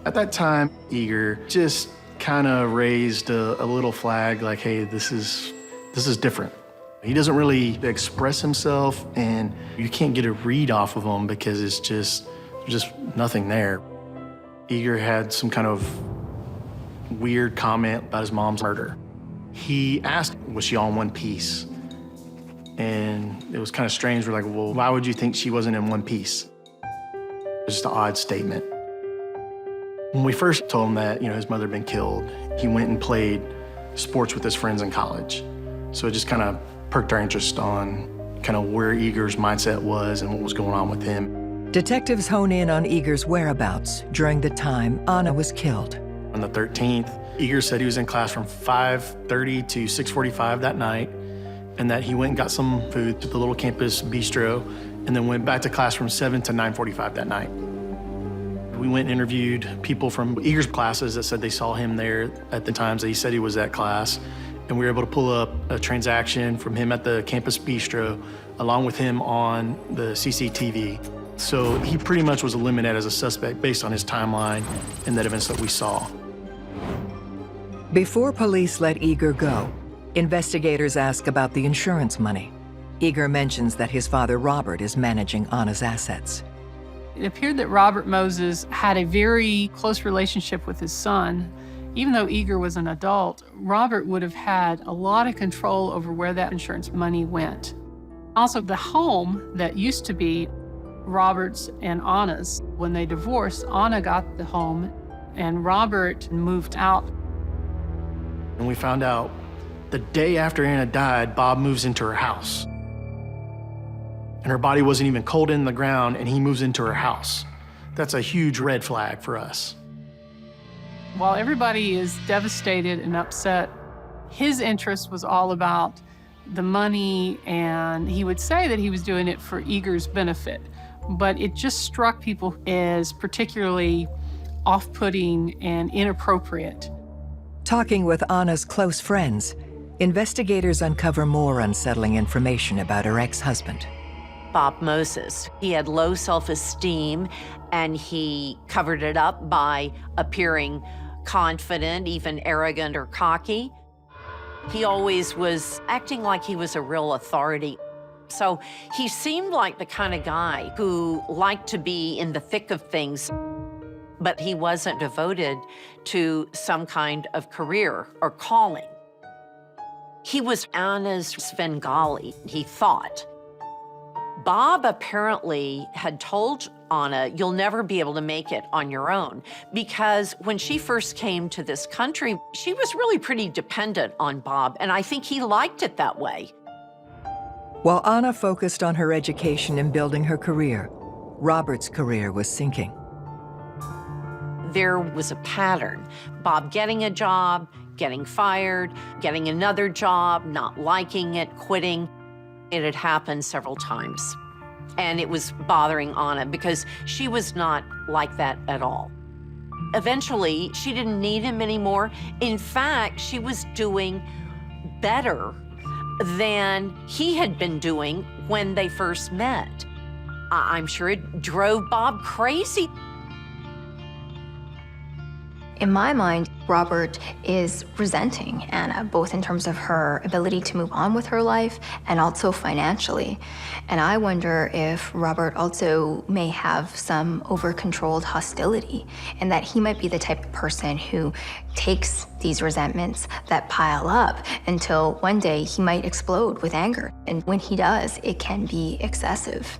at that time, Igor just kind of raised a little flag like, hey, this is different. He doesn't really express himself, and you can't get a read off of him because it's just nothing there. Igor had some kind of weird comment about his mom's murder. He asked, was she all in one piece? And it was kind of strange. We're like, well, why would you think she wasn't in one piece? It was just an odd statement. When we first told him that, his mother had been killed, he went and played sports with his friends in college. So it just kind of perked our interest on kind of where Igor's mindset was and what was going on with him.
Detectives hone in on Igor's whereabouts during the time Anna was killed.
On the 13th, Igor said he was in class from 5:30 to 6:45 that night, and that he went and got some food at the little campus bistro, and then went back to class from 7 to 9:45 that night. We went and interviewed people from Igor's classes that said they saw him there at the times that he said he was at class, and we were able to pull up a transaction from him at the campus bistro, along with him on the CCTV. So he pretty much was eliminated as a suspect based on his timeline and the events that we saw.
Before police let Igor go, investigators ask about the insurance money. Igor mentions that his father, Robert, is managing Anna's assets.
It appeared that Robert Moses had a very close relationship with his son. Even though Igor was an adult, Robert would have had a lot of control over where that insurance money went. Also, the home that used to be Robert's and Anna's, when they divorced, Anna got the home and Robert moved out.
And we found out the day after Anna died, Bob moves into her house. And her body wasn't even cold in the ground, and he moves into her house. That's a huge red flag for us.
While everybody is devastated and upset, his interest was all about the money, and he would say that he was doing it for Igor's benefit. But it just struck people as particularly off-putting and inappropriate.
Talking with Anna's close friends, investigators uncover more unsettling information about her ex-husband.
Bob Moses. He had low self-esteem, and he covered it up by appearing confident, even arrogant or cocky. He always was acting like he was a real authority. So he seemed like the kind of guy who liked to be in the thick of things, but he wasn't devoted to some kind of career or calling. He was Anna's Svengali, he thought. Bob apparently had told Anna, you'll never be able to make it on your own, because when she first came to this country, she was really pretty dependent on Bob, and I think he liked it that way.
While Anna focused on her education and building her career, Robert's career was sinking.
There was a pattern. Bob getting a job, getting fired, getting another job, not liking it, quitting. It had happened several times. And it was bothering Anna because she was not like that at all. Eventually, she didn't need him anymore. In fact, she was doing better than he had been doing when they first met. I'm sure it drove Bob crazy.
In my mind, Robert is resenting Anna, both in terms of her ability to move on with her life and also financially. And I wonder if Robert also may have some over-controlled hostility, and that he might be the type of person who takes these resentments that pile up until one day he might explode with anger. And when he does, it can be excessive.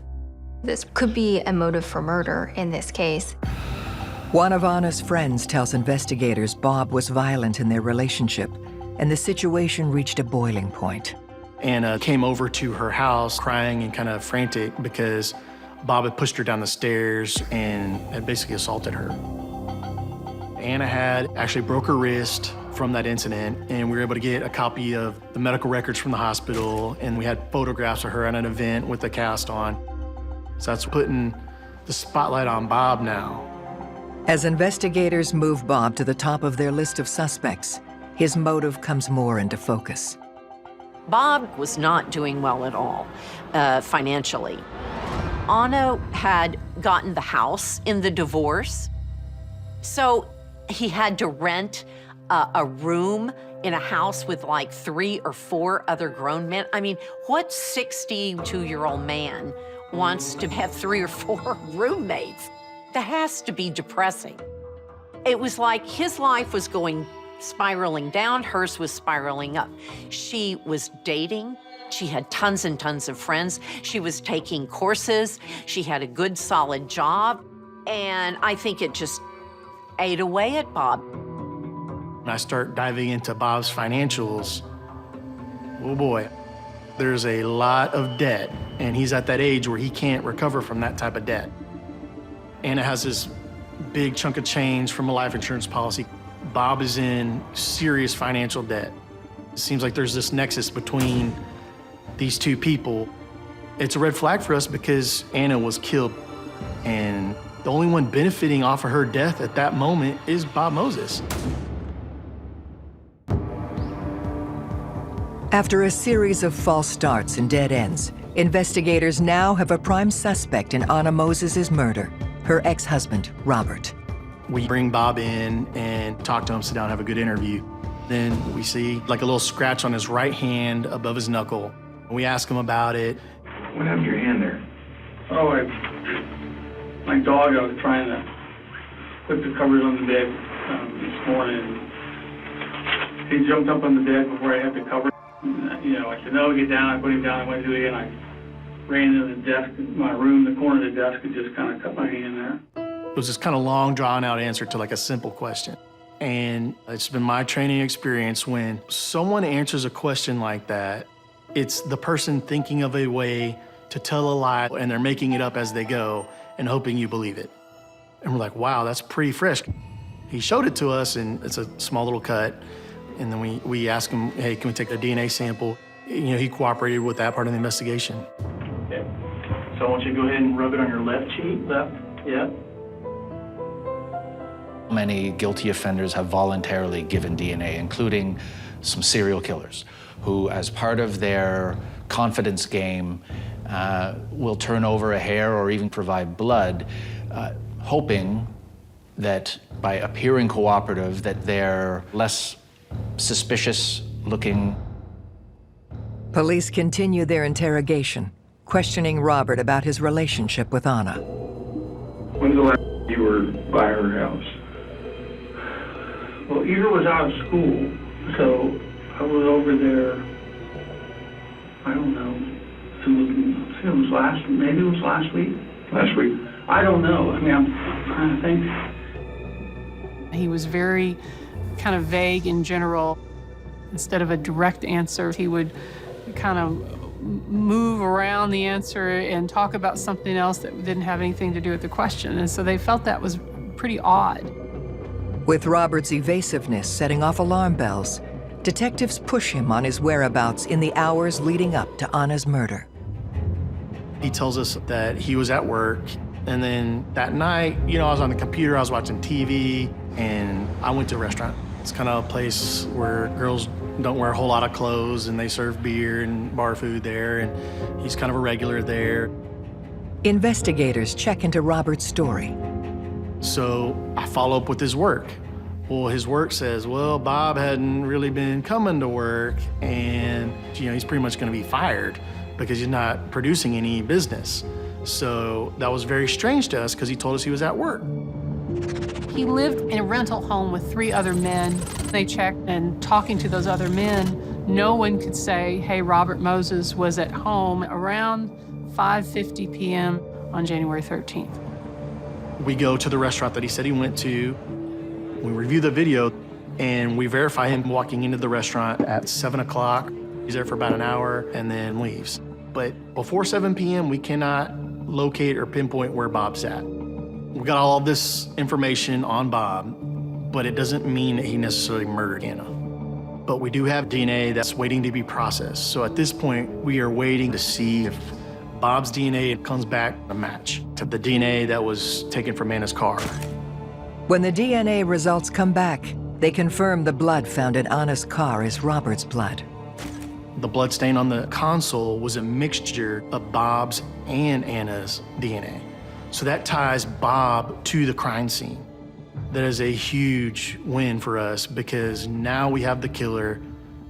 This could be a motive for murder in this case.
One of Anna's friends tells investigators Bob was violent in their relationship, and the situation reached a boiling point.
Anna came over to her house crying and kind of frantic because Bob had pushed her down the stairs and had basically assaulted her. Anna had actually broke her wrist from that incident, and we were able to get a copy of the medical records from the hospital, and we had photographs of her at an event with the cast on. So that's putting the spotlight on Bob now.
As investigators move Bob to the top of their list of suspects, his motive comes more into focus.
Bob was not doing well at all financially. Anna had gotten the house in the divorce, so he had to rent a room in a house with like 3 or 4 other grown men. I mean, what 62-year-old man wants to have 3 or 4 roommates? That has to be depressing. It was like his life was spiraling down, hers was spiraling up. She was dating. She had tons and tons of friends. She was taking courses. She had a good, solid job. And I think it just ate away at Bob.
When I start diving into Bob's financials, oh boy, there's a lot of debt, and he's at that age where he can't recover from that type of debt. Anna has this big chunk of change from a life insurance policy. Bob is in serious financial debt. It seems like there's this nexus between these two people. It's a red flag for us because Anna was killed, and the only one benefiting off of her death at that moment is Bob Moses.
After a series of false starts and dead ends, investigators now have a prime suspect in Anna Moses' murder, her ex-husband, Robert.
We bring Bob in and talk to him, sit down, have a good interview. Then we see like a little scratch on his right hand above his knuckle. We ask him about it.
What happened to your hand there?
Oh, my dog, I was trying to put the covers on the bed this morning. He jumped up on the bed before I had the cover. You know, I said, no, get down. I put him down. I went to it again. I ran into the desk, my room, the corner of the desk, and just kind of cut my hand there.
It was this kind of long, drawn-out answer to like a simple question. And it's been my training experience when someone answers a question like that, it's the person thinking of a way to tell a lie, and they're making it up as they go and hoping you believe it. And we're like, wow, that's pretty fresh. He showed it to us, and it's a small little cut. And then we asked him, hey, can we take a DNA sample? You know, he cooperated with that part of the investigation.
Okay. So I want you to go ahead and rub it on your left cheek, yeah.
Many guilty offenders have voluntarily given DNA, including some serial killers, who, as part of their confidence game, will turn over a hair or even provide blood, hoping that by appearing cooperative, that they're less suspicious looking.
Police continue their interrogation, questioning Robert about his relationship with Anna.
When's the last time you were by her house? Well, Eva was out of school, so I was over there, I don't know, maybe it was last week?
Last week?
I don't know. I mean, I'm trying to think.
He was very kind of vague in general. Instead of a direct answer, he would kind of move around the answer and talk about something else that didn't have anything to do with the question. And so they felt that was pretty odd.
With Robert's evasiveness setting off alarm bells, detectives push him on his whereabouts in the hours leading up to Anna's murder.
He tells us that he was at work, and then that night, you know, I was on the computer, I was watching TV, and I went to a restaurant. It's kind of a place where girls don't wear a whole lot of clothes, and they serve beer and bar food there, and he's kind of a regular there.
Investigators check into Robert's story.
So I follow up with his work. Well, his work says, well, Bob hadn't really been coming to work, and you know, he's pretty much gonna be fired because he's not producing any business. So that was very strange to us because he told us he was at work.
He lived in a rental home with 3 other men. They checked, and talking to those other men, no one could say, hey, Robert Moses was at home around 5:50 p.m. on January 13th.
We go to the restaurant that he said he went to. We review the video, and we verify him walking into the restaurant at 7 o'clock. He's there for about an hour and then leaves. But before 7 p.m., we cannot locate or pinpoint where Bob's at. We got all this information on Bob, but it doesn't mean that he necessarily murdered Anna. But we do have DNA that's waiting to be processed. So at this point, we are waiting to see if Bob's DNA comes back a match to the DNA that was taken from Anna's car.
When the DNA results come back, they confirm the blood found in Anna's car is Robert's blood.
The blood stain on the console was a mixture of Bob's and Anna's DNA. So that ties Bob to the crime scene. That is a huge win for us because now we have the killer.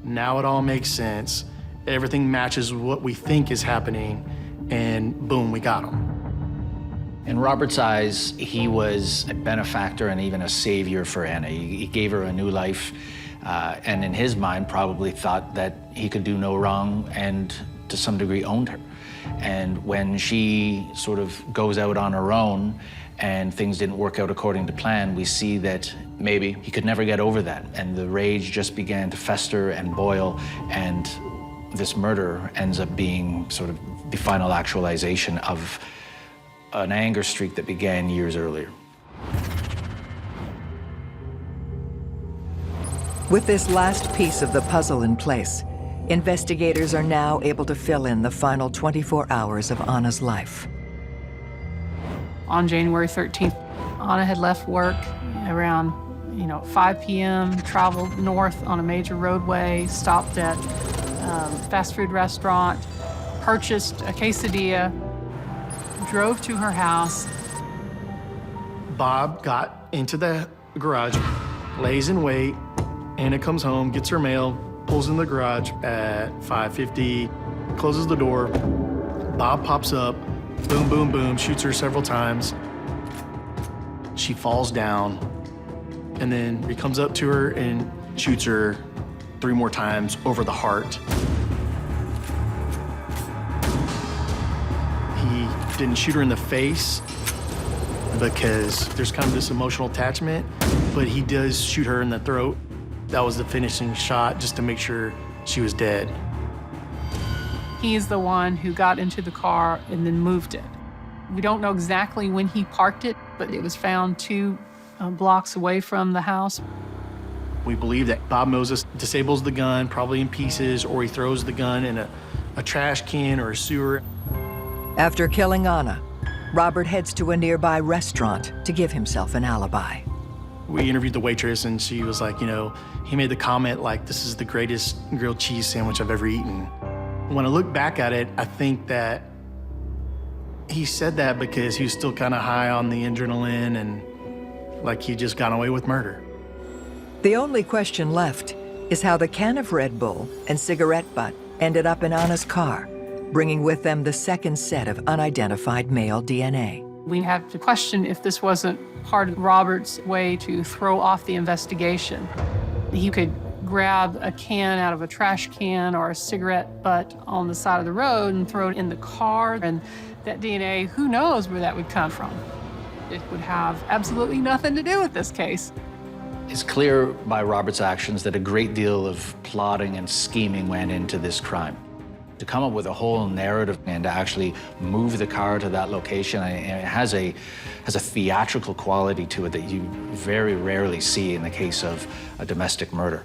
Now it all makes sense. Everything matches what we think is happening, and boom, we got him.
In Robert's eyes, he was a benefactor and even a savior for Anna. He gave her a new life, and in his mind probably thought that he could do no wrong and to some degree owned her. And when she sort of goes out on her own and things didn't work out according to plan, we see that maybe he could never get over that. And the rage just began to fester and boil, and this murder ends up being sort of the final actualization of an anger streak that began years earlier.
With this last piece of the puzzle in place, investigators are now able to fill in the final 24 hours of Anna's life.
On January 13th, Anna had left work around 5 p.m., traveled north on a major roadway, stopped at a fast food restaurant, purchased a quesadilla, drove to her house.
Bob got into the garage, lays in wait. Anna comes home, gets her mail, pulls in the garage at 5:50, closes the door. Bob pops up, boom, boom, boom, shoots her several times. She falls down, and then he comes up to her and shoots her 3 more times over the heart. He didn't shoot her in the face because there's kind of this emotional attachment, but he does shoot her in the throat. That was the finishing shot, just to make sure she was dead.
He is the one who got into the car and then moved it. We don't know exactly when he parked it, but it was found 2 blocks away from the house.
We believe that Bob Moses disables the gun, probably in pieces, or he throws the gun in a trash can or a sewer.
After killing Anna, Robert heads to a nearby restaurant to give himself an alibi.
We interviewed the waitress, and she was like, he made the comment like, this is the greatest grilled cheese sandwich I've ever eaten. When I look back at it, I think that he said that because he was still kind of high on the adrenaline and like he just got away with murder.
The only question left is how the can of Red Bull and cigarette butt ended up in Anna's car, bringing with them the second set of unidentified male DNA.
We have to question if this wasn't part of Robert's way to throw off the investigation. He could grab a can out of a trash can or a cigarette butt on the side of the road and throw it in the car, and that DNA, who knows where that would come from. It would have absolutely nothing to do with this case.
It's clear by Robert's actions that a great deal of plotting and scheming went into this crime. To come up with a whole narrative and to actually move the car to that location, it has a theatrical quality to it that you very rarely see in the case of a domestic murder.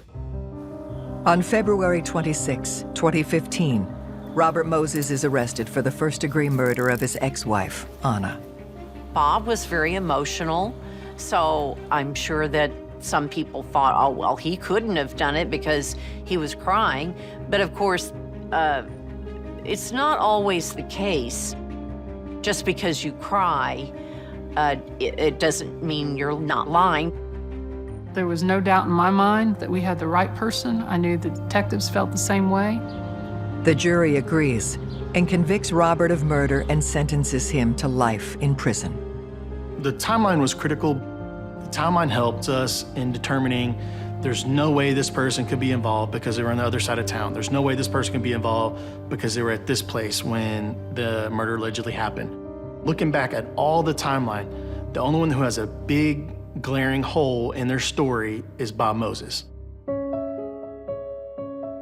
On February 26, 2015, Robert Moses is arrested for the first-degree murder of his ex-wife, Anna.
Bob was very emotional, so I'm sure that some people thought, oh, well, he couldn't have done it because he was crying. But of course, it's not always the case. Just because you cry, it doesn't mean you're not lying.
There was no doubt in my mind that we had the right person. I knew the detectives felt the same way.
The jury agrees and convicts Robert of murder and sentences him to life in prison.
The timeline was critical. The timeline helped us in determining there's no way this person could be involved because they were on the other side of town. There's no way this person could be involved because they were at this place when the murder allegedly happened. Looking back at all the timeline, the only one who has a big, glaring hole in their story is Bob Moses.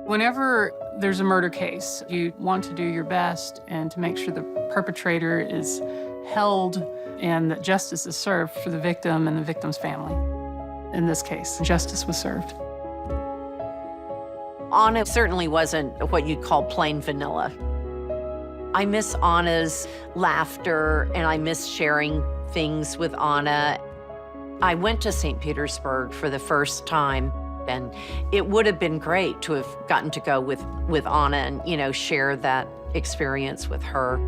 Whenever there's a murder case. You want to do your best and to make sure the perpetrator is held and that justice is served for the victim and the victim's family. In this case, justice was served.
Anna certainly wasn't what you'd call plain vanilla. I miss Anna's laughter, and I miss sharing things with Anna. I went to St. Petersburg for the first time, and it would have been great to have gotten to go with Anna and, you know, share that experience with her.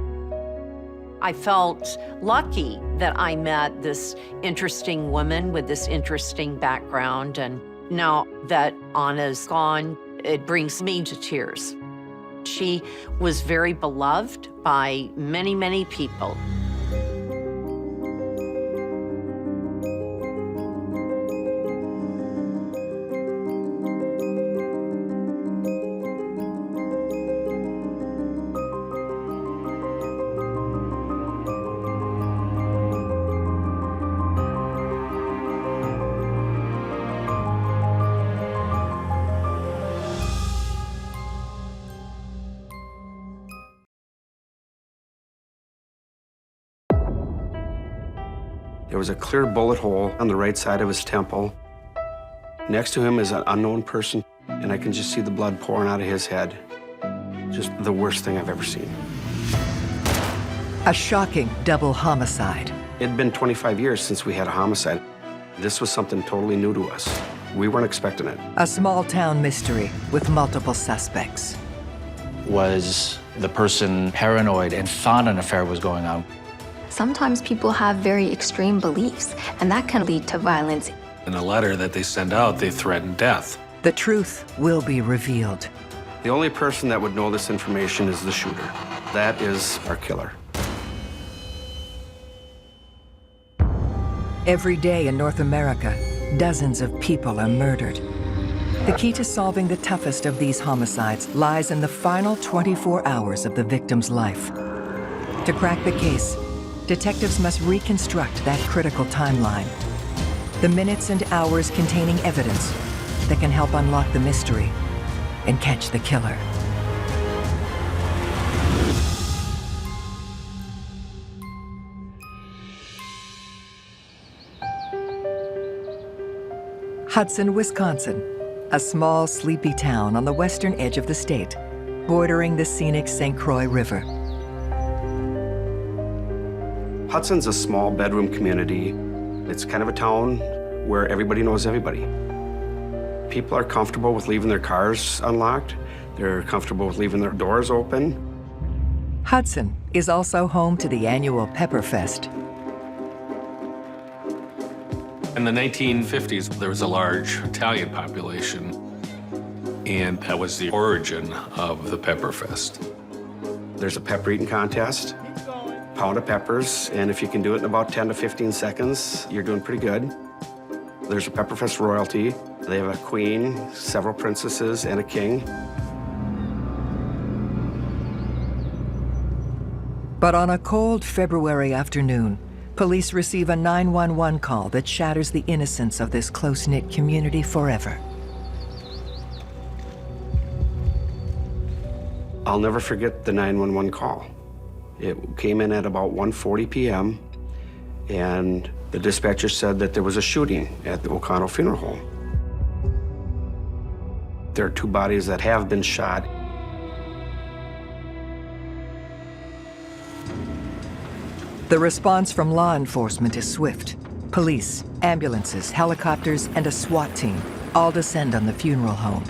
I felt lucky that I met this interesting woman with this interesting background, and now that Anna's gone, it brings me to tears. She was very beloved by many, many people.
There was a clear bullet hole on the right side of his temple. Next to him is an unknown person, and I can just see the blood pouring out of his head. Just the worst thing I've ever seen.
A shocking double homicide.
It'd been 25 years since we had a homicide. This was something totally new to us. We weren't expecting it.
A small-town mystery with multiple suspects.
Was the person paranoid and thought an affair was going on?
Sometimes people have very extreme beliefs, and that can lead to violence.
In a letter that they send out, they threaten death.
The truth will be revealed.
The only person that would know this information is the shooter. That is our killer.
Every day in North America, dozens of people are murdered. The key to solving the toughest of these homicides lies in the final 24 hours of the victim's life. To crack the case, detectives must reconstruct that critical timeline. The minutes and hours containing evidence that can help unlock the mystery and catch the killer. Hudson, Wisconsin, a small, sleepy town on the western edge of the state, bordering the scenic St. Croix River.
Hudson's a small bedroom community. It's kind of a town where everybody knows everybody. People are comfortable with leaving their cars unlocked. They're comfortable with leaving their doors open.
Hudson is also home to the annual Pepperfest.
In the 1950s, there was a large Italian population, and that was the origin of the Pepperfest.
There's a pepper eating contest, pound of peppers, and if you can do it in about 10 to 15 seconds, you're doing pretty good. There's a Pepperfest royalty. They have a queen, several princesses, and a king.
But on a cold February afternoon, police receive a 911 call that shatters the innocence of this close-knit community forever.
I'll never forget the 911 call. It came in at about 1:40 p.m., and the dispatcher said that there was a shooting at the O'Connell Funeral Home. There are two bodies that have been shot.
The response from law enforcement is swift. Police, ambulances, helicopters, and a SWAT team all descend on the funeral home.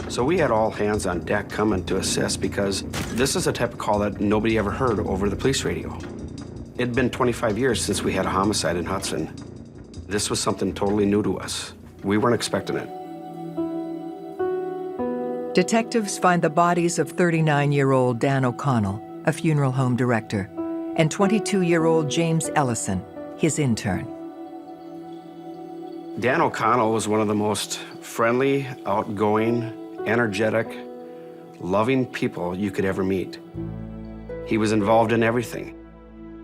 So we had all hands on deck coming to assist because this is a type of call that nobody ever heard over the police radio. It'd been 25 years since we had a homicide in Hudson. This was something totally new to us. We weren't expecting it.
Detectives find the bodies of 39-year-old Dan O'Connell, a funeral home director, and 22-year-old James Ellison, his intern.
Dan O'Connell was one of the most friendly, outgoing, energetic, loving people you could ever meet. He was involved in everything.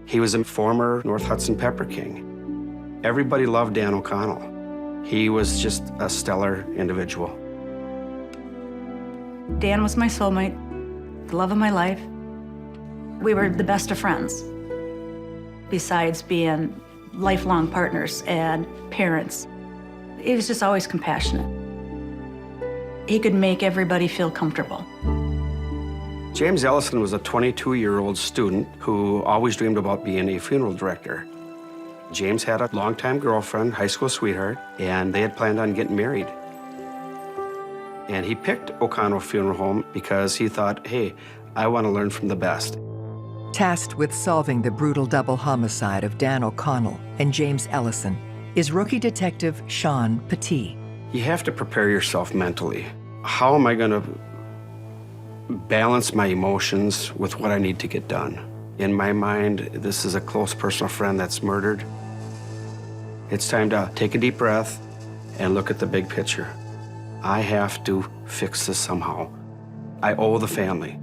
He was a former North Hudson Pepper King. Everybody loved Dan O'Connell. He was just a stellar individual.
Dan was my soulmate, the love of my life. We were the best of friends, besides being lifelong partners and parents. He was just always compassionate. He could make everybody feel comfortable.
James Ellison was a 22-year-old student who always dreamed about being a funeral director. James had a longtime girlfriend, high school sweetheart, and they had planned on getting married. And he picked O'Connell Funeral Home because he thought, hey, I want to learn from the best.
Tasked with solving the brutal double homicide of Dan O'Connell and James Ellison is rookie detective Sean Petit.
You have to prepare yourself mentally. How am I going to balance my emotions with what I need to get done? In my mind, this is a close personal friend that's murdered. It's time to take a deep breath and look at the big picture. I have to fix this somehow. I owe the family.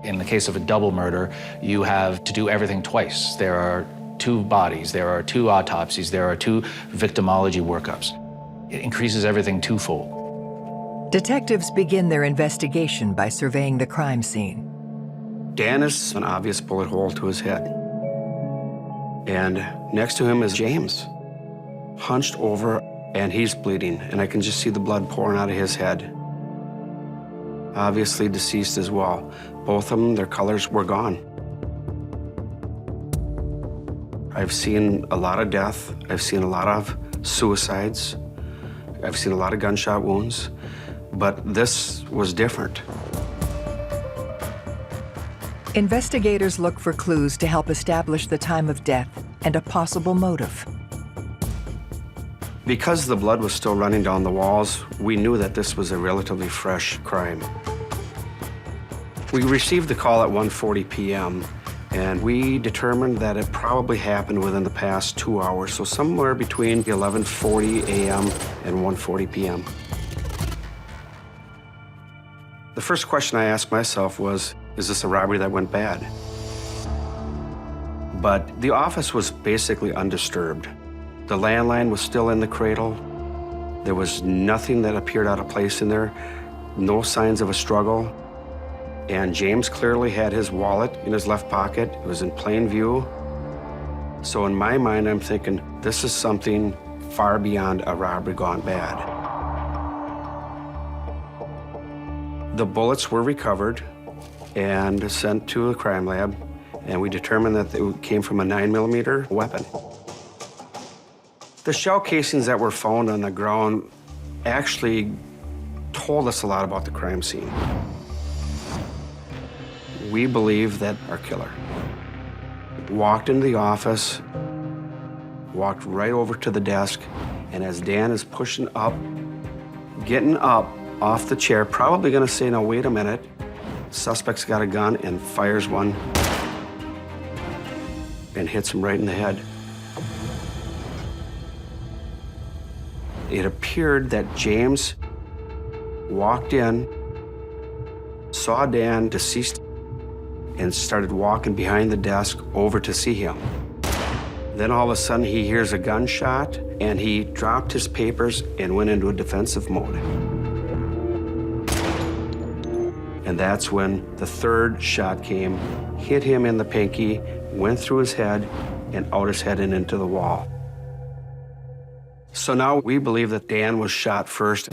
In the case of a double murder, you have to do everything twice. There are 2 bodies, there are 2 autopsies, there are 2 victimology workups. It increases everything twofold.
Detectives begin their investigation by surveying the crime scene.
Dan is an obvious bullet hole to his head. And next to him is James, hunched over, and he's bleeding, and I can just see the blood pouring out of his head. Obviously deceased as well. Both of them, their colors were gone. I've seen a lot of death. I've seen a lot of suicides. I've seen a lot of gunshot wounds, but this was different.
Investigators look for clues to help establish the time of death and a possible motive.
Because the blood was still running down the walls, we knew that this was a relatively fresh crime. We received the call at 1:40 p.m., and we determined that it probably happened within the past 2 hours, so somewhere between 11:40 a.m. and 1:40 p.m. The first question I asked myself was, is this a robbery that went bad? But the office was basically undisturbed. The landline was still in the cradle. There was nothing that appeared out of place in there, no signs of a struggle. And James clearly had his wallet in his left pocket. It was in plain view. So in my mind, I'm thinking, this is something far beyond a robbery gone bad. The bullets were recovered and sent to a crime lab, and we determined that it came from a 9mm weapon. The shell casings that were found on the ground actually told us a lot about the crime scene. We believe that our killer walked into the office, walked right over to the desk, and as Dan is pushing up, getting up off the chair, probably gonna say, now wait a minute, suspect's got a gun and fires one and hits him right in the head. It appeared that James walked in, saw Dan deceased, and started walking behind the desk over to see him. Then all of a sudden he hears a gunshot and he dropped his papers and went into a defensive mode. And that's when the third shot came, hit him in the pinky, went through his head and out his head and into the wall. So now we believe that Dan was shot first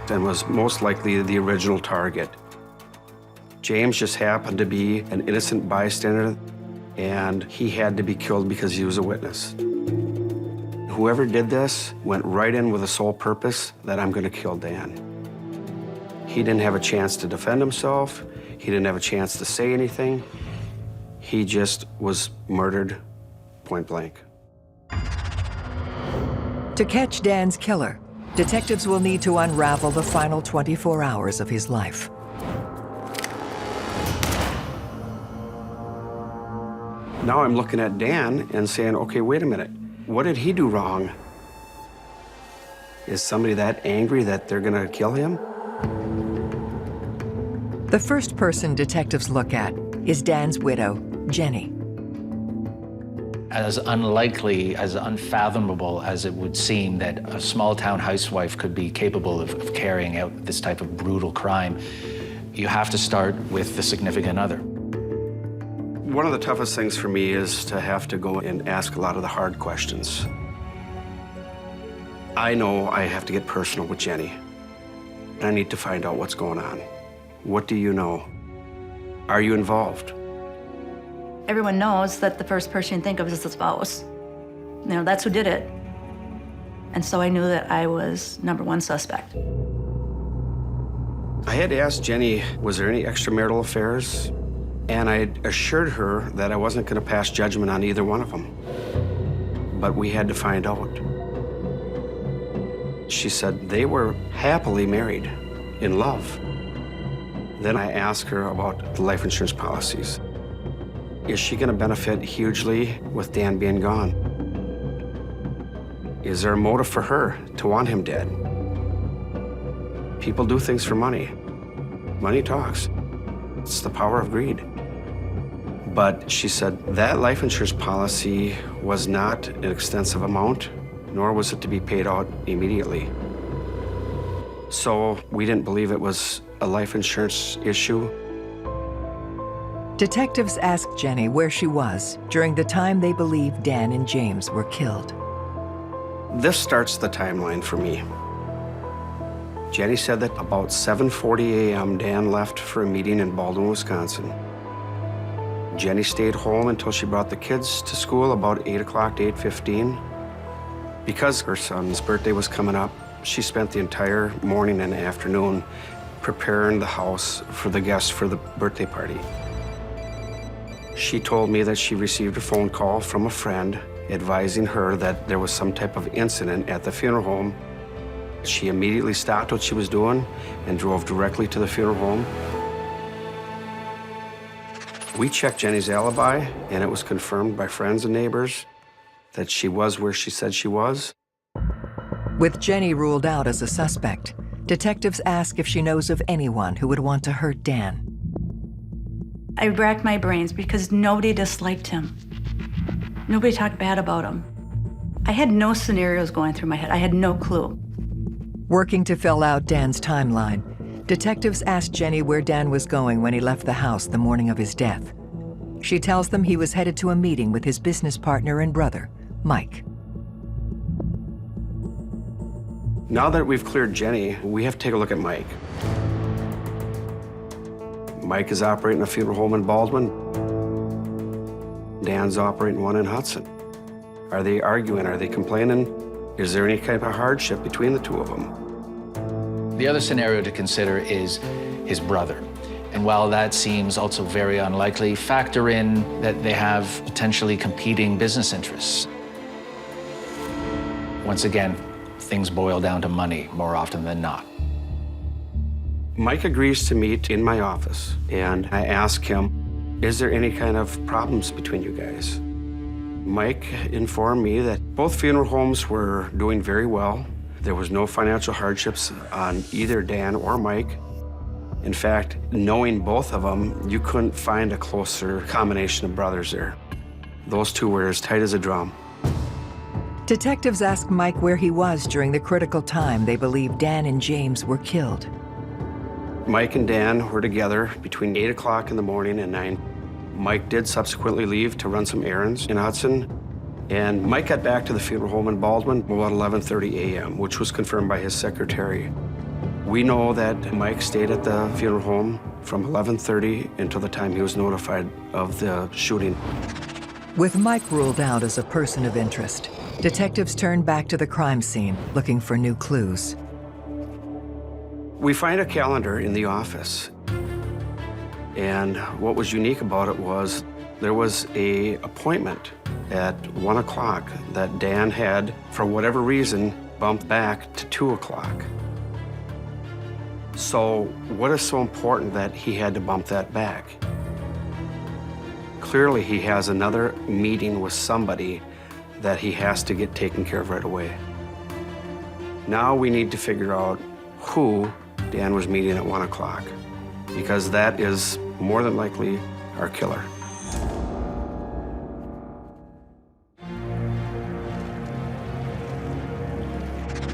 and was most likely the original target. James just happened to be an innocent bystander, and he had to be killed because he was a witness. Whoever did this went right in with the sole purpose that I'm gonna kill Dan. He didn't have a chance to defend himself. He didn't have a chance to say anything. He just was murdered point blank.
To catch Dan's killer, detectives will need to unravel the final 24 hours of his life.
Now I'm looking at Dan and saying, okay, wait a minute. What did he do wrong? Is somebody that angry that they're gonna kill him?
The first person detectives look at is Dan's widow, Jenny.
as unlikely, as unfathomable as it would seem that a small-town housewife could be capable of carrying out this type of brutal crime, you have to start with the significant other.
One of the toughest things for me is to have to go and ask a lot of the hard questions. I know I have to get personal with Jenny. I need to find out what's going on. What do you know? Are you involved?
Everyone knows that the first person you think of is the spouse. You know, that's who did it. And so I knew that I was #1 suspect.
I had to ask Jenny, was there any extramarital affairs? And I assured her that I wasn't going to pass judgment on either one of them. But we had to find out. She said they were happily married, in love. Then I asked her about the life insurance policies. Is she going to benefit hugely with Dan being gone? Is there a motive for her to want him dead? People do things for money. Money talks. It's the power of greed. But she said that life insurance policy was not an extensive amount, nor was it to be paid out immediately. So we didn't believe it was a life insurance issue.
Detectives asked Jenny where she was during the time they believe Dan and James were killed.
This starts the timeline for me. Jenny said that about 7:40 a.m. Dan left for a meeting in Baldwin, Wisconsin. Jenny stayed home until she brought the kids to school about 8 o'clock to 8:15. Because her son's birthday was coming up, she spent the entire morning and afternoon preparing the house for the guests for the birthday party. She told me that she received a phone call from a friend advising her that there was some type of incident at the funeral home. She immediately stopped what she was doing and drove directly to the funeral home. We checked Jenny's alibi, and it was confirmed by friends and neighbors that she was where she said she was.
With Jenny ruled out as a suspect, detectives ask if she knows of anyone who would want to hurt Dan.
I racked my brains because nobody disliked him. Nobody talked bad about him. I had no scenarios going through my head. I had no clue.
Working to fill out Dan's timeline, detectives asked Jenny where Dan was going when he left the house the morning of his death. She tells them he was headed to a meeting with his business partner and brother, Mike.
Now that we've cleared Jenny, we have to take a look at Mike. Mike is operating a funeral home in Baldwin. Dan's operating one in Hudson. Are they arguing? Are they complaining? Is there any kind of hardship between the two of them?
The other scenario to consider is his brother. And while that seems also very unlikely, factor in that they have potentially competing business interests. Once again, things boil down to money more often than not.
Mike agrees to meet in my office, and I ask him, is there any kind of problems between you guys? Mike informed me that both funeral homes were doing very well. There was no financial hardships on either Dan or Mike. In fact, knowing both of them, you couldn't find a closer combination of brothers there. Those two were as tight as a drum.
Detectives asked Mike where he was during the critical time they believe Dan and James were killed.
Mike and Dan were together between 8 o'clock in the morning and 9. Mike did subsequently leave to run some errands in Hudson, and Mike got back to the funeral home in Baldwin about 11:30 a.m., which was confirmed by his secretary. We know that Mike stayed at the funeral home from 11:30 until the time he was notified of the shooting.
With Mike ruled out as a person of interest, detectives turned back to the crime scene looking for new clues.
We find a calendar in the office, and what was unique about it was there was an appointment at 1 o'clock that Dan had, for whatever reason, bumped back to 2 o'clock. So what is so important that he had to bump that back? Clearly, he has another meeting with somebody that he has to get taken care of right away. Now we need to figure out who Dan was meeting at 1 o'clock, because that is more than likely our killer.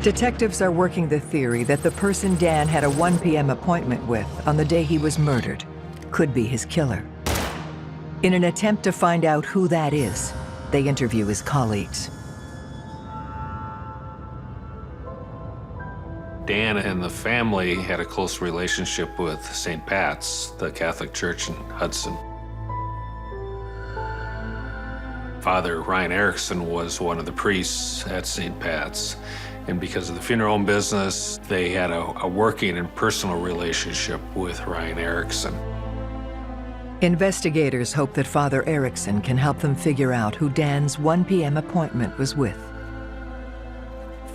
Detectives are working the theory that the person Dan had a 1 p.m. appointment with on the day he was murdered could be his killer. In an attempt to find out who that is, they interview his colleagues.
Dan and the family had a close relationship with St. Pat's, the Catholic Church in Hudson. Father Ryan Ericson was one of the priests at St. Pat's, and because of the funeral home business, they had a working and personal relationship with Ryan Ericson.
Investigators hope that Father Ericson can help them figure out who Dan's 1 p.m. appointment was with.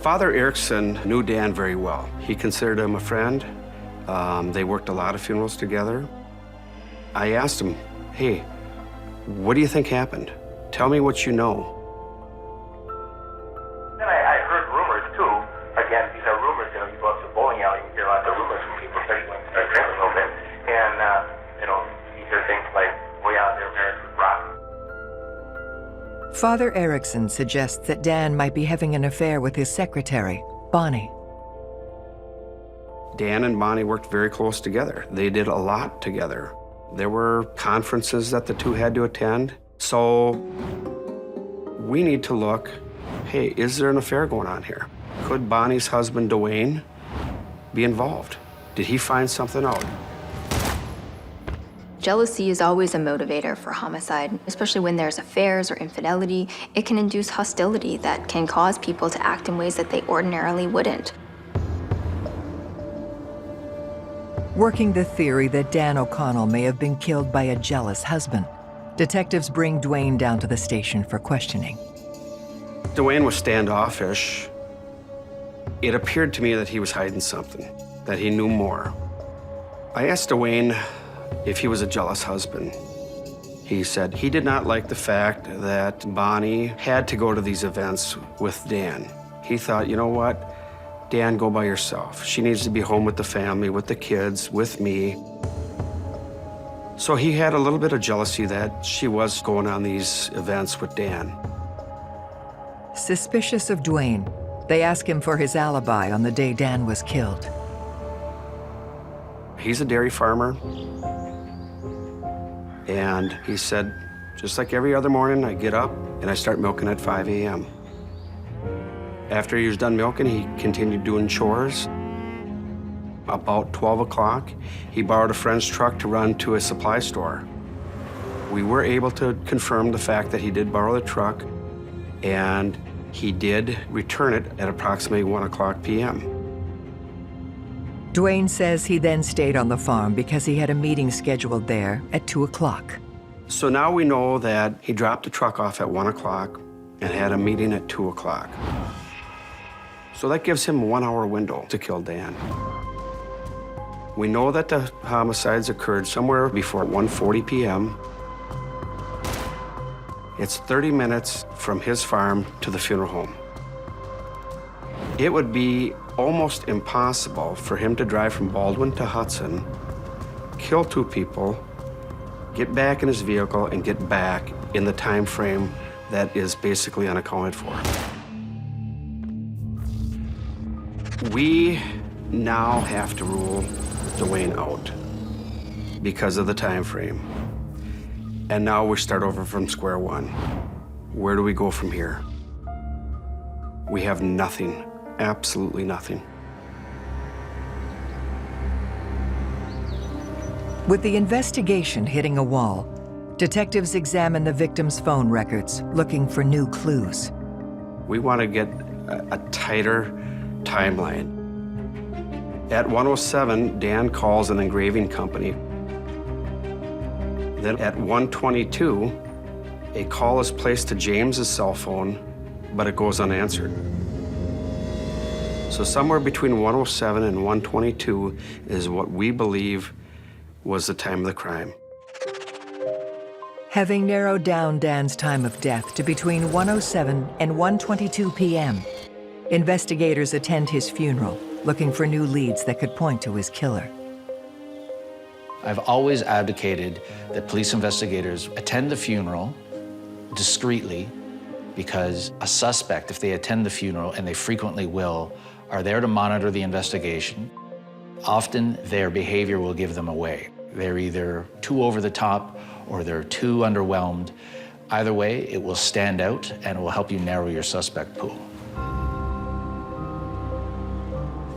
Father Ericson knew Dan very well. He considered him a friend. They worked a lot of funerals together. I asked him, hey, what do you think happened? Tell me what you know.
Then I heard rumors too. Again, these are rumors, you go up to the bowling alley, you hear lots of rumors from people, especially when they start drinking a little bit. And, you hear things like, oh yeah, their marriage was rotten.
Father Ericson suggests that Dan might be having an affair with his secretary, Bonnie.
Dan and Bonnie worked very close together. They did a lot together. There were conferences that the two had to attend. So we need to look, hey, is there an affair going on here? Could Bonnie's husband, Dwayne, be involved? Did he find something out?
Jealousy is always a motivator for homicide, especially when there's affairs or infidelity. It can induce hostility that can cause people to act in ways that they ordinarily wouldn't.
Working the theory that Dan O'Connell may have been killed by a jealous husband, detectives bring Dwayne down to the station for questioning.
Dwayne was standoffish. It appeared to me that he was hiding something, that he knew more. I asked Dwayne if he was a jealous husband. He said he did not like the fact that Bonnie had to go to these events with Dan. He thought, you know what, Dan, go by yourself. She needs to be home with the family, with the kids, with me. So he had a little bit of jealousy that she was going on these events with Dan.
Suspicious of Dwayne, they ask him for his alibi on the day Dan was killed.
He's a dairy farmer. And he said, just like every other morning, I get up and I start milking at 5 a.m. After he was done milking, he continued doing chores. About 12 o'clock, he borrowed a friend's truck to run to a supply store. We were able to confirm the fact that he did borrow the truck, and he did return it at approximately 1 o'clock p.m.
Dwayne says he then stayed on the farm because he had a meeting scheduled there at 2 o'clock.
So now we know that he dropped the truck off at 1 o'clock and had a meeting at 2 o'clock. So that gives him a 1 hour window to kill Dan. We know that the homicides occurred somewhere before 1:40 p.m. It's 30 minutes from his farm to the funeral home. It would be almost impossible for him to drive from Baldwin to Hudson, kill 2 people, get back in his vehicle, and get back in the time frame that is basically unaccounted for. We now have to rule Dwayne out because of the time frame. And now we start over from square one. Where do we go from here? We have nothing, absolutely nothing.
With the investigation hitting a wall, detectives examine the victim's phone records, looking for new clues.
We want to get a tighter timeline. At 1:07, Dan calls an engraving company. Then at 1:22, a call is placed to James's cell phone, but it goes unanswered. So somewhere between 1:07 and 1:22 is what we believe was the time of the crime.
Having narrowed down Dan's time of death to between 1:07 and 1:22 p.m., investigators attend his funeral, looking for new leads that could point to his killer.
I've always advocated that police investigators attend the funeral discreetly, because a suspect, if they attend the funeral, and they frequently will, are there to monitor the investigation. Often their behavior will give them away. They're either too over the top or they're too underwhelmed. Either way, it will stand out and it will help you narrow your suspect pool.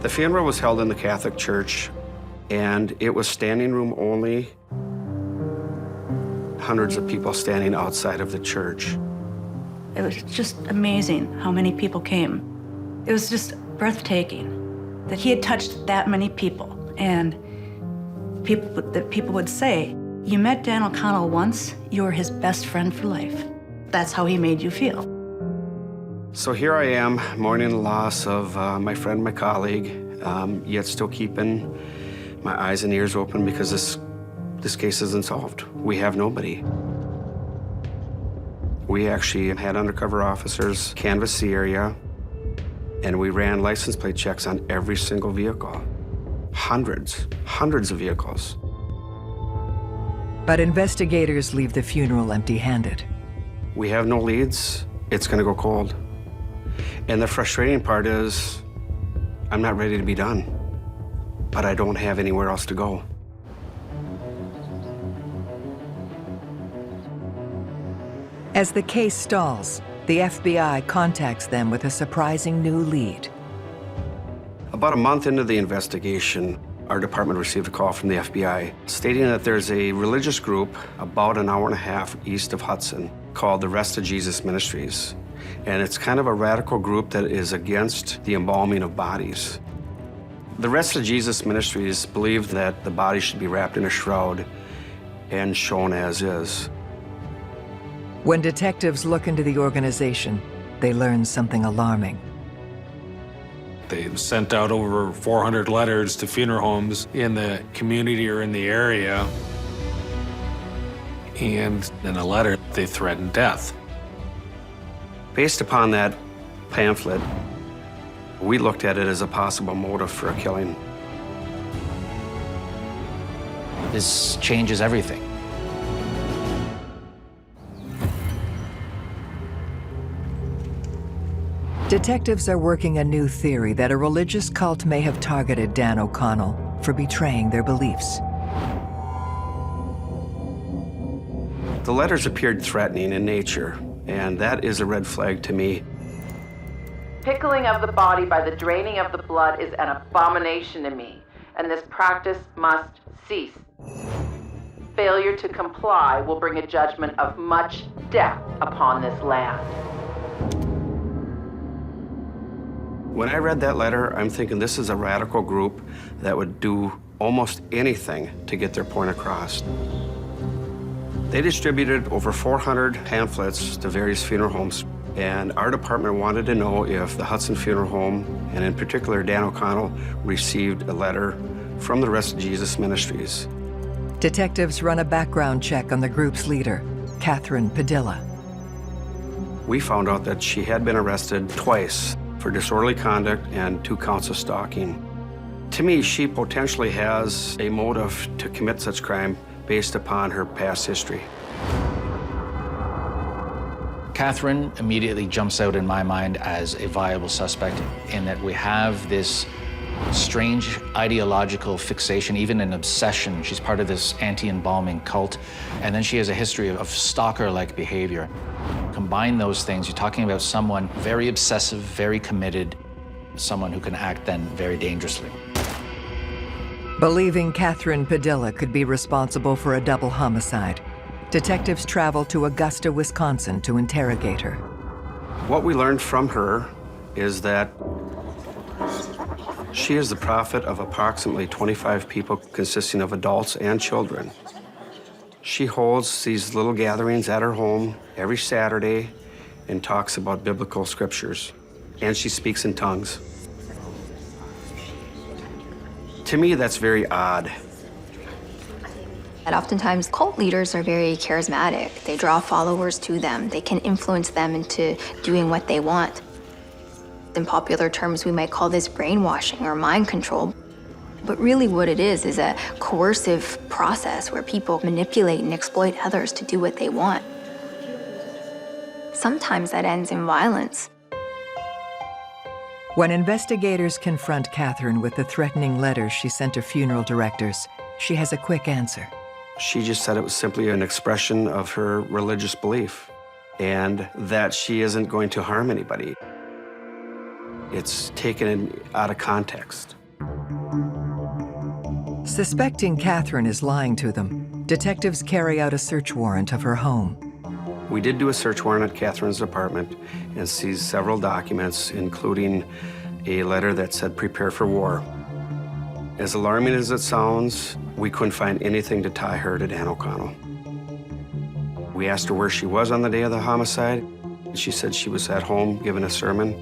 The funeral was held in the Catholic Church, and it was standing room only. Hundreds of people standing outside of the church.
It was just amazing how many people came. It was just breathtaking that he had touched that many people. And people would say, you met Dan O'Connell once, you were his best friend for life. That's how he made you feel.
So here I am, mourning the loss of my friend, my colleague, yet still keeping my eyes and ears open because this case isn't solved. We have nobody. We actually had undercover officers canvass the area, and we ran license plate checks on every single vehicle. Hundreds of vehicles.
But investigators leave the funeral empty-handed.
We have no leads. It's gonna go cold. And the frustrating part is, I'm not ready to be done, but I don't have anywhere else to go.
As the case stalls, the FBI contacts them with a surprising new lead.
About a month into the investigation, our department received a call from the FBI stating that there's a religious group about an hour and a half east of Hudson called the Rest of Jesus Ministries. And it's kind of a radical group that is against the embalming of bodies. The Rest of Jesus Ministries believe that the body should be wrapped in a shroud and shown as is.
When detectives look into the organization, they learn something alarming.
They sent out over 400 letters to funeral homes in the community or in the area. And in a letter, they threatened death.
Based upon that pamphlet, we looked at it as a possible motive for a killing.
This changes everything.
Detectives are working a new theory that a religious cult may have targeted Dan O'Connell for betraying their beliefs.
The letters appeared threatening in nature, and that is a red flag to me.
Pickling of the body by the draining of the blood is an abomination to me, and this practice must cease. Failure to comply will bring a judgment of much death upon this land.
When I read that letter, I'm thinking this is a radical group that would do almost anything to get their point across. They distributed over 400 pamphlets to various funeral homes, and our department wanted to know if the Hudson Funeral Home, and in particular Dan O'Connell, received a letter from the Rest of Jesus Ministries.
Detectives run a background check on the group's leader, Catherine Padilla.
We found out that she had been arrested twice for disorderly conduct and 2 counts of stalking. To me, she potentially has a motive to commit such crime based upon her past history.
Catherine immediately jumps out in my mind as a viable suspect in that we have this strange ideological fixation, even an obsession. She's part of this anti-embalming cult, and then she has a history of stalker-like behavior. Combine those things, you're talking about someone very obsessive, very committed, someone who can act then very dangerously.
Believing Catherine Padilla could be responsible for a double homicide, detectives travel to Augusta, Wisconsin to interrogate her.
What we learned from her is that she is the prophet of approximately 25 people consisting of adults and children. She holds these little gatherings at her home every Saturday and talks about biblical scriptures, and she speaks in tongues. To me, that's very odd.
And oftentimes, cult leaders are very charismatic. They draw followers to them. They can influence them into doing what they want. In popular terms, we might call this brainwashing or mind control. But really what it is a coercive process where people manipulate and exploit others to do what they want. Sometimes that ends in violence.
When investigators confront Catherine with the threatening letters she sent to funeral directors, she has a quick answer.
She just said it was simply an expression of her religious belief and that she isn't going to harm anybody. It's taken out of context.
Suspecting Catherine is lying to them, detectives carry out a search warrant of her home.
We did do a search warrant at Catherine's apartment and seized several documents, including a letter that said, "Prepare for war." As alarming as it sounds, we couldn't find anything to tie her to Dan O'Connell. We asked her where she was on the day of the homicide. She said she was at home giving a sermon.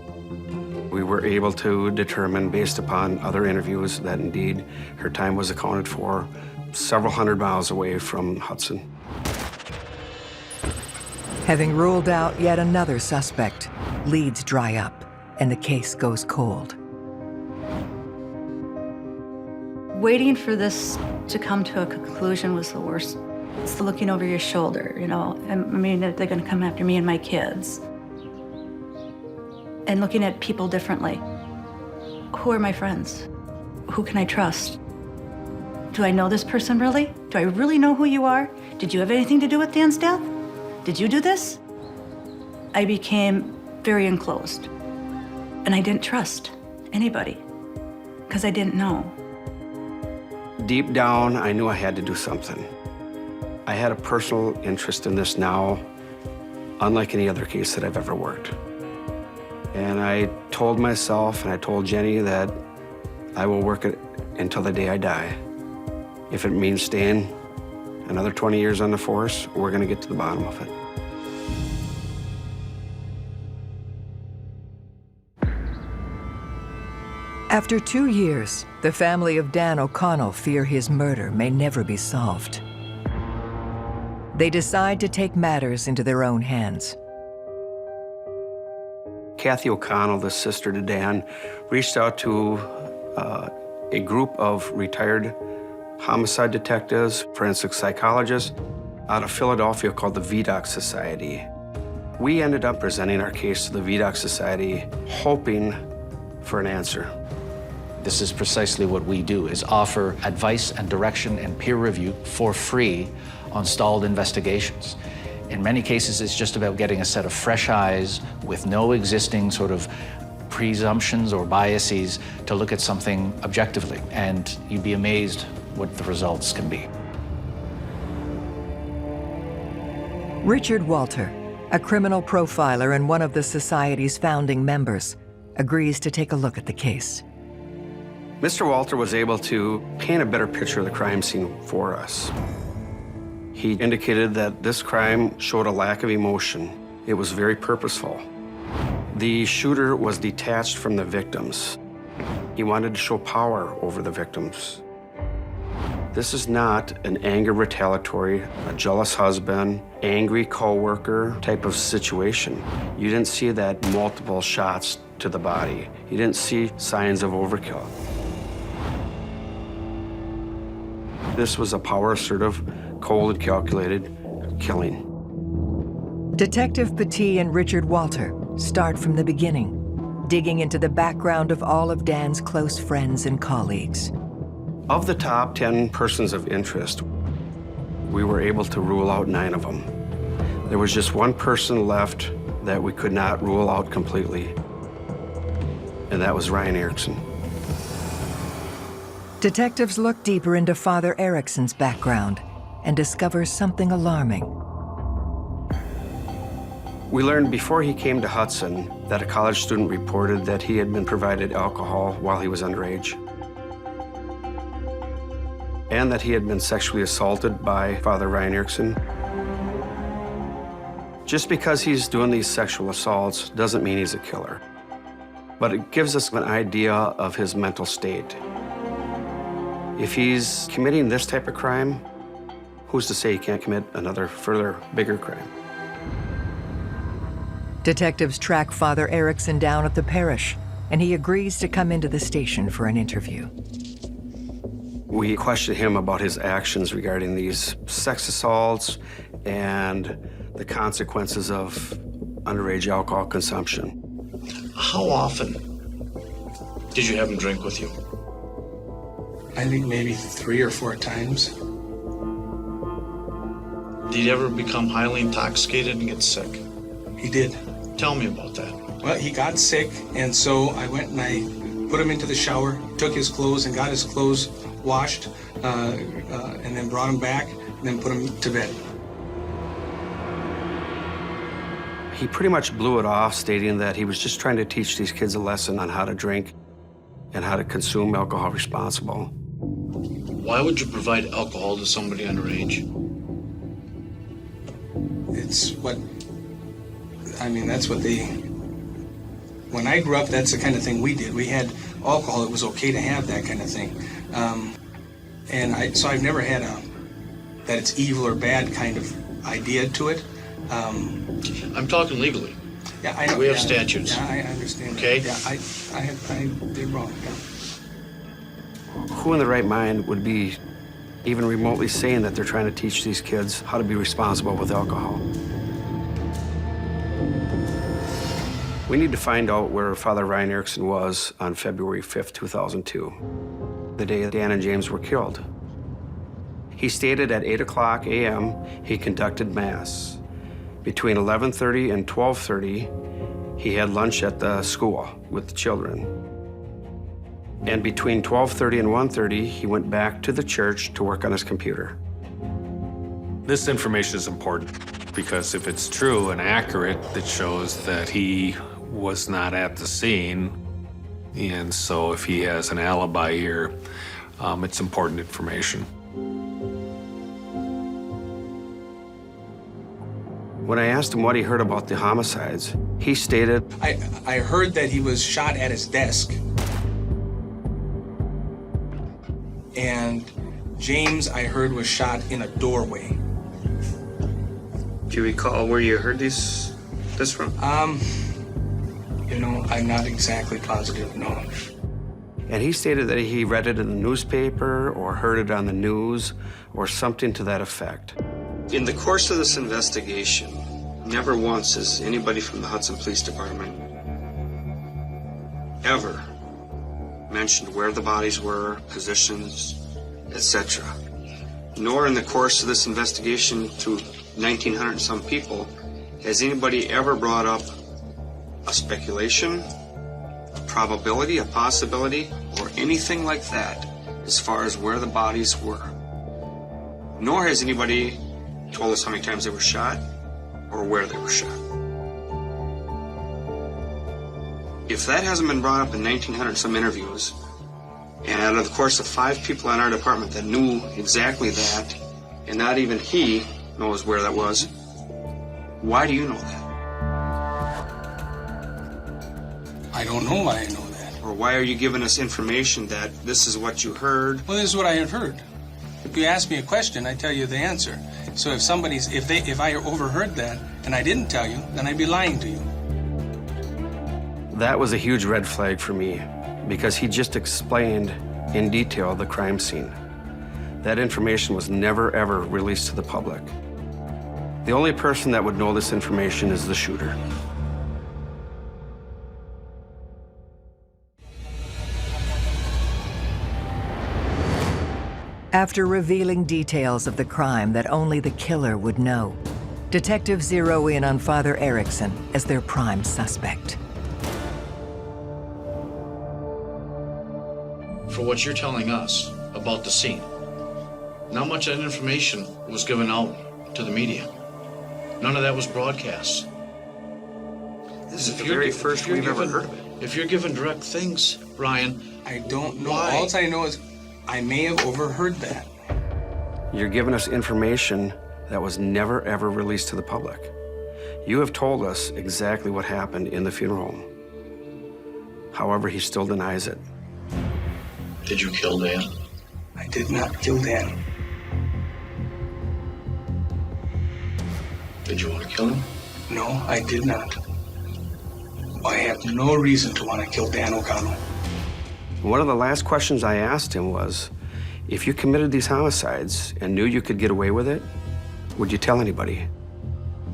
We were able to determine, based upon other interviews, that indeed her time was accounted for several hundred miles away from Hudson.
Having ruled out yet another suspect, leads dry up and the case goes cold.
Waiting for this to come to a conclusion was the worst. It's the looking over your shoulder, you know. I mean, they're going to come after me and my kids. And looking at people differently. Who are my friends? Who can I trust? Do I know this person really? Do I really know who you are? Did you have anything to do with Dan's death? Did you do this? I became very enclosed. And I didn't trust anybody because I didn't know.
Deep down, I knew I had to do something. I had a personal interest in this now, unlike any other case that I've ever worked. And I told myself and I told Jenny that I will work it until the day I die. If it means staying another 20 years on the force, we're going to get to the bottom of it.
After 2 years, the family of Dan O'Connell fear his murder may never be solved. They decide to take matters into their own hands.
Kathy O'Connell, the sister to Dan, reached out to a group of retired homicide detectives, forensic psychologists out of Philadelphia called the VDOC Society. We ended up presenting our case to the VDOC Society, hoping for an answer.
This is precisely what we do, is offer advice and direction and peer review for free on stalled investigations. In many cases, it's just about getting a set of fresh eyes with no existing sort of presumptions or biases to look at something objectively, and you'd be amazed what the results can be.
Richard Walter, a criminal profiler and one of the Society's founding members, agrees to take a look at the case.
Mr. Walter was able to paint a better picture of the crime scene for us. He indicated that this crime showed a lack of emotion. It was very purposeful. The shooter was detached from the victims. He wanted to show power over the victims. This is not an anger retaliatory, a jealous husband, angry coworker type of situation. You didn't see that multiple shots to the body. You didn't see signs of overkill. This was a power-assertive, cold and calculated killing.
Detective Petit and Richard Walter start from the beginning, digging into the background of all of Dan's close friends and colleagues.
Of the top 10 persons of interest, we were able to rule out 9 of them. There was just one person left that we could not rule out completely, and that was Ryan Ericson.
Detectives look deeper into Father Ericson's background and discover something alarming.
We learned before he came to Hudson that a college student reported that he had been provided alcohol while he was underage, and that he had been sexually assaulted by Father Ryan Ericson. Just because he's doing these sexual assaults doesn't mean he's a killer, but it gives us an idea of his mental state. If he's committing this type of crime, who's to say he can't commit another further, bigger crime?
Detectives track Father Ericson down at the parish, and he agrees to come into the station for an interview.
We questioned him about his actions regarding these sex assaults and the consequences of underage alcohol consumption.
How often Did you have him drink with you?
I think maybe 3 or 4 times.
Did he ever become highly intoxicated and get sick?
He did.
Tell me about that.
Well, he got sick, and so I went and I put him into the shower, took his clothes and got his clothes washed, and then brought him back, and then put him to bed.
He pretty much blew it off, stating that he was just trying to teach these kids a lesson on how to drink and how to consume alcohol responsible.
Why would you provide alcohol to somebody underage?
It's what, I mean, that's what they, when I grew up, that's the kind of thing we did. We had alcohol, it was okay to have that kind of thing. So I've never had that it's evil or bad kind of idea to it.
I'm talking legally.
Yeah, I know.
We have statutes.
Yeah, I understand.
Okay?
That. Yeah, I did wrong. Yeah.
Who in the right mind would be even remotely saying that they're trying to teach these kids how to be responsible with alcohol? We need to find out where Father Ryan Ericson was on February 5th, 2002, the day Dan and James were killed. He stated at 8:00 a.m. he conducted Mass. Between 11:30 and 12:30, he had lunch at the school with the children. And between 12:30 and 1:30, he went back to the church to work on his computer.
This information is important because if it's true and accurate, it shows that he was not at the scene. And so if he has an alibi here, it's important information.
When I asked him what he heard about the homicides, he stated,
I heard that he was shot at his desk. And James, I heard, was shot in a doorway.
Do you recall where you heard this from?
I'm not exactly positive, no.
And he stated that he read it in the newspaper or heard it on the news or something to that effect.
In the course of this investigation, never once has anybody from the Hudson Police Department ever mentioned where the bodies were, positions, etc. Nor in the course of this investigation to 1,900 and some people has anybody ever brought up a speculation, a probability, a possibility, or anything like that as far as where the bodies were. Nor has anybody told us how many times they were shot or where they were shot. If that hasn't been brought up in 1,900 some interviews, and out of the course of 5 people in our department that knew exactly that, and not even he knows where that was, why do you know that?
I don't know why I know that.
Or why are you giving us information that this is what you heard?
Well, this is what I have heard. If you ask me a question, I tell you the answer. So if I overheard that and I didn't tell you, then I'd be lying to you.
That was a huge red flag for me because he just explained in detail the crime scene. That information was never, ever released to the public. The only person that would know this information is the shooter.
After revealing details of the crime that only the killer would know, detectives zero in on Father Ericson as their prime suspect.
For what you're telling us about the scene, not much of that information was given out to the media. None of that was broadcast.
This is the very first we've ever heard of it.
If you're given direct things, Ryan,
I don't know.
Why?
All I know is I may have overheard that.
You're giving us information that was never, ever released to the public. You have told us exactly what happened in the funeral home. However, he still denies it.
Did you kill Dan?
I did not kill Dan.
Did you want to kill him?
No, I did not. I have no reason to want to kill Dan O'Connell.
One of the last questions I asked him was, if you committed these homicides and knew you could get away with it, would you tell anybody?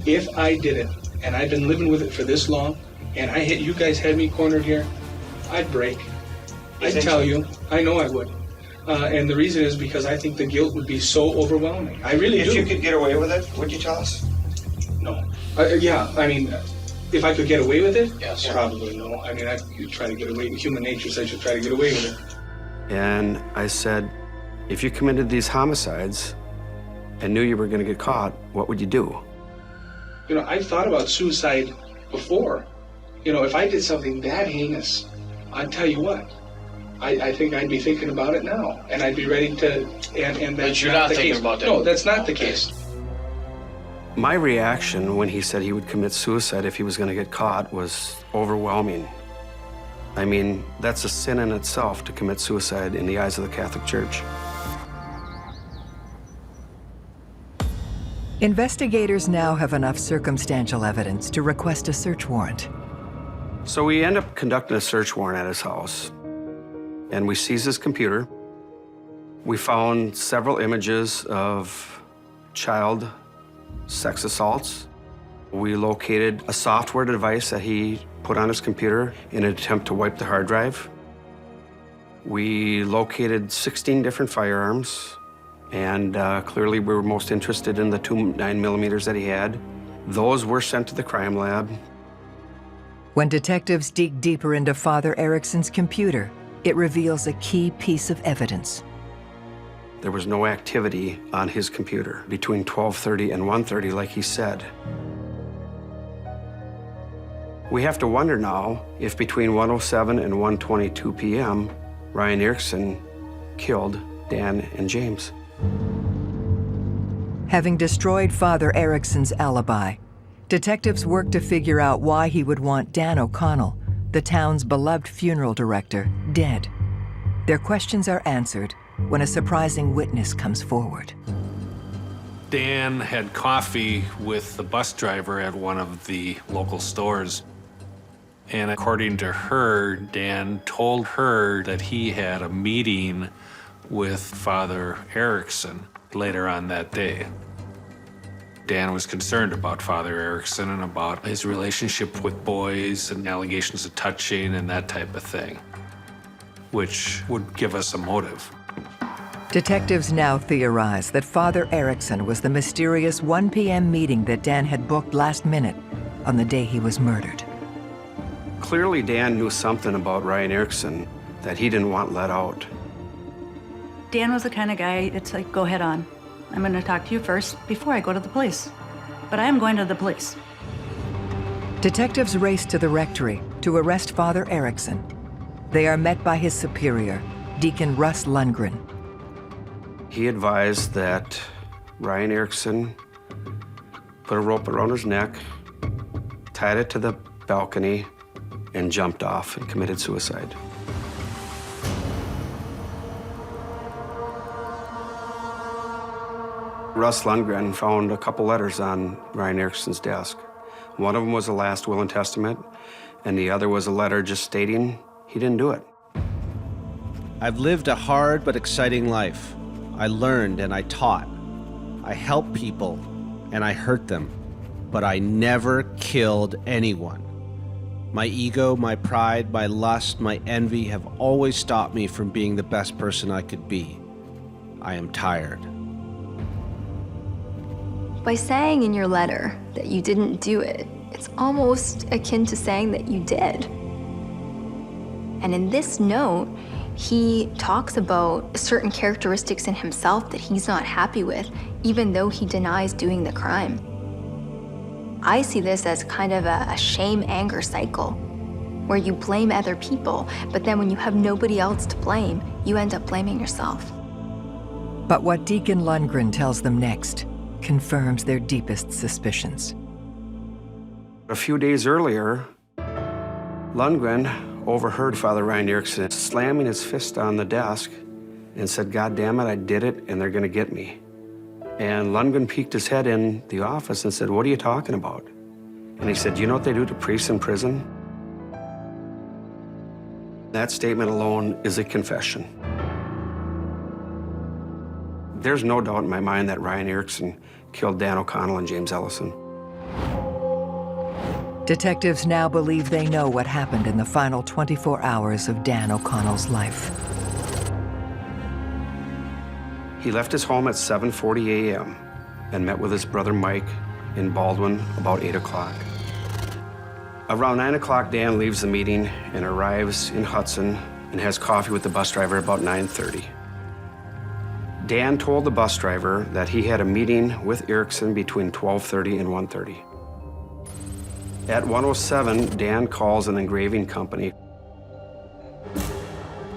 If I did it, and I've been living with it for this long, and you guys had me cornered here, I'd break.
I'd tell you. I know I would. And the reason is because I think the guilt would be so overwhelming. I really do.
If you could get away with it, would you tell us?
No. Yeah, I mean, if I could get away with it?
Yes.
Probably no. I mean, I'd try to get away. Human nature says you try to get away with it.
And I said, if you committed these homicides and knew you were going to get caught, what would you do?
You know, I've thought about suicide before. You know, if I did something that heinous, I'd tell you what. I think I'd be thinking about it now, and I'd be ready to, and that's
But you're not
the
thinking
case.
about that?
No, that's not the case.
My reaction when he said he would commit suicide if he was going to get caught was overwhelming. I mean, that's a sin in itself to commit suicide in the eyes of the Catholic Church.
Investigators now have enough circumstantial evidence to request a search warrant.
So we end up conducting a search warrant at his house, and we seize his computer. We found several images of child sex assaults. We located a software device that he put on his computer in an attempt to wipe the hard drive. We located 16 different firearms, and clearly we were most interested in the 2 9mm that he had. Those were sent to the crime lab.
When detectives dig deeper into Father Ericson's computer, it reveals a key piece of evidence.
There was no activity on his computer between 12:30 and 1:30, like he said. We have to wonder now if between 1:07 and 1:22 p.m., Ryan Ericson killed Dan and James.
Having destroyed Father Ericson's alibi, detectives work to figure out why he would want Dan O'Connell, the town's beloved funeral director, dead. Their questions are answered when a surprising witness comes forward.
Dan had coffee with the bus driver at one of the local stores. And according to her, Dan told her that he had a meeting with Father Ericson later on that day. Dan was concerned about Father Ericson and about his relationship with boys and allegations of touching and that type of thing, which would give us a motive.
Detectives now theorize that Father Ericson was the mysterious 1 p.m. meeting that Dan had booked last minute on the day he was murdered.
Clearly, Dan knew something about Ryan Ericson that he didn't want let out.
Dan was the kind of guy, it's like, go head on. I'm going to talk to you first before I go to the police. But I am going to the police.
Detectives race to the rectory to arrest Father Ericson. They are met by his superior, Deacon Russ Lundgren.
He advised that Ryan Ericson put a rope around his neck, tied it to the balcony, and jumped off and committed suicide. Russ Lundgren found a couple letters on Ryan Ericson's desk. One of them was a last will and testament, and the other was a letter just stating he didn't do it.
I've lived a hard but exciting life. I learned and I taught. I helped people and I hurt them, but I never killed anyone. My ego, my pride, my lust, my envy have always stopped me from being the best person I could be. I am tired.
By saying in your letter that you didn't do it, it's almost akin to saying that you did. And in this note, he talks about certain characteristics in himself that he's not happy with, even though he denies doing the crime. I see this as kind of a shame-anger cycle, where you blame other people, but then when you have nobody else to blame, you end up blaming yourself.
But what Deacon Lundgren tells them next confirms their deepest suspicions.
A few days earlier, Lundgren overheard Father Ryan Ericson slamming his fist on the desk and said, "God damn it, I did it, and they're gonna get me." And Lundgren peeked his head in the office and said, "What are you talking about?" And he said, "You know what they do to priests in prison?" That statement alone is a confession. There's no doubt in my mind that Ryan Ericson killed Dan O'Connell and James Ellison.
Detectives now believe they know what happened in the final 24 hours of Dan O'Connell's life.
He left his home at 7:40 a.m. and met with his brother Mike in Baldwin about 8 o'clock. Around 9 o'clock, Dan leaves the meeting and arrives in Hudson and has coffee with the bus driver about 9:30. Dan told the bus driver that he had a meeting with Ericson between 12:30 and 1:30. At 1:07, Dan calls an engraving company.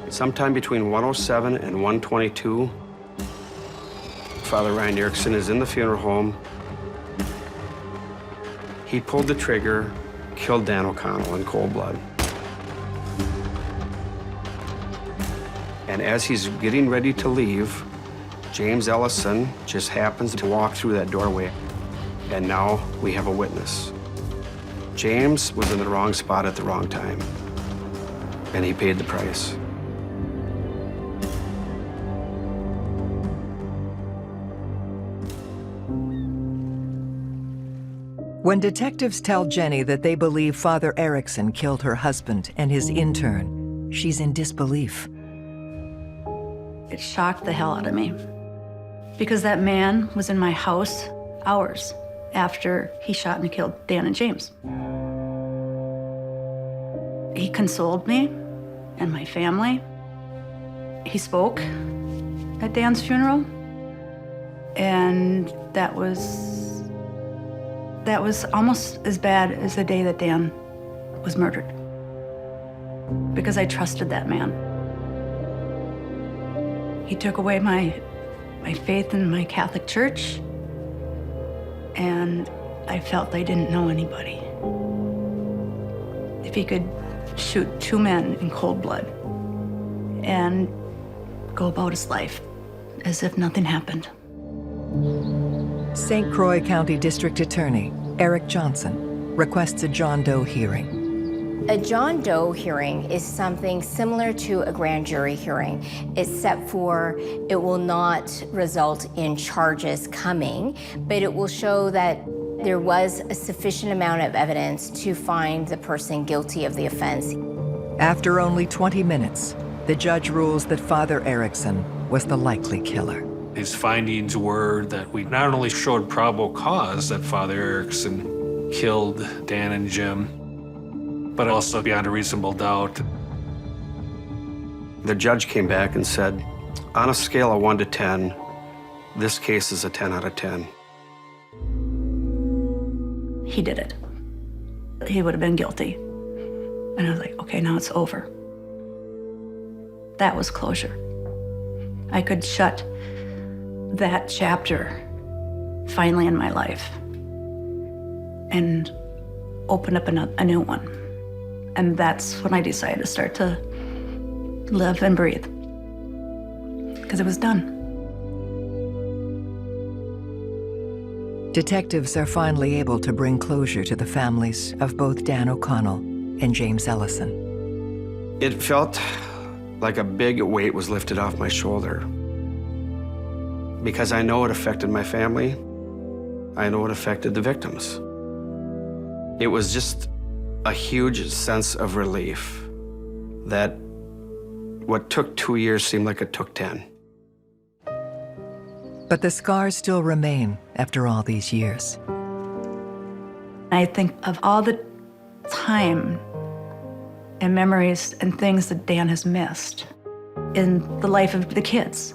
Sometime between 1:07 and 1:22, Father Ryan Ericson is in the funeral home. He pulled the trigger, killed Dan O'Connell in cold blood. And as he's getting ready to leave, James Ellison just happens to walk through that doorway. And now we have a witness. James was in the wrong spot at the wrong time, and he paid the price.
When detectives tell Jenny that they believe Father Ericson killed her husband and his intern, she's in disbelief.
It shocked the hell out of me because that man was in my house hours after he shot and killed Dan and James. He consoled me and my family. He spoke at Dan's funeral, and that was almost as bad as the day that Dan was murdered, because I trusted that man. He took away my faith in my Catholic Church, and I felt I didn't know anybody. If he could shoot two men in cold blood and go about his life as if nothing happened.
St. Croix County District Attorney Eric Johnson requests a John Doe hearing.
A John Doe hearing is something similar to a grand jury hearing, except for it will not result in charges coming, but it will show that there was a sufficient amount of evidence to find the person guilty of the offense.
After only 20 minutes, the judge rules that Father Ericson was the likely killer.
His findings were that we not only showed probable cause that Father Ericson killed Dan and Jim, but also beyond a reasonable doubt.
The judge came back and said, on a scale of 1 to 10, this case is a 10 out of 10.
He did it. He would have been guilty. And I was like, okay, now it's over. That was closure. I could shut that chapter finally in my life and open up a new one. And that's when I decided to start to live and breathe, because it was done.
Detectives are finally able to bring closure to the families of both Dan O'Connell and James Ellison.
It felt like a big weight was lifted off my shoulder, because I know it affected my family. I know it affected the victims. It was just a huge sense of relief that what took 2 years seemed like it took 10.
But the scars still remain after all these years.
I think of all the time and memories and things that Dan has missed in the life of the kids.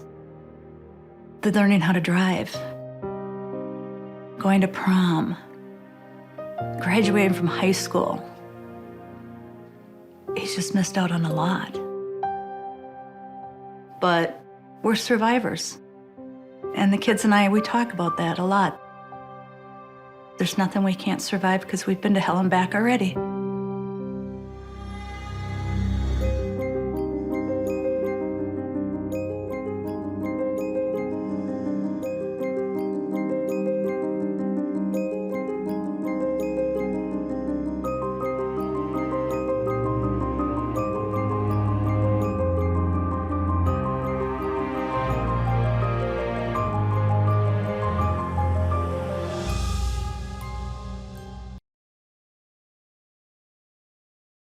The learning how to drive, going to prom, graduating from high school. He's just missed out on a lot. But we're survivors. And the kids and I, we talk about that a lot. There's nothing we can't survive because we've been to hell and back already.